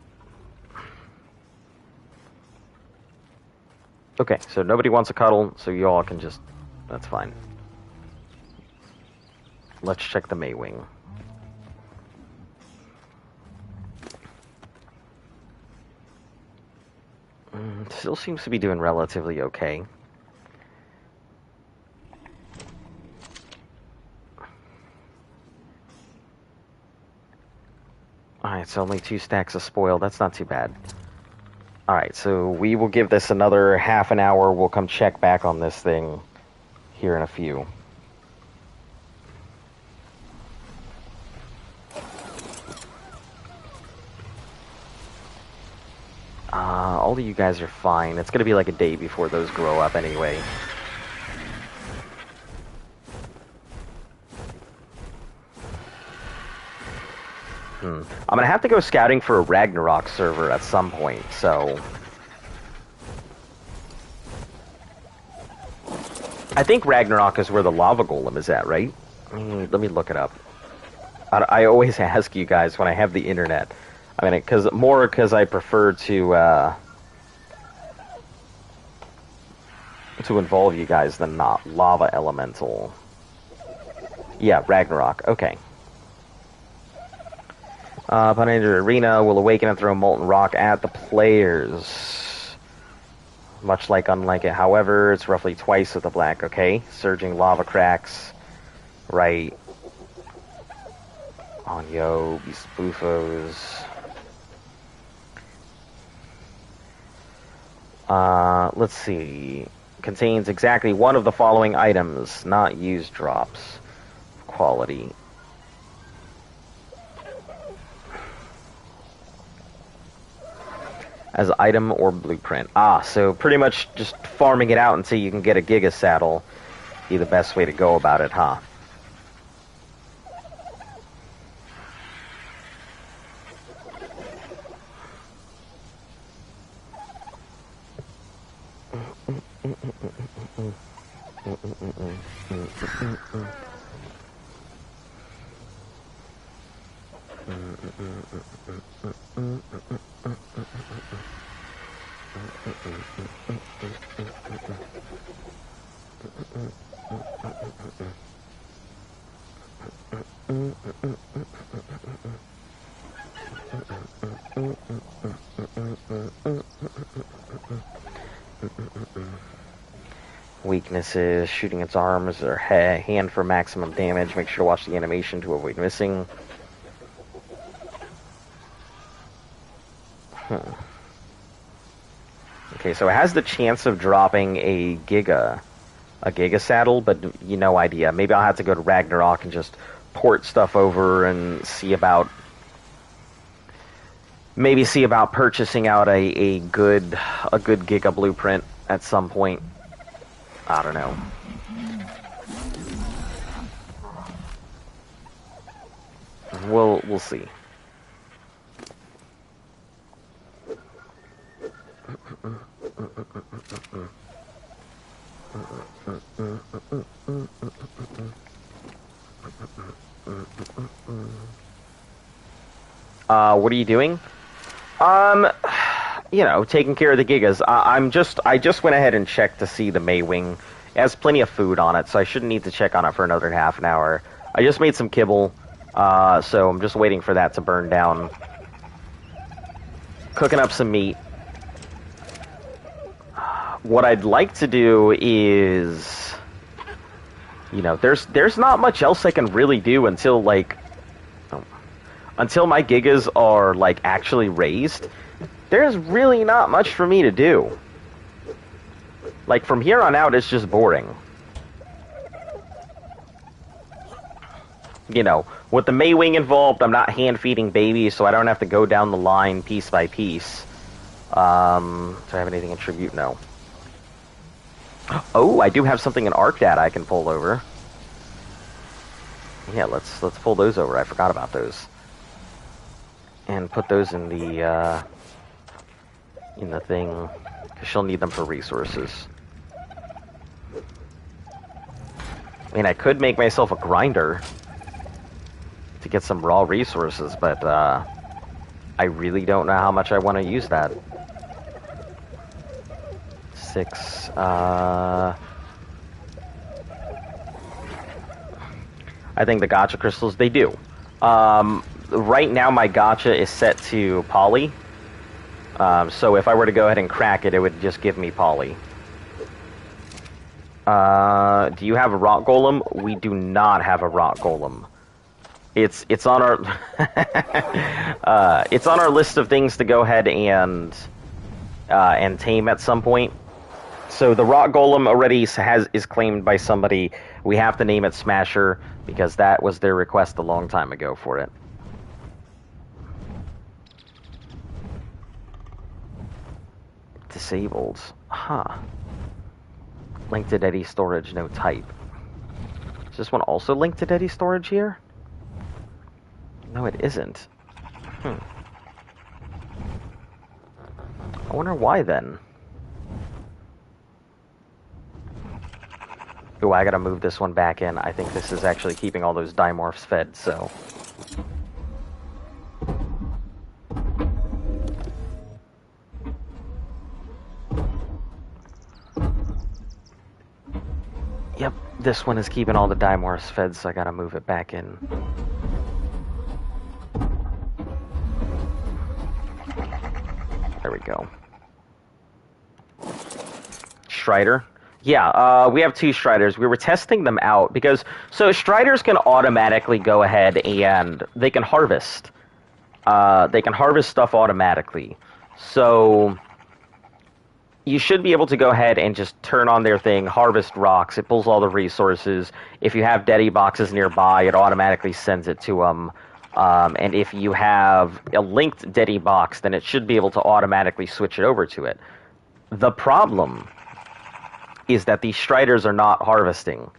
Okay, so nobody wants to cuddle, so you all can just... That's fine. Let's check the Maywing. Still seems to be doing relatively okay. Alright, so only 2 stacks of spoil. That's not too bad. Alright, so we will give this another half an hour. We'll come check back on this thing here in a few. All of you guys are fine. It's gonna be like a day before those grow up anyway. I'm gonna have to go scouting for a Ragnarok server at some point, so... I think Ragnarok is where the lava golem is at, right? Let me look it up. I always ask you guys when I have the internet. I mean, because I prefer to, to involve you guys than not. Lava elemental. Yeah, Ragnarok. Okay. Upon entering the arena, will awaken and throw molten rock at the players. Much like Unlike It. However, it's roughly twice with the black. Okay. Surging lava cracks. Right. Onyo, Beast Bufos. Let's see. Contains exactly one of the following items, not used drops. Quality. As item or blueprint. So pretty much just farming it out until you can get a Giga Saddle. Be the best way to go about it, huh? Weaknesses, shooting its arms or hand for maximum damage. Make sure to watch the animation to avoid missing. Okay, so it has the chance of dropping a Giga Saddle, but no idea. Maybe I'll have to go to Ragnarok and just port stuff over and see about purchasing out a good Giga blueprint at some point. I don't know. We'll see. What are you doing? Taking care of the Gigas. I just went ahead and checked to see the Maywing. It has plenty of food on it, so I shouldn't need to check on it for another half an hour. I just made some kibble, so I'm just waiting for that to burn down. Cooking up some meat. What I'd like to do is, there's not much else I can really do until my Gigas are actually raised. There's really not much for me to do. From here on out, it's just boring. With the Maywing involved, I'm not hand-feeding babies, so I don't have to go down the line piece by piece. Do I have anything in tribute? No. Oh, I do have something in ArcData I can pull over. Yeah, let's pull those over. I forgot about those. And put those in the thing, because she'll need them for resources. I mean, I could make myself a grinder to get some raw resources, but I really don't know how much I want to use that. 6, I think the gacha crystals, they do. Right now my gacha is set to poly. So if I were to go ahead and crack it, it would just give me poly. Do you have a rock golem? We do not have a rock golem. It's on our it's on our list of things to go ahead and tame at some point. So the rock golem already is claimed by somebody. We have to name it Smasher because that was their request a long time ago for it. Disabled. Huh. Link to Daddy storage, no type. Is this one also linked to Daddy storage here? No, it isn't. I wonder why then. Ooh, I gotta move this one back in. I think this is actually keeping all those dimorphs fed, so... This one is keeping all the Dimors fed, so I gotta move it back in. There we go. Strider. Yeah, we have 2 Striders. We were testing them out because... So Striders can automatically go ahead and they can harvest. They can harvest stuff automatically. So you should be able to go ahead and just turn on their thing, harvest rocks. It pulls all the resources. If you have Deddy boxes nearby, it automatically sends it to them. And if you have a linked Deddy box, then it should be able to automatically switch it over to it. The problem is that these Striders are not harvesting.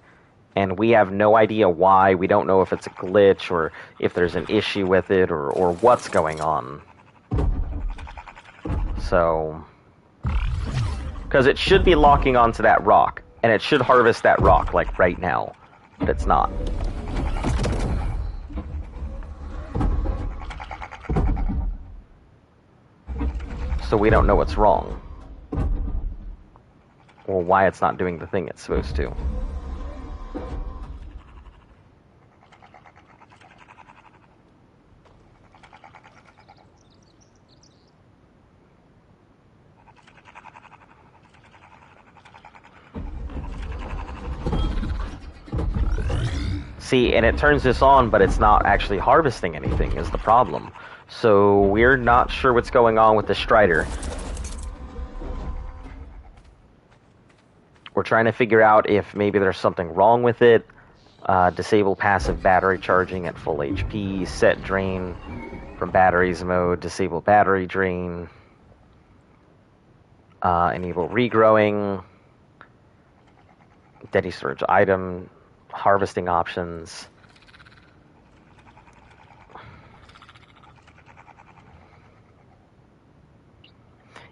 And we have no idea why. We don't know if it's a glitch or if there's an issue with it or what's going on. So... Because it should be locking onto that rock. And it should harvest that rock, like, right now. But it's not. So we don't know what's wrong. Or why it's not doing the thing it's supposed to. See, and it turns this on, but it's not actually harvesting anything, is the problem. So we're not sure what's going on with the Strider. We're trying to figure out if maybe there's something wrong with it. Disable passive battery charging at full HP. Set drain from batteries mode. Disable battery drain. Enable regrowing. Deddy storage item. Harvesting options.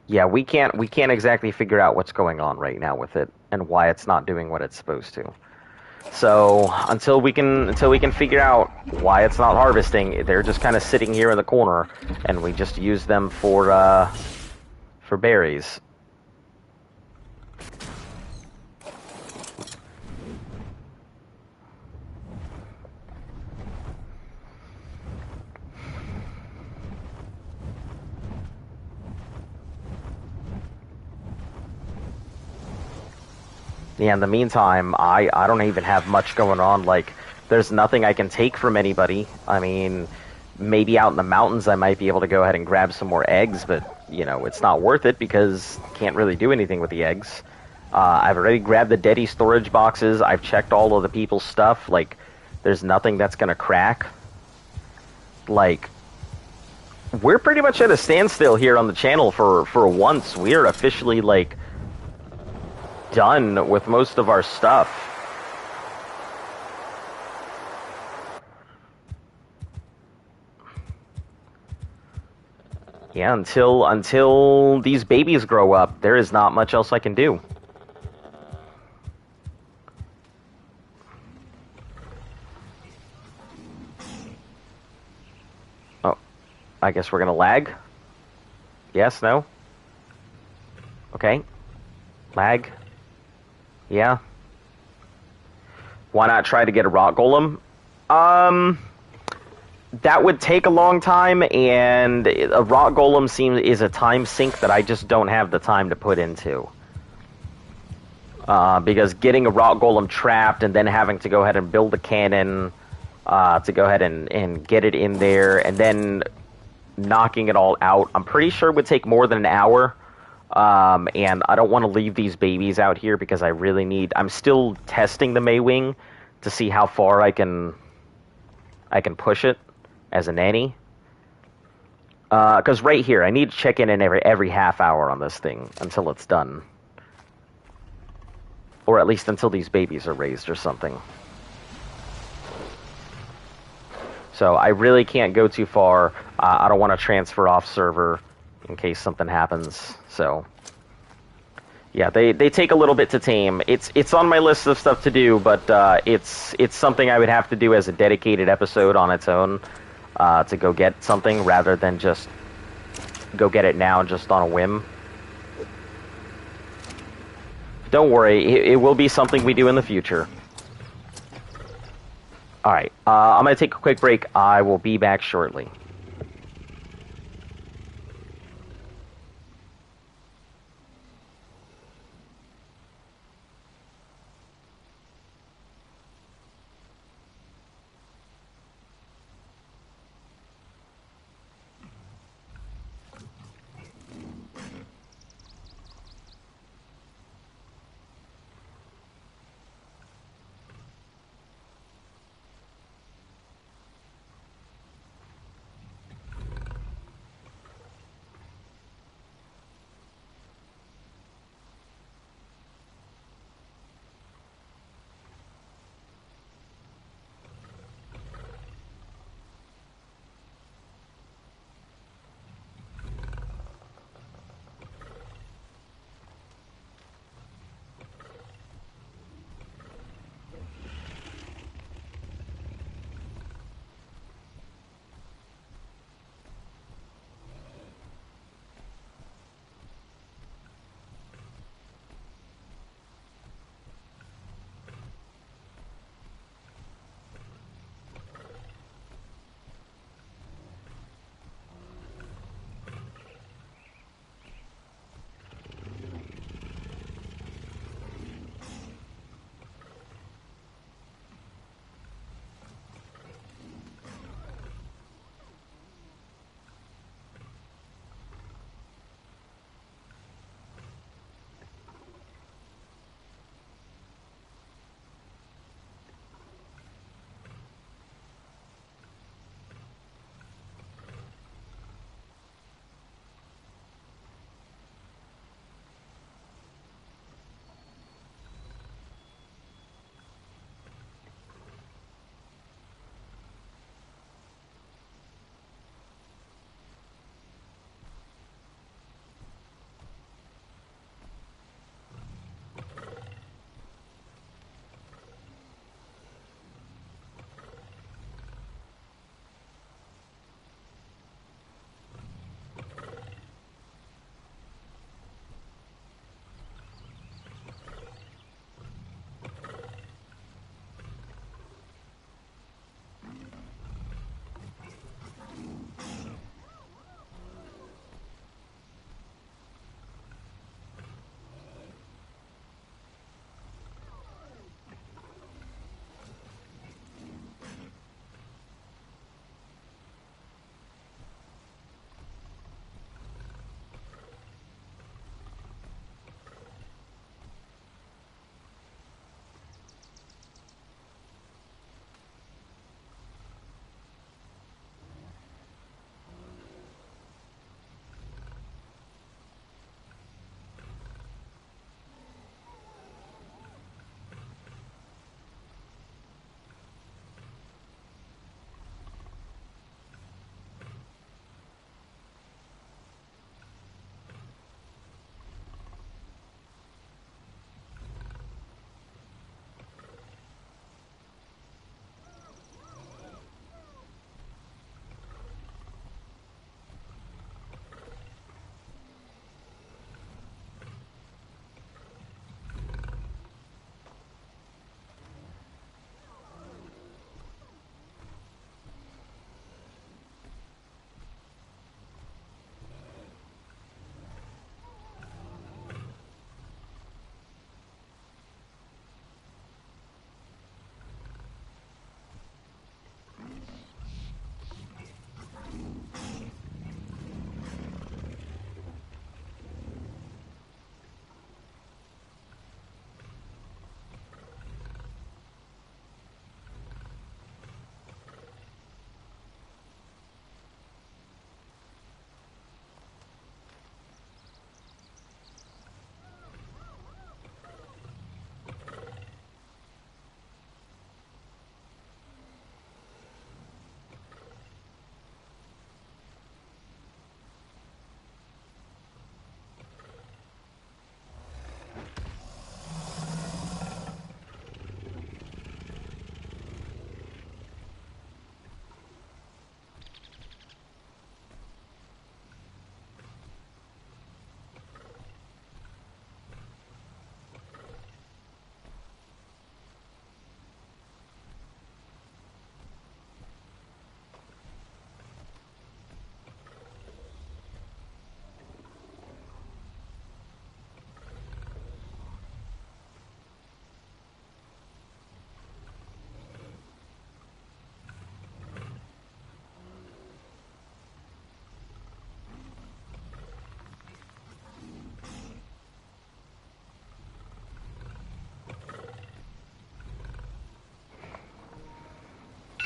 Yeah, we can't exactly figure out what's going on right now with it and why it's not doing what it's supposed to. So until we can figure out why it's not harvesting, they're just kind of sitting here in the corner, and we just use them for berries. Yeah, in the meantime, I don't even have much going on. Like, there's nothing I can take from anybody. I mean, maybe out in the mountains I might be able to go ahead and grab some more eggs, but, you know, it's not worth it because can't really do anything with the eggs. I've already grabbed the Deddy storage boxes. I've checked all of the people's stuff. Like, there's nothing that's gonna crack. Like, we're pretty much at a standstill here on the channel for once. We're officially, like, done with most of our stuff. Yeah, until these babies grow up, there is not much else I can do. Oh, I guess we're gonna lag? Yes, no? Okay. Lag. Yeah. Why not try to get a rock golem? That would take a long time, and a rock golem is a time sink that I just don't have the time to put into. Because getting a rock golem trapped and then having to go ahead and build a cannon to go ahead and get it in there, and then knocking it all out, I'm pretty sure it would take more than an hour. And I don't want to leave these babies out here because I really need... I'm still testing the Maywing to see how far I can push it as a nanny. Because right here, I need to check in every half hour on this thing until it's done. Or at least until these babies are raised or something. So I really can't go too far. I don't want to transfer off server in case something happens. So yeah, they take a little bit to tame. It's on my list of stuff to do, but it's something I would have to do as a dedicated episode on its own to go get something rather than just go get it now just on a whim. Don't worry, it will be something we do in the future. All right. I'm going to take a quick break. I will be back shortly.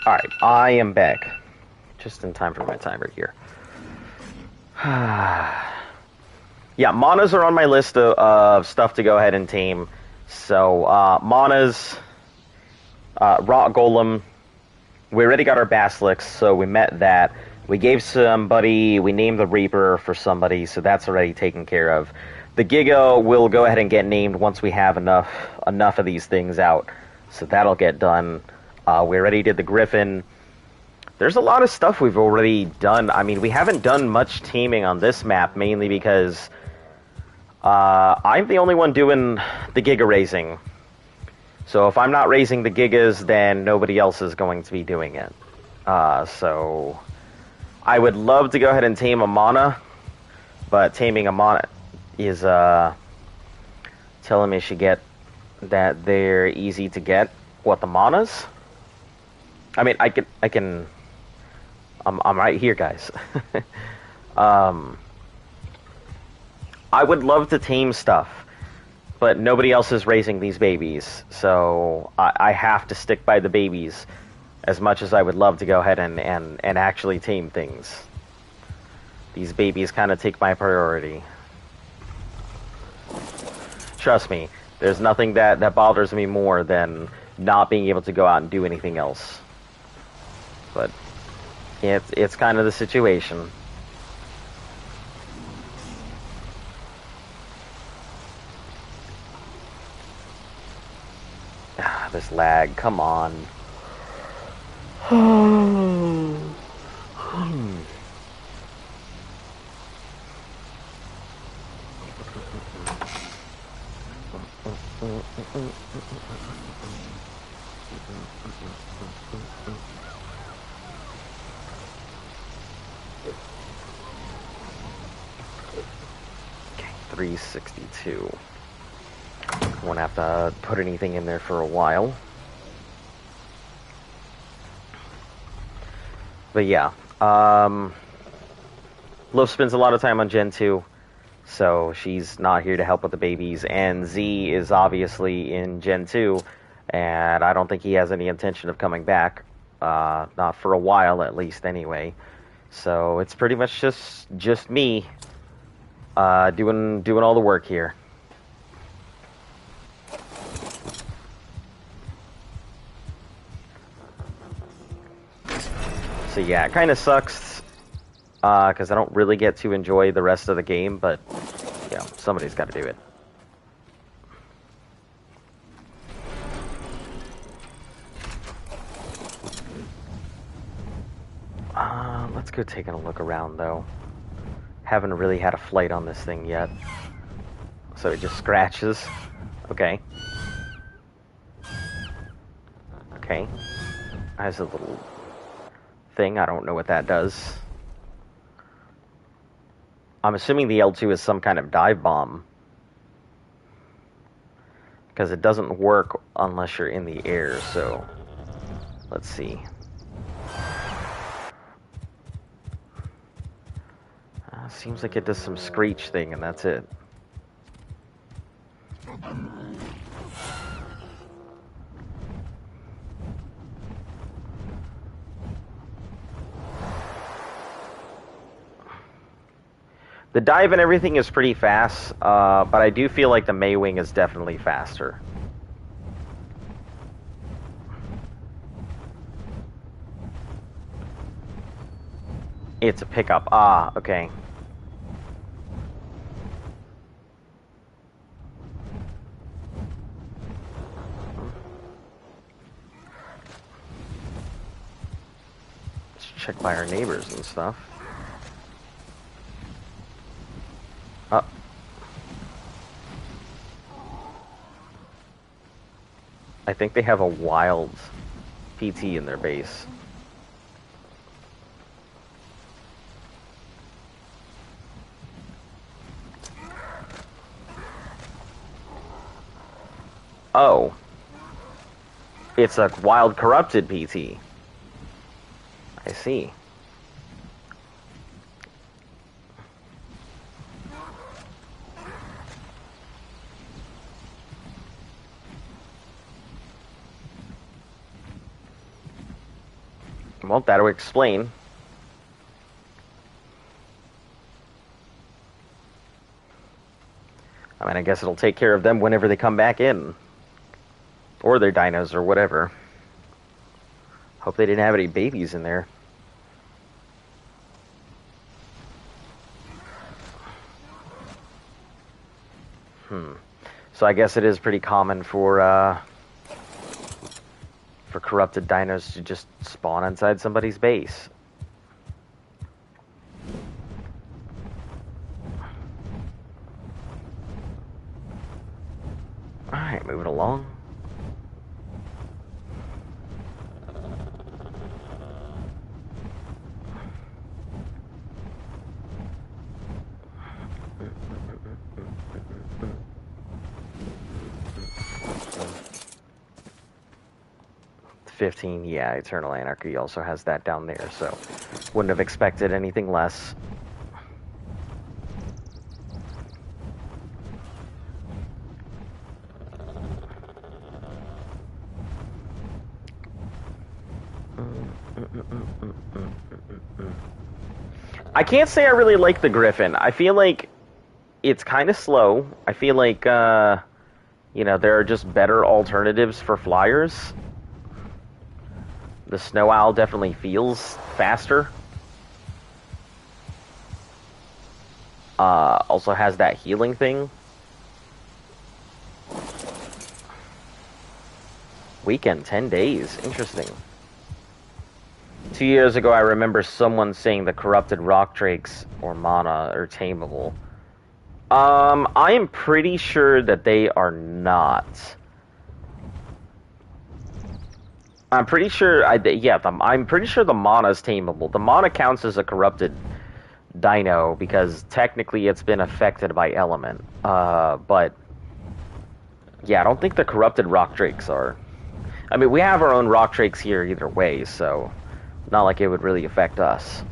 Alright, I am back. Just in time for my timer here. Yeah, Manas are on my list of stuff to go ahead and tame. So, Manas, Rot Golem, we already got our Basilisk, so we met that. We gave somebody, we named the Reaper for somebody, so that's already taken care of. The Giga will go ahead and get named once we have enough of these things out, so that'll get done. We already did the Griffin. There's a lot of stuff we've already done. I mean, we haven't done much teaming on this map, mainly because I'm the only one doing the Giga raising. So if I'm not raising the Gigas, then nobody else is going to be doing it. So I would love to go ahead and tame a Mana, but taming a Mana is telling me she get that they're easy to get. What, the Manas? I mean, I can. I'm right here, guys. I would love to tame stuff, but nobody else is raising these babies, so I have to stick by the babies as much as I would love to go ahead and actually tame things. These babies kind of take my priority. Trust me, there's nothing that bothers me more than not being able to go out and do anything else. But it's kind of the situation. This lag, come on. Okay, 362. Won't have to put anything in there for a while. But yeah, Love spends a lot of time on Gen 2, so she's not here to help with the babies, and Z is obviously in Gen 2, and I don't think he has any intention of coming back, not for a while at least anyway. So it's pretty much just me doing all the work here. So yeah, it kind of sucks, because I don't really get to enjoy the rest of the game, but, you know, somebody's got to do it. Let's go taking a look around, though. Haven't really had a flight on this thing yet. So it just scratches. Okay. Okay. Has a little thing. I don't know what that does. I'm assuming the L2 is some kind of dive bomb, because it doesn't work unless you're in the air, so let's see. Seems like it does some screech thing, and that's it. The dive and everything is pretty fast, but I do feel like the Maywing is definitely faster. It's a pickup. Ah, okay. Let's check by our neighbors and stuff. Oh. I think they have a wild PT in their base. Oh. It's a wild corrupted PT. I see. Well, that'll explain. I mean, I guess it'll take care of them whenever they come back in. Or their dinos, or whatever. Hope they didn't have any babies in there. So I guess it is pretty common for corrupted dinos to just spawn inside somebody's base. Alright, moving along. Yeah, Eternal Anarchy also has that down there, so wouldn't have expected anything less. I can't say I really like the Griffin. I feel like it's kind of slow. I feel like, you know, there are just better alternatives for flyers. The Snow Owl definitely feels faster. Also has that healing thing. Weekend, 10 days. Interesting. 2 years ago, I remember someone saying the corrupted rock drakes or mana are tameable. I am pretty sure that they are not. I'm pretty sure, I'm pretty sure the mana is tameable. The mana counts as a corrupted dino because technically it's been affected by element. But yeah, I don't think the corrupted rock drakes are. I mean, we have our own rock drakes here either way, so not like it would really affect us.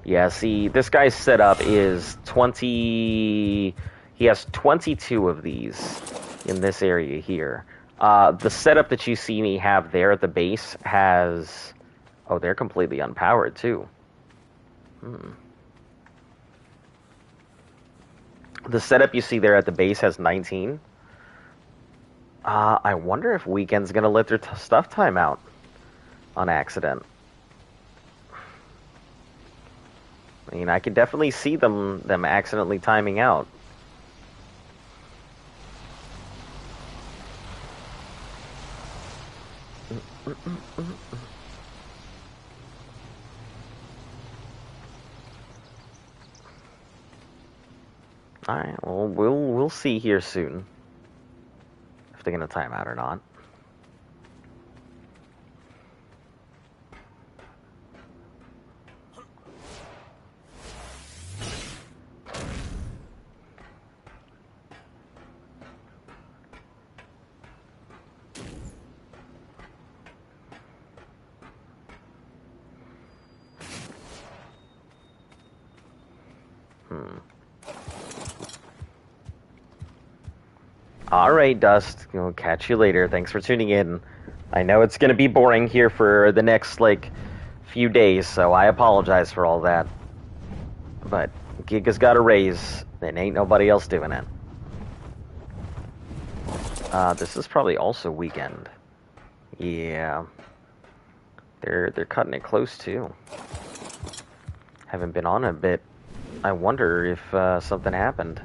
Yeah, see, this guy's setup is 20... He has 22 of these in this area here. The setup that you see me have there at the base has... Oh, they're completely unpowered, too. The setup you see there at the base has 19. I wonder if Weekend's gonna let their stuff time out on accident. I mean, I can definitely see them accidentally timing out. All right, well, we'll see here soon if they're gonna time out or not. Alright, Dust. We'll catch you later. Thanks for tuning in. I know it's going to be boring here for the next, few days, so I apologize for all that. But Giga's got a raise, and ain't nobody else doing it. This is probably also Weekend. Yeah. They're cutting it close, too. Haven't been on a bit. I wonder if something happened.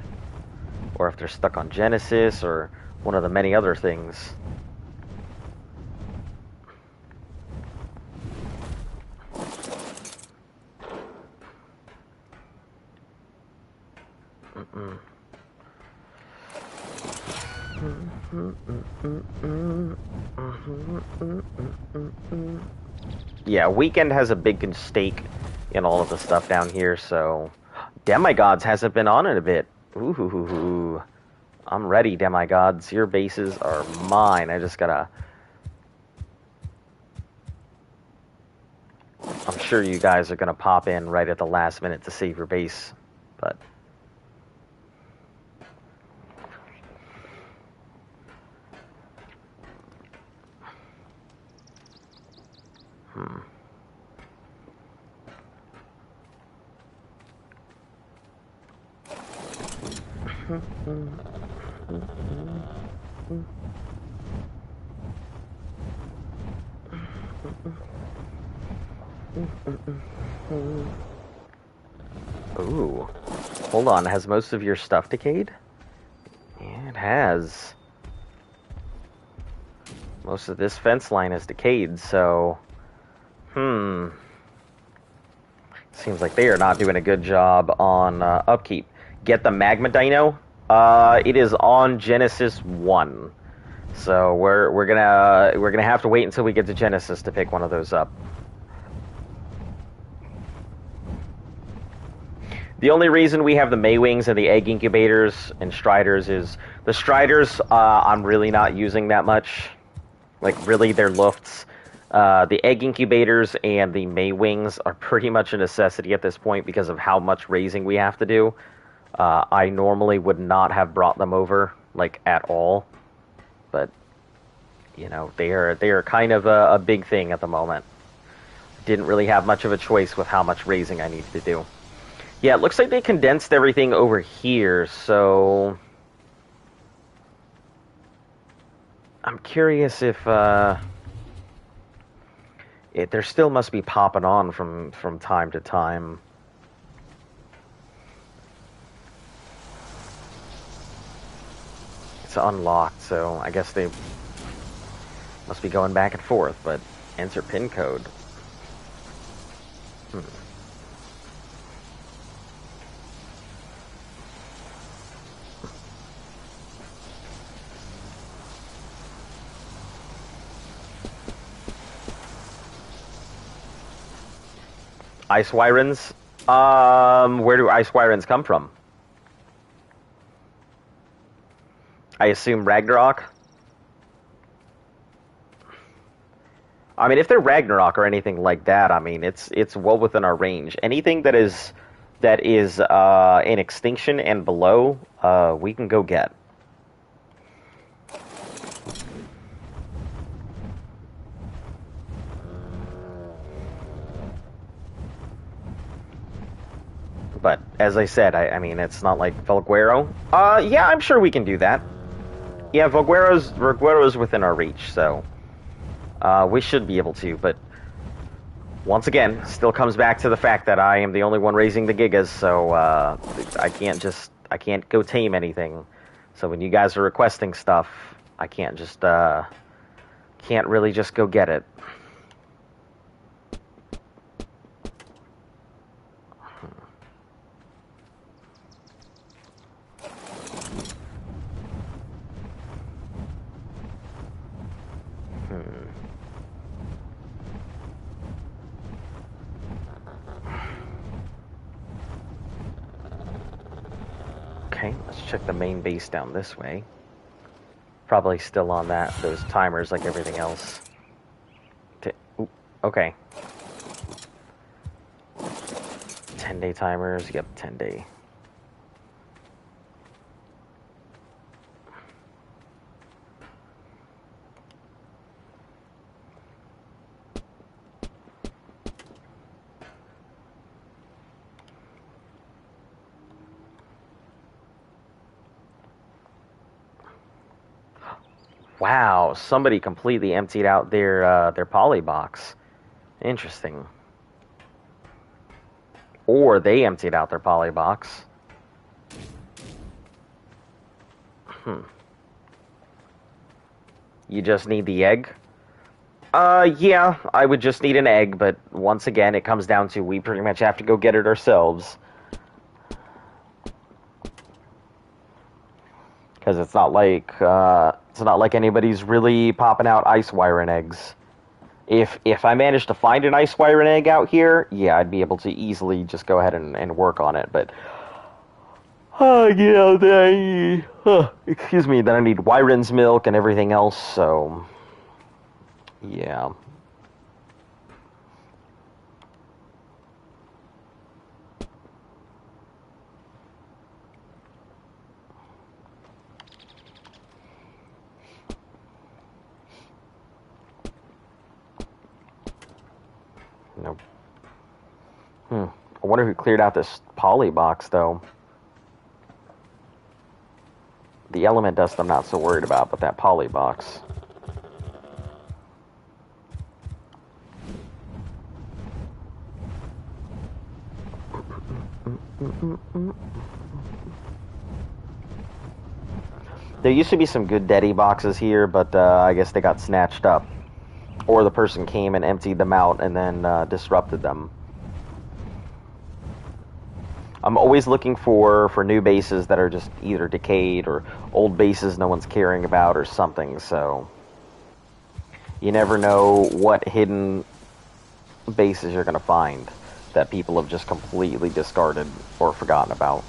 Or if they're stuck on Genesis, or one of the many other things. Yeah, Weekend has a big stake in all of the stuff down here, so... Demigods hasn't been on in a bit. Ooh, I'm ready, Demigods. Your bases are mine. I just gotta... I'm sure you guys are going to pop in right at the last minute to save your base, but... Ooh. Hold on, has most of your stuff decayed? Yeah, it has. Most of this fence line is decayed, so... Seems like they are not doing a good job on upkeep. Get the magma dino? It is on Genesis 1. So we're gonna have to wait until we get to Genesis to pick one of those up. The only reason we have the Maywings and the egg incubators and Striders is the Striders I'm really not using that much. Like really they're lufts. The egg incubators and the Maywings are pretty much a necessity at this point because of how much raising we have to do. I normally would not have brought them over, like, at all. But, you know, they are kind of a big thing at the moment. Didn't really have much of a choice with how much raising I needed to do. Yeah, it looks like they condensed everything over here, so... I'm curious if, there still must be popping on from time to time. It's unlocked, so I guess they must be going back and forth, but enter pin code. Ice Wyrens? Where do Ice Wyrens come from? I assume Ragnarok? I mean, if they're Ragnarok or anything like that, I mean, it's well within our range. Anything that is in extinction and below, we can go get. But, as I said, I mean, it's not like Volguero. Yeah, I'm sure we can do that. Yeah, Volguero's within our reach, so... we should be able to, but... Once again, still comes back to the fact that I am the only one raising the Gigas, so, I can't go tame anything. So when you guys are requesting stuff, I can't just, can't really just go get it. Okay, let's check the main base down this way. Probably still on those timers like everything else. Ooh, okay. 10-day timers, yep, 10-day. Wow, somebody completely emptied out their poly box. Interesting. Or they emptied out their poly box. You just need the egg? Yeah, I would just need an egg, but once again, it comes down to we pretty much have to go get it ourselves. Because it's not like anybody's really popping out ice wire and eggs. If I managed to find an ice wire and egg out here, yeah, I'd be able to easily just go ahead and work on it. But you know, then excuse me, then I need Wyron's milk and everything else. So yeah. Nope. I wonder who cleared out this poly box, though. The element dust I'm not so worried about, but that poly box. There used to be some good Deddy boxes here, but I guess they got snatched up. Or the person came and emptied them out and then disrupted them. I'm always looking for new bases that are just either decayed or old bases no one's caring about or something, so you never know what hidden bases you're going to find that people have just completely discarded or forgotten about.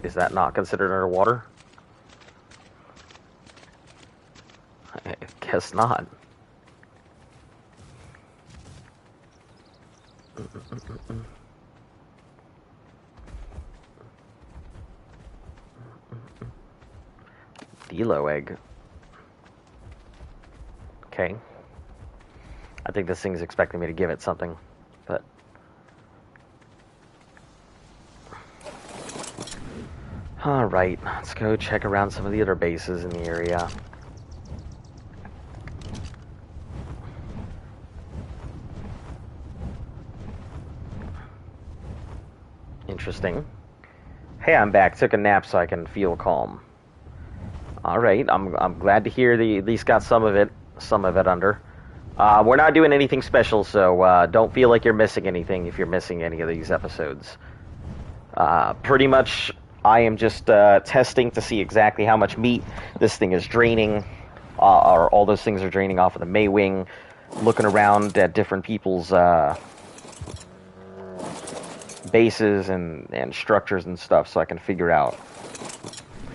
Is that not considered underwater? I guess not. Delo egg. Okay. I think this thing's expecting me to give it something, but... Alright, let's go check around some of the other bases in the area. Interesting. Hey, I'm back. Took a nap so I can feel calm. Alright, I'm glad to hear they at least got some of it under. We're not doing anything special, so don't feel like you're missing anything if you're missing any of these episodes. Pretty much, I am just testing to see exactly how much meat this thing is draining, or all those things are draining off of the Maywing, looking around at different people's bases and structures and stuff so I can figure out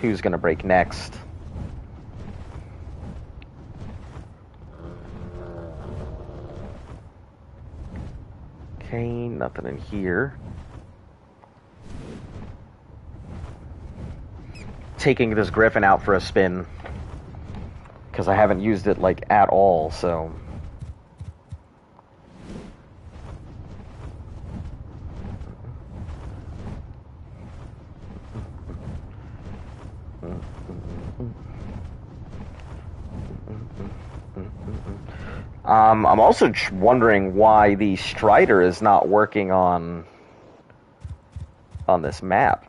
who's going to break next. Okay, nothing in here. Taking this Griffin out for a spin because I haven't used it like at all, so I'm also wondering why the Strider is not working on this map.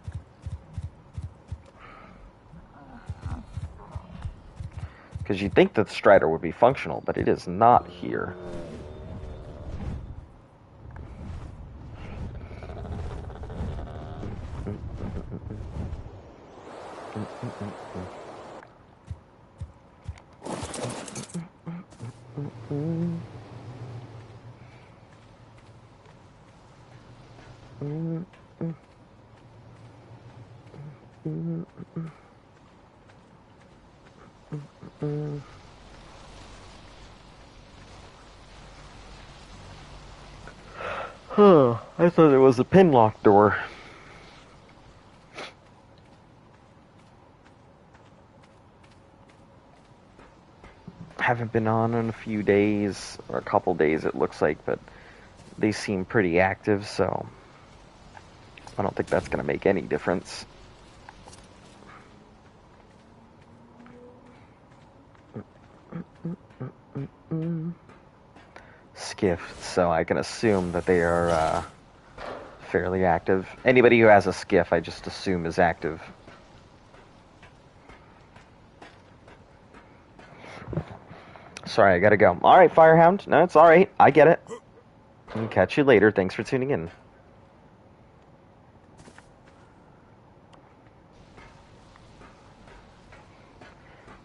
Because you'd think that the Strider would be functional, but it is not here. I thought it was a pinlock door. Haven't been on in a few days, or a couple days it looks like, but they seem pretty active, so I don't think that's going to make any difference. Skiff, so I can assume that they are fairly active. Anybody who has a skiff, I just assume is active. Sorry, I gotta go. Alright, Firehound. No, it's alright. I get it. I'll catch you later. Thanks for tuning in.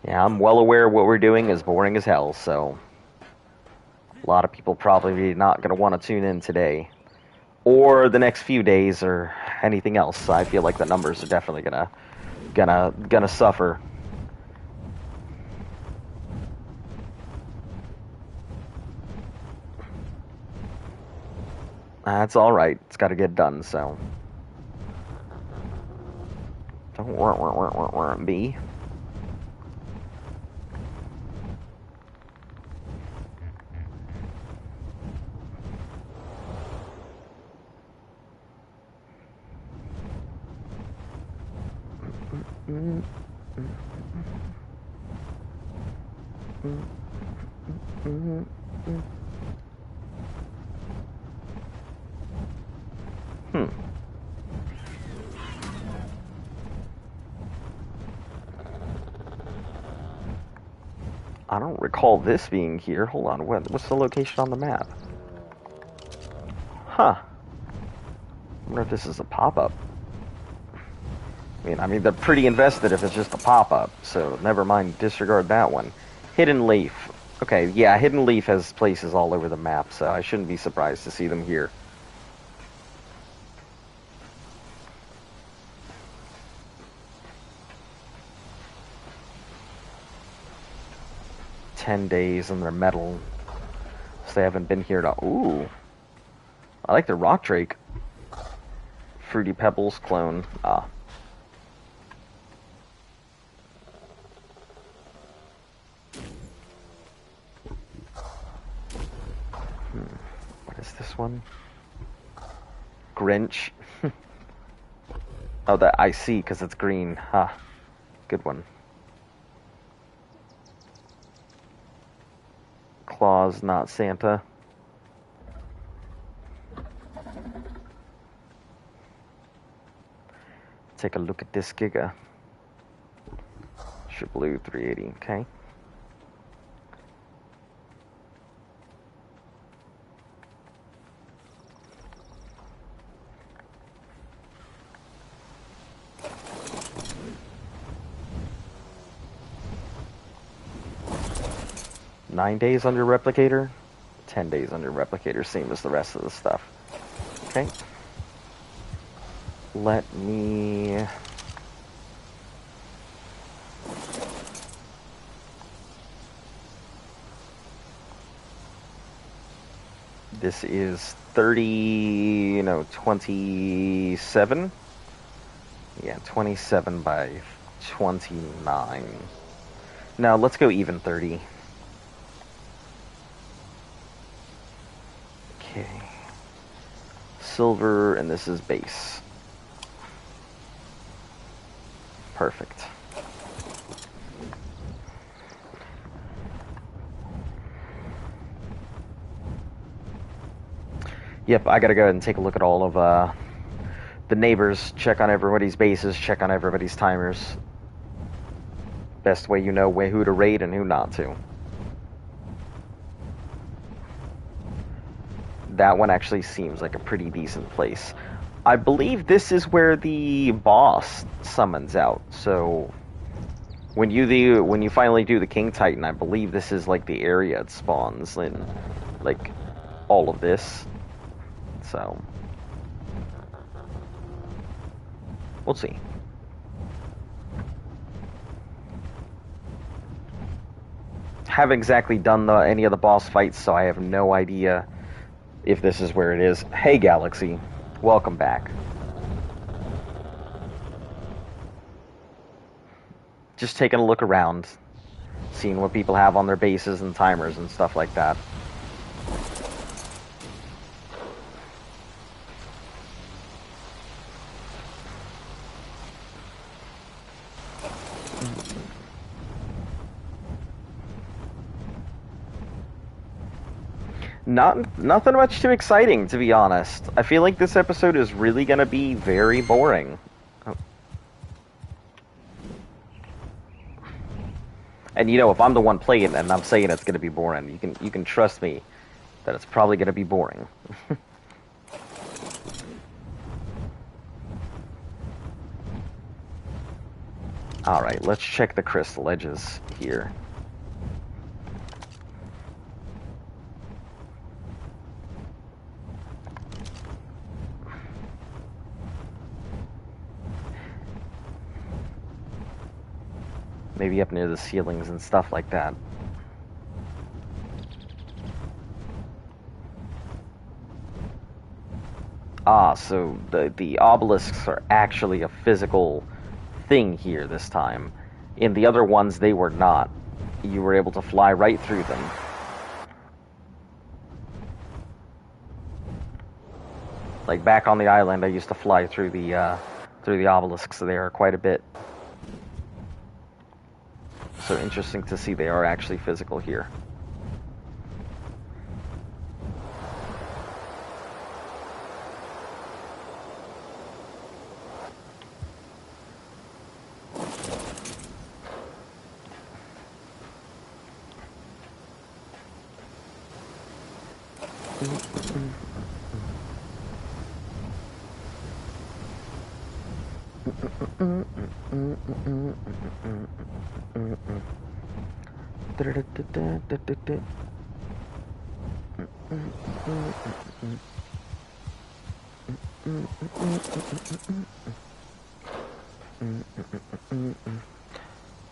Yeah, I'm well aware what we're doing is boring as hell, so a lot of people probably not going to want to tune in today. Or the next few days, or anything else, I feel like the numbers are definitely gonna suffer. That's all right. It's got to get done. So don't worry, me. I don't recall this being here. Hold on, what's the location on the map? Huh. I wonder if this is a pop-up. I mean, they're pretty invested if it's just a pop-up, so never mind, disregard that one. Hidden Leaf. Okay, yeah, Hidden Leaf has places all over the map, so I shouldn't be surprised to see them here. $10 and they're metal, so they haven't been here to... Ooh. I like the Rock Drake. Fruity Pebbles clone. Ah. What is this one? Grinch. Oh, that I see, because it's green. Huh. Good one. Claus, not Santa. Take a look at this Giga. Blue 380, okay. $9 under replicator, $10 under replicator, same as the rest of the stuff. Okay. Let me... This is 30, no, 27? Yeah, 27 by 29. Now, let's go even 30. Okay. Silver, and this is base. Perfect. Yep, I gotta go ahead and take a look at all of the neighbors, check on everybody's bases, check on everybody's timers. Best way you know who to raid and who not to. That one actually seems like a pretty decent place. I believe this is where the boss summons out. So when you finally do the King Titan, I believe this is like the area it spawns in, like all of this. So we'll see. Haven't exactly done any of the boss fights, so I have no idea if this is where it is. Hey, Galaxy. Welcome back. Just taking a look around, seeing what people have on their bases and timers and stuff like that. Nothing much too exciting, to be honest. I feel like this episode is really gonna be very boring. Oh. And you know, if I'm the one playing it and I'm saying it's gonna be boring, you can trust me that it's probably gonna be boring. Alright, let's check the crystal edges here. Maybe up near the ceilings and stuff like that. Ah, so the obelisks are actually a physical thing here this time. In the other ones, they were not. You were able to fly right through them. Like back on the island, I used to fly through the obelisks there quite a bit. So interesting to see they are actually physical here.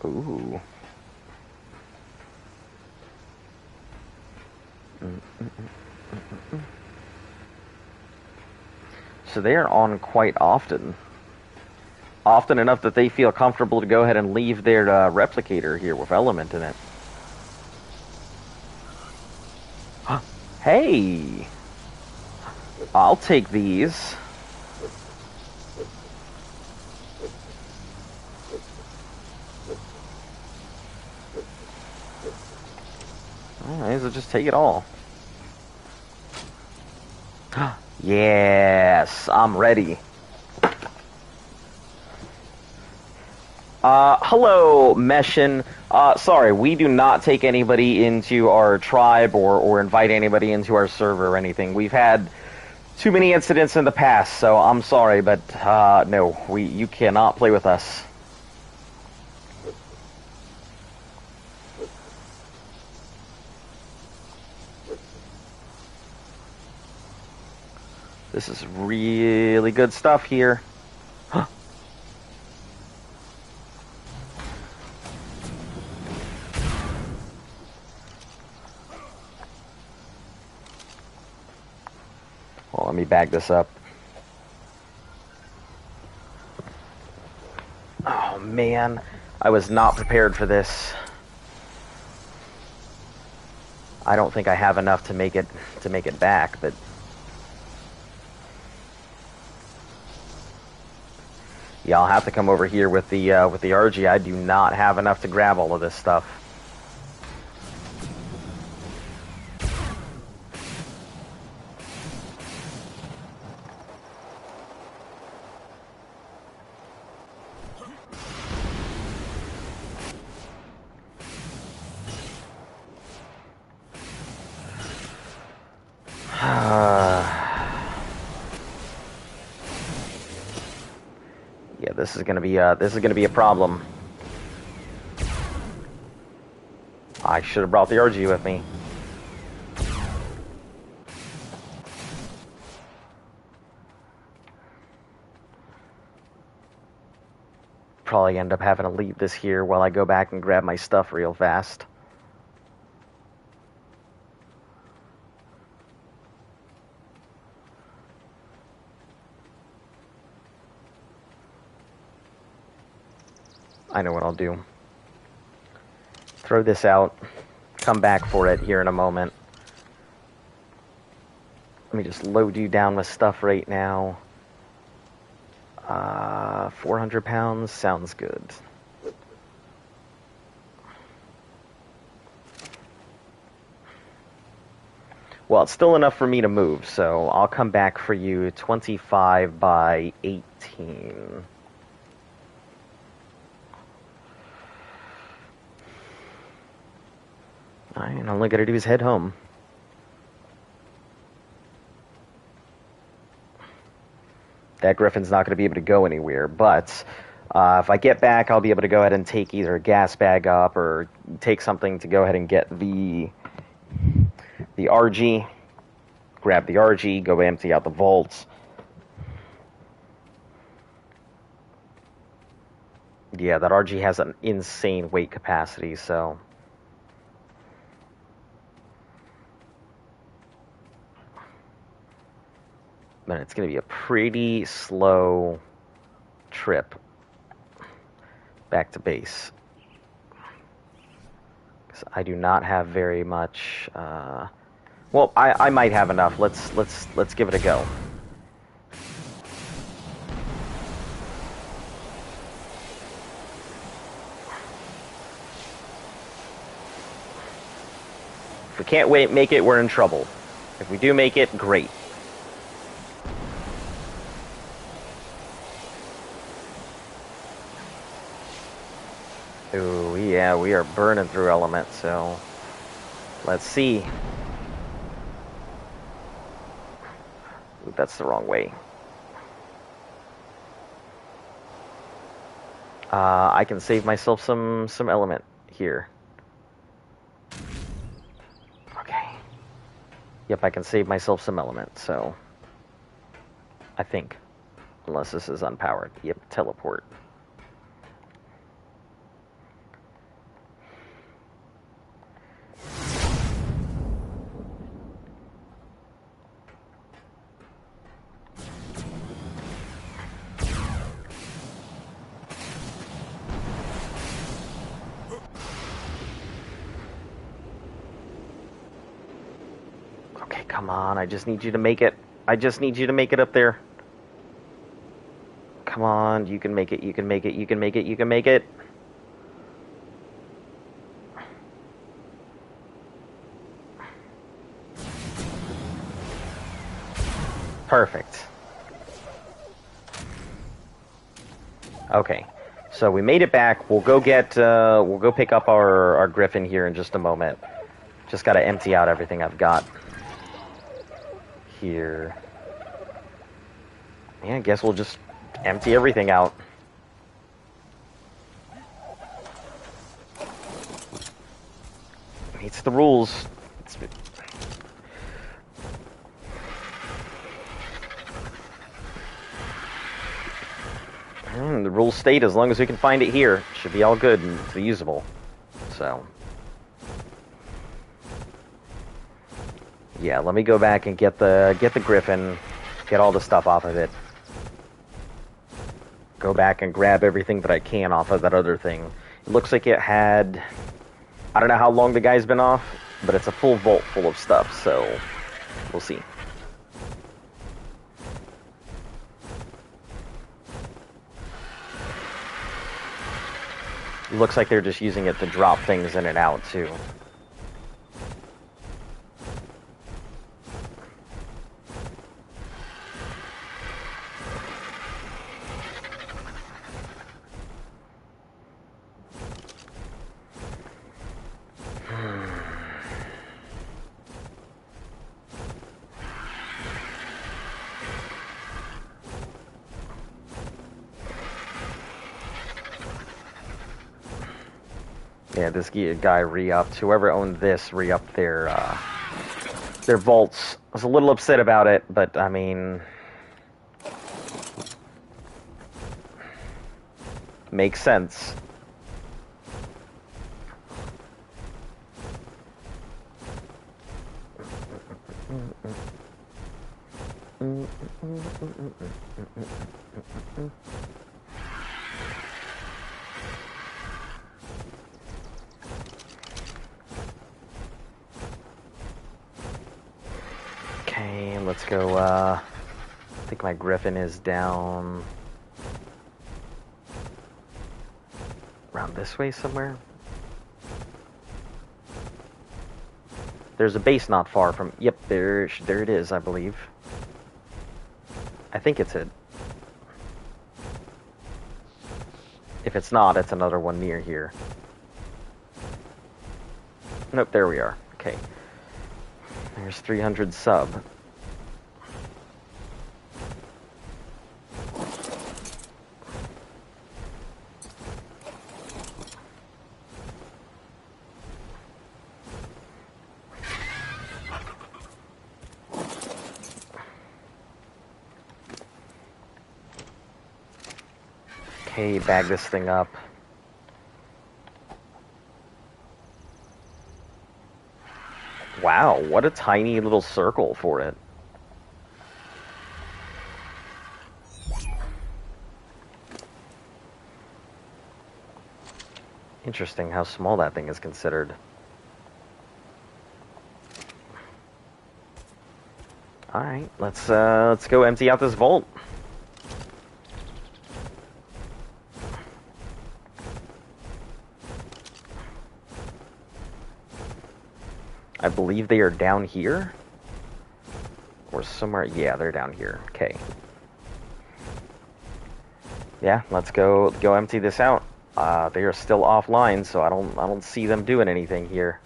Ooh. So they are on quite often. Often enough that they feel comfortable to go ahead and leave their replicator here with element in it. Hey! I'll take these. Alright, so just take it all. Yes, I'm ready. Hello, Meshin. Sorry, we do not take anybody into our tribe or invite anybody into our server or anything. We've had too many incidents in the past, so I'm sorry, but, no, you cannot play with us. This is really good stuff here. Well, let me bag this up. Oh man, I was not prepared for this. I don't think I have enough to make it back, but yeah, I'll have to come over here with the RG. I do not have enough to grab all of this stuff. Yeah, this is gonna be a problem. I should have brought the RG with me. Probably end up having to leave this here while I go back and grab my stuff real fast. I know what I'll do. Throw this out. Come back for it here in a moment. Let me just load you down with stuff right now. 400 pounds sounds good. Well, it's still enough for me to move, so I'll come back for you 25 by 18. Alright, all I gotta do is head home. That griffin's not gonna be able to go anywhere, but if I get back, I'll be able to go ahead and take either a gas bag up or take something to go ahead and get the RG. Grab the RG, go empty out the vaults. Yeah, that RG has an insane weight capacity, so... But it's going to be a pretty slow trip back to base. 'Cause I do not have very much... Well, I might have enough. Let's give it a go. If we can't make it, we're in trouble. If we do make it, great. Ooh, yeah, we are burning through element, so... Let's see. Ooh, that's the wrong way. I can save myself some element here. Okay. Yep, I can save myself some element, so... I think. Unless this is unpowered. Yep, teleport. Okay, come on, I just need you to make it. I just need you to make it up there. Come on, you can make it, you can make it, you can make it, you can make it. Perfect. Okay, so we made it back. We'll go pick up our Griffin here in just a moment. Just gotta empty out everything I've got here. Yeah, I guess we'll just empty everything out. Meets the rules. The rules state as long as we can find it here, it should be all good and it's usable. So, yeah, let me go back and get the Griffin, get all the stuff off of it. Go back and grab everything that I can off of that other thing. It looks like it had, I don't know how long the guy's been off, but it's a full vault full of stuff, so we'll see. It looks like they're just using it to drop things in and out, too. Yeah, this guy re-upped. Whoever owned this re-upped their vaults. I was a little upset about it, but I mean, makes sense. Okay, let's go, I think my Griffin is down around this way somewhere. There's a base not far from, yep, there it is, I believe. I think it's it. If it's not, it's another one near here. Nope, there we are. Okay. There's 300 sub. Okay, bag this thing up. Wow, what a tiny little circle for it. Interesting how small that thing is considered. Alright, let's go empty out this vault. I believe they are down here. Or somewhere. Yeah, they're down here. Okay. Yeah, let's go empty this out. They are still offline, so I don't see them doing anything here.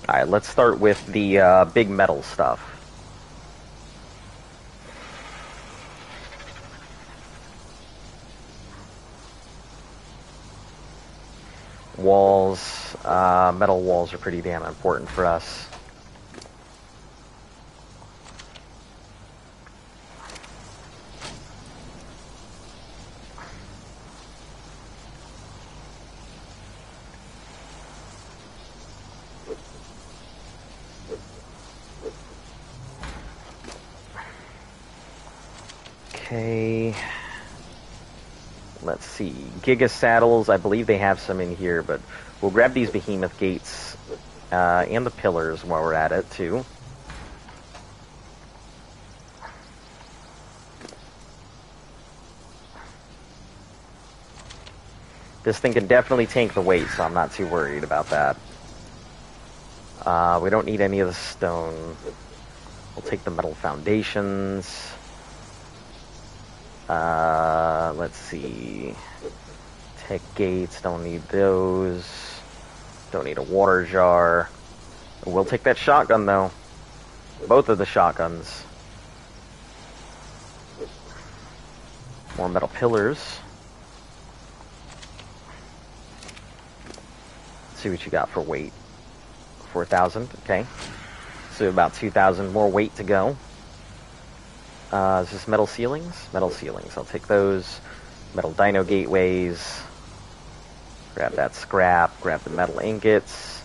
Alright, let's start with the big metal stuff. Walls, metal walls are pretty damn important for us. Okay. Let's see. Giga saddles, I believe they have some in here, but we'll grab these behemoth gates and the pillars while we're at it, too. This thing can definitely tank the weight, so I'm not too worried about that. We don't need any of the stone. We'll take the metal foundations. Let's see. Tech gates, don't need those. Don't need a water jar. We'll take that shotgun, though. Both of the shotguns. More metal pillars. Let's see what you got for weight. 4,000, okay. So about 2,000 more weight to go. Is this metal ceilings? Metal ceilings. I'll take those. Metal dino gateways. Grab that scrap. Grab the metal ingots.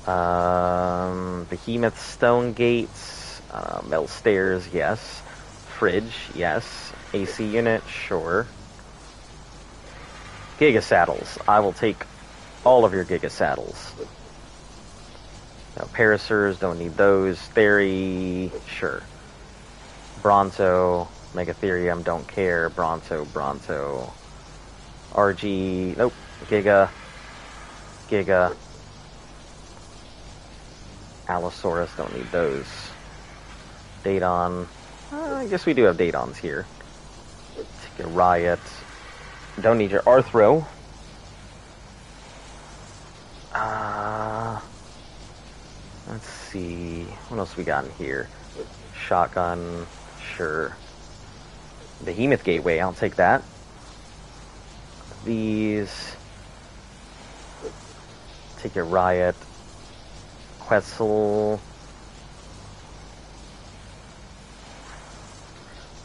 Behemoth stone gates. Metal stairs, yes. Fridge, yes. AC unit, sure. Giga saddles. I will take all of your giga saddles. No, paracers, don't need those. Theory, sure. Bronto, Megatherium, don't care. Bronto. RG, nope. Giga. Allosaurus, don't need those. Daedon, I guess we do have Daedons here. Take a Riot. Don't need your Arthro. Let's see. What else we got in here? Shotgun. Sure. Behemoth gateway. I'll take that. These. Take your Riot. Quetzal.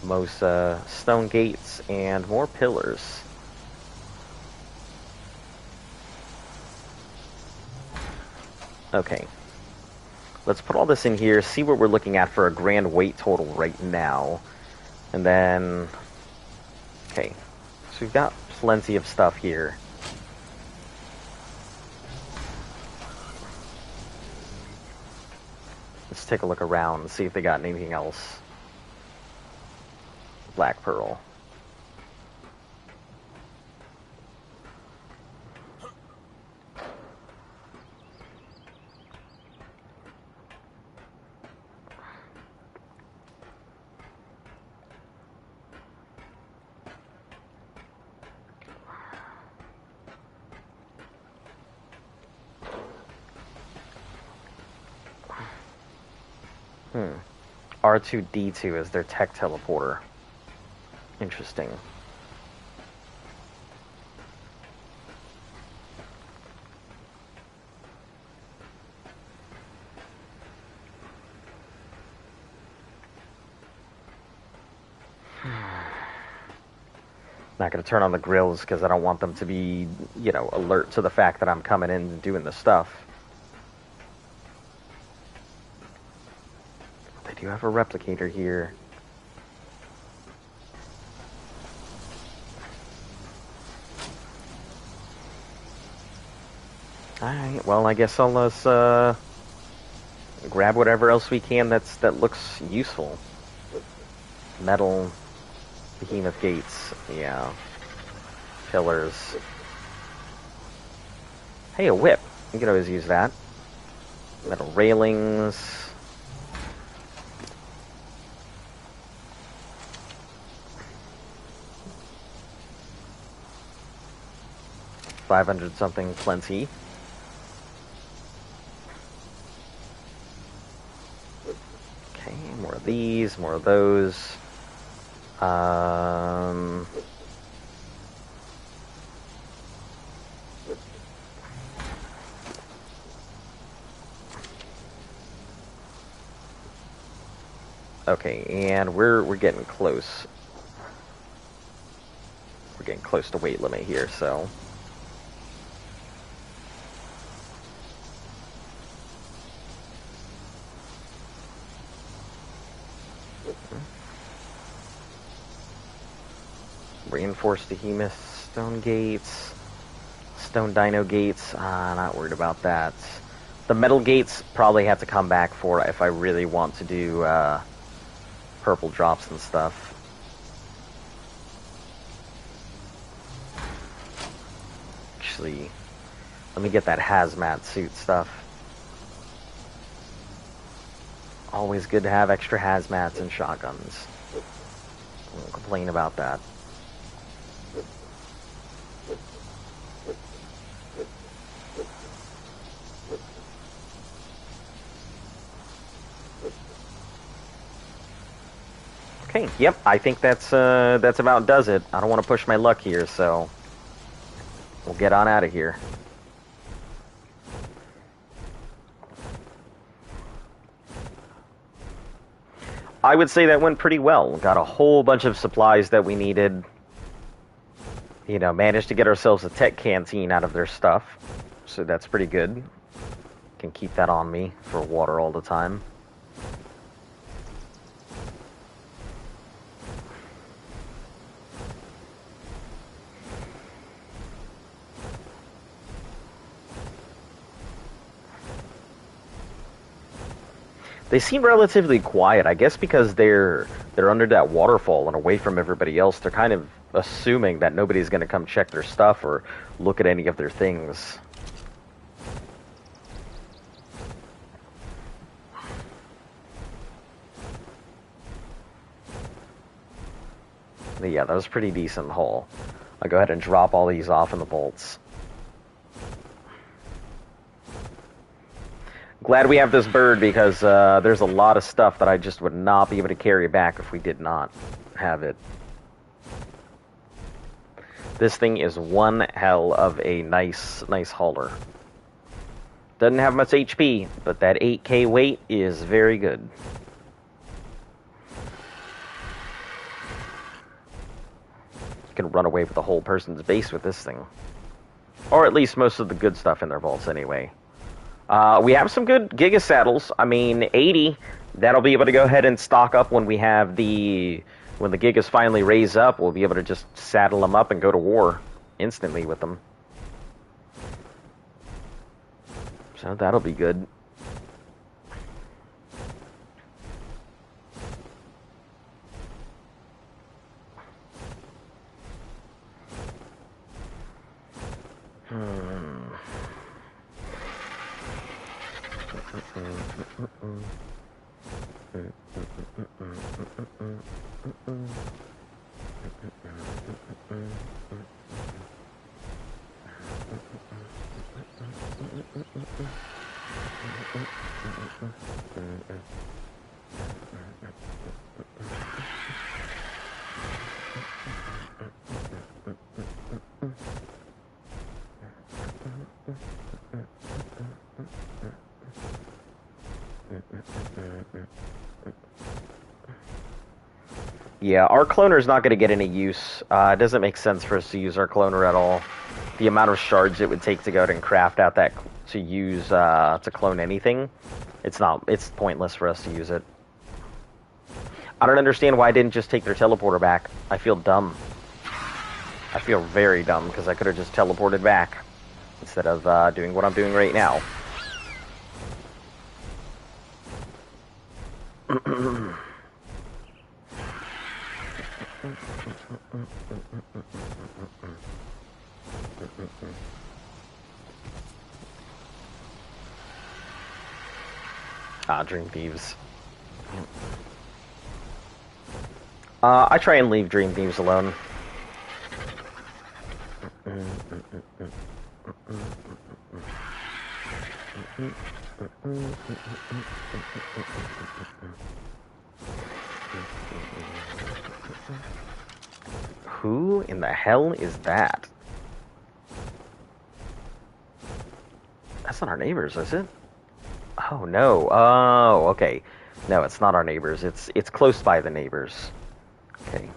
Mosa. Stone gates. And more pillars. Okay. Let's put all this in here, see what we're looking at for a grand weight total right now. And then... Okay. So we've got plenty of stuff here. Let's take a look around and see if they got anything else. Black Pearl. R2-D2 is their tech teleporter. Interesting. Not going to turn on the grills because I don't want them to be, alert to the fact that I'm coming in and doing the stuff. They do have a replicator here. Alright, well, I guess I'll grab whatever else we can that looks useful. Metal, behemoth gates, yeah. Pillars. Hey, a whip. You can always use that. Metal railings. $500 something, plenty. Okay, more of these, more of those. Okay, and we're getting close. We're getting close to weight limit here, so. Reinforced behemoth stone gates, stone dino gates. Not worried about that. The metal gates probably have to come back for if I really want to do purple drops and stuff. Actually, let me get that hazmat suit stuff. Always good to have extra hazmats and shotguns. Won't complain about that. Okay, yep, I think that's about does it. I don't want to push my luck here, so we'll get on out of here. I would say that went pretty well. Got a whole bunch of supplies that we needed. Managed to get ourselves a tech canteen out of their stuff. So that's pretty good. Can keep that on me for water all the time. They seem relatively quiet, I guess because they're under that waterfall and away from everybody else. They're kind of assuming that nobody's going to come check their stuff or look at any of their things. But yeah, that was a pretty decent haul. I'll go ahead and drop all these off in the bolts. Glad we have this bird because there's a lot of stuff that I just would not be able to carry back if we did not have it. This thing is one hell of a nice hauler. Doesn't have much HP, but that 8K weight is very good. You can run away with a whole person's base with this thing. Or at least most of the good stuff in their vaults anyway. We have some good Giga saddles. I mean, 80, that'll be able to go ahead and stock up when we have when the Gigas finally raise up. We'll be able to just saddle them up and go to war instantly with them. So that'll be good. Yeah, our cloner's not going to get any use. It doesn't make sense for us to use our cloner at all. The amount of shards it would take to go out and craft out that to use to clone anything, it's pointless for us to use it. I don't understand why I didn't just take their teleporter back. I feel dumb. I feel very dumb because I could have just teleported back instead of doing what I'm doing right now. Dream Thieves. I try and leave Dream Thieves alone. Who in the hell is that? That's not our neighbors, is it? Oh no. Oh, okay. No, it's not our neighbors. It's close by the neighbors. Okay.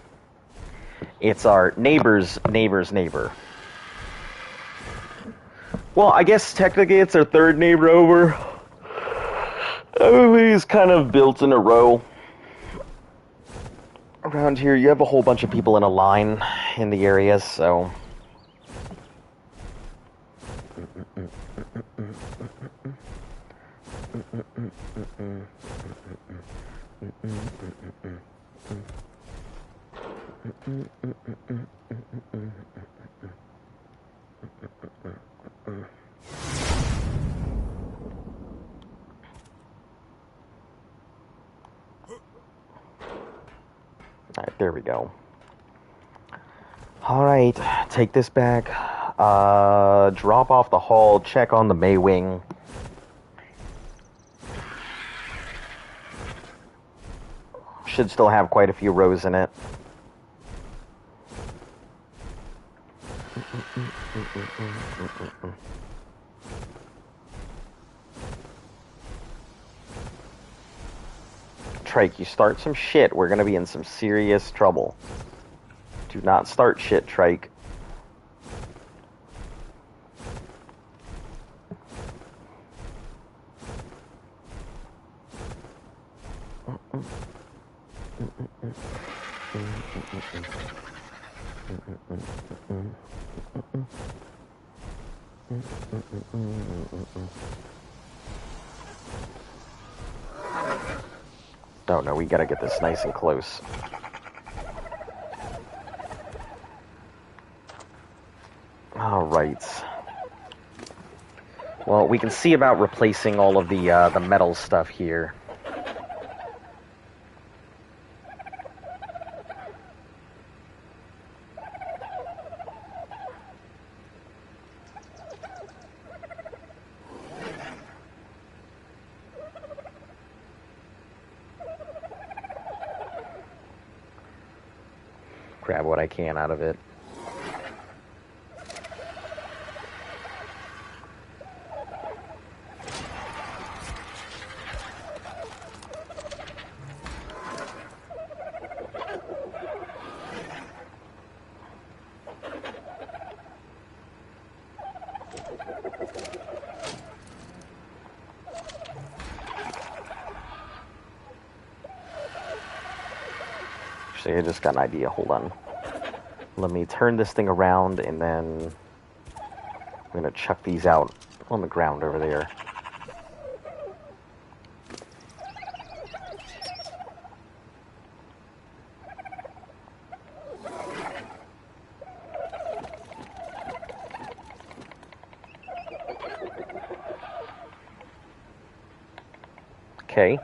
It's our neighbor's neighbor's neighbor. Well, I guess technically it's our third neighbor over. Everybody's kind of built in a row. Around here, you have a whole bunch of people in a line in the areas, so... Alright, there we go. Alright, take this back. Drop off the hull, check on the Maywing. Should still have quite a few rows in it. Trike, you start some shit, we're gonna be in some serious trouble. Do not start shit, Trike. Oh no, we gotta get this nice and close. Alright. Well, we can see about replacing all of the metal stuff here. Grab what I can out of it. Actually, I just got an idea. Hold on. Let me turn this thing around, and then I'm going to chuck these out on the ground over there. Okay.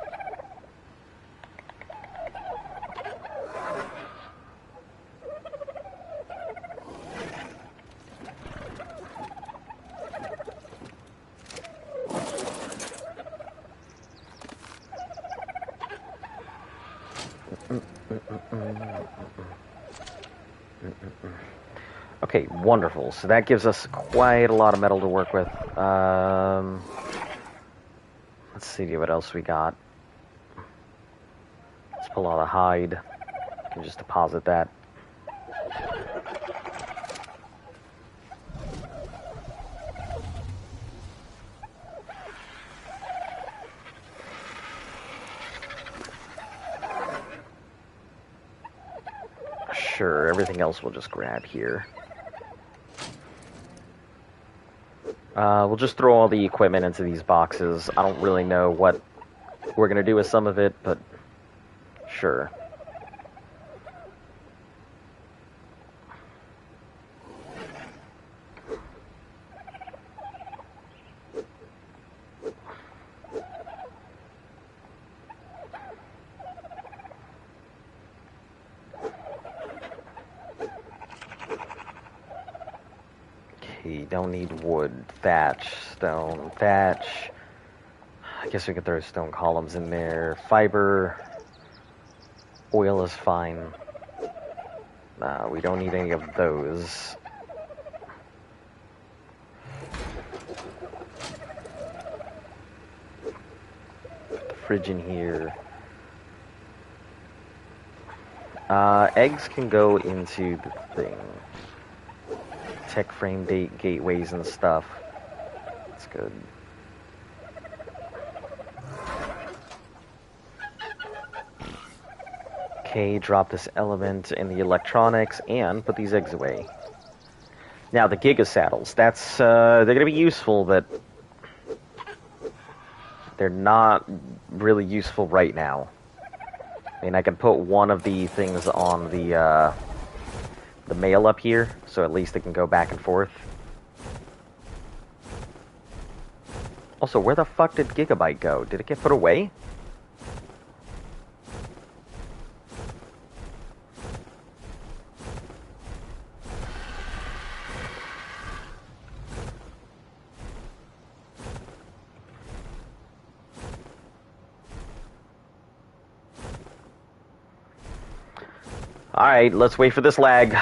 Okay, wonderful. So that gives us quite a lot of metal to work with. Let's see what else we got. Let's pull out a hide. can just deposit that. Sure, everything else we'll just grab here. We'll just throw all the equipment into these boxes. I don't really know what we're going to do with some of it, but sure. Okay, don't need wood, thatch, stone, thatch. I guess we could throw stone columns in there. Fiber, oil is fine. We don't need any of those. Put the fridge in here. Eggs can go into the thing. Tech frame gateways and stuff. That's good. Okay, drop this element in the electronics and put these eggs away. Now the Giga saddles. That's they're gonna be useful, but they're not really useful right now. I mean, I can put one of the things on the mail up here, so at least it can go back and forth. Also, where the fuck did Gigabyte go? Did it get put away? Alright, let's wait for this lag.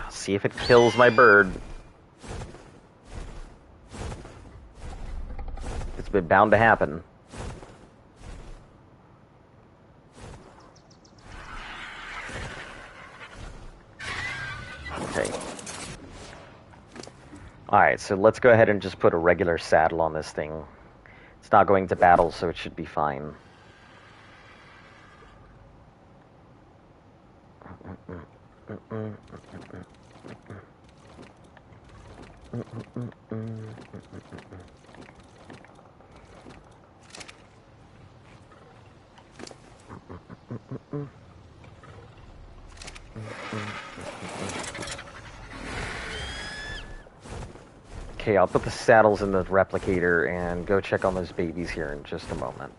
See if it kills my bird. It's been bound to happen. Okay. Alright, so let's go ahead and just put a regular saddle on this thing. It's not going to battle, so it should be fine. Okay, I'll put the saddles in the replicator and go check on those babies here in just a moment.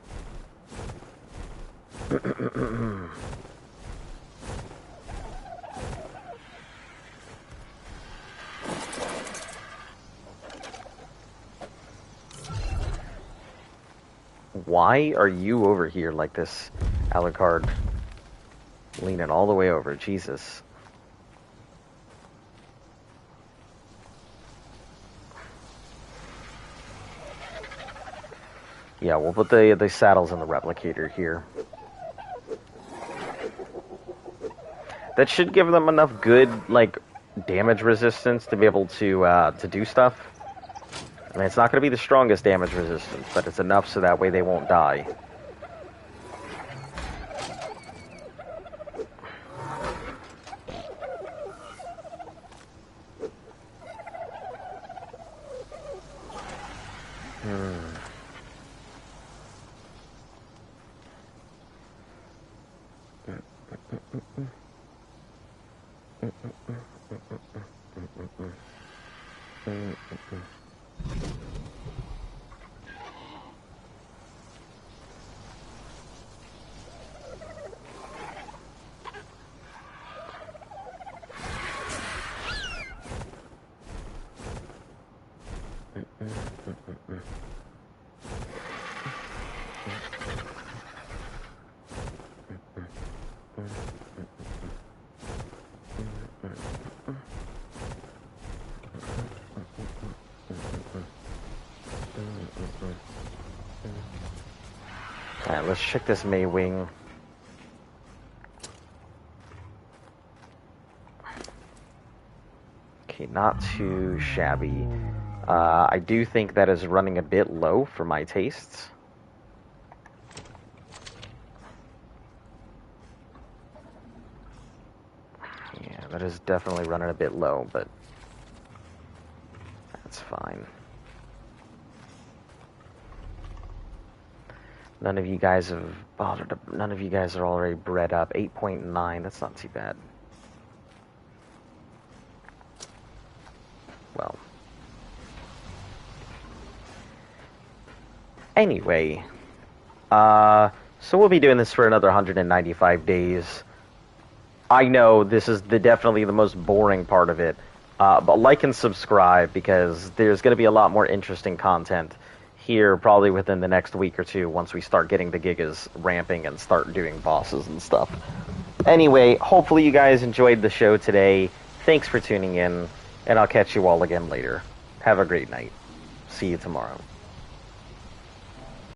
Why are you over here like this, Alucard? Leaning all the way over, Jesus. Yeah, we'll put the saddles in the replicator here. That should give them enough good, like, damage resistance to be able to do stuff. I mean, it's not going to be the strongest damage resistance, but it's enough so that way they won't die. Alright, let's check this May Wing. Okay, not too shabby. I do think that is running a bit low for my tastes. Yeah, that is definitely running a bit low, but that's fine. None of you guys have bothered. None of you guys are already bred up. 8.9. That's not too bad. Well. Anyway, so we'll be doing this for another 195 days. I know this is definitely the most boring part of it, but like and subscribe because there's going to be a lot more interesting content here probably within the next week or two once we start getting the gigas ramping and start doing bosses and stuff. Anyway, hopefully you guys enjoyed the show today. Thanks for tuning in, and I'll catch you all again later. Have a great night. See you tomorrow.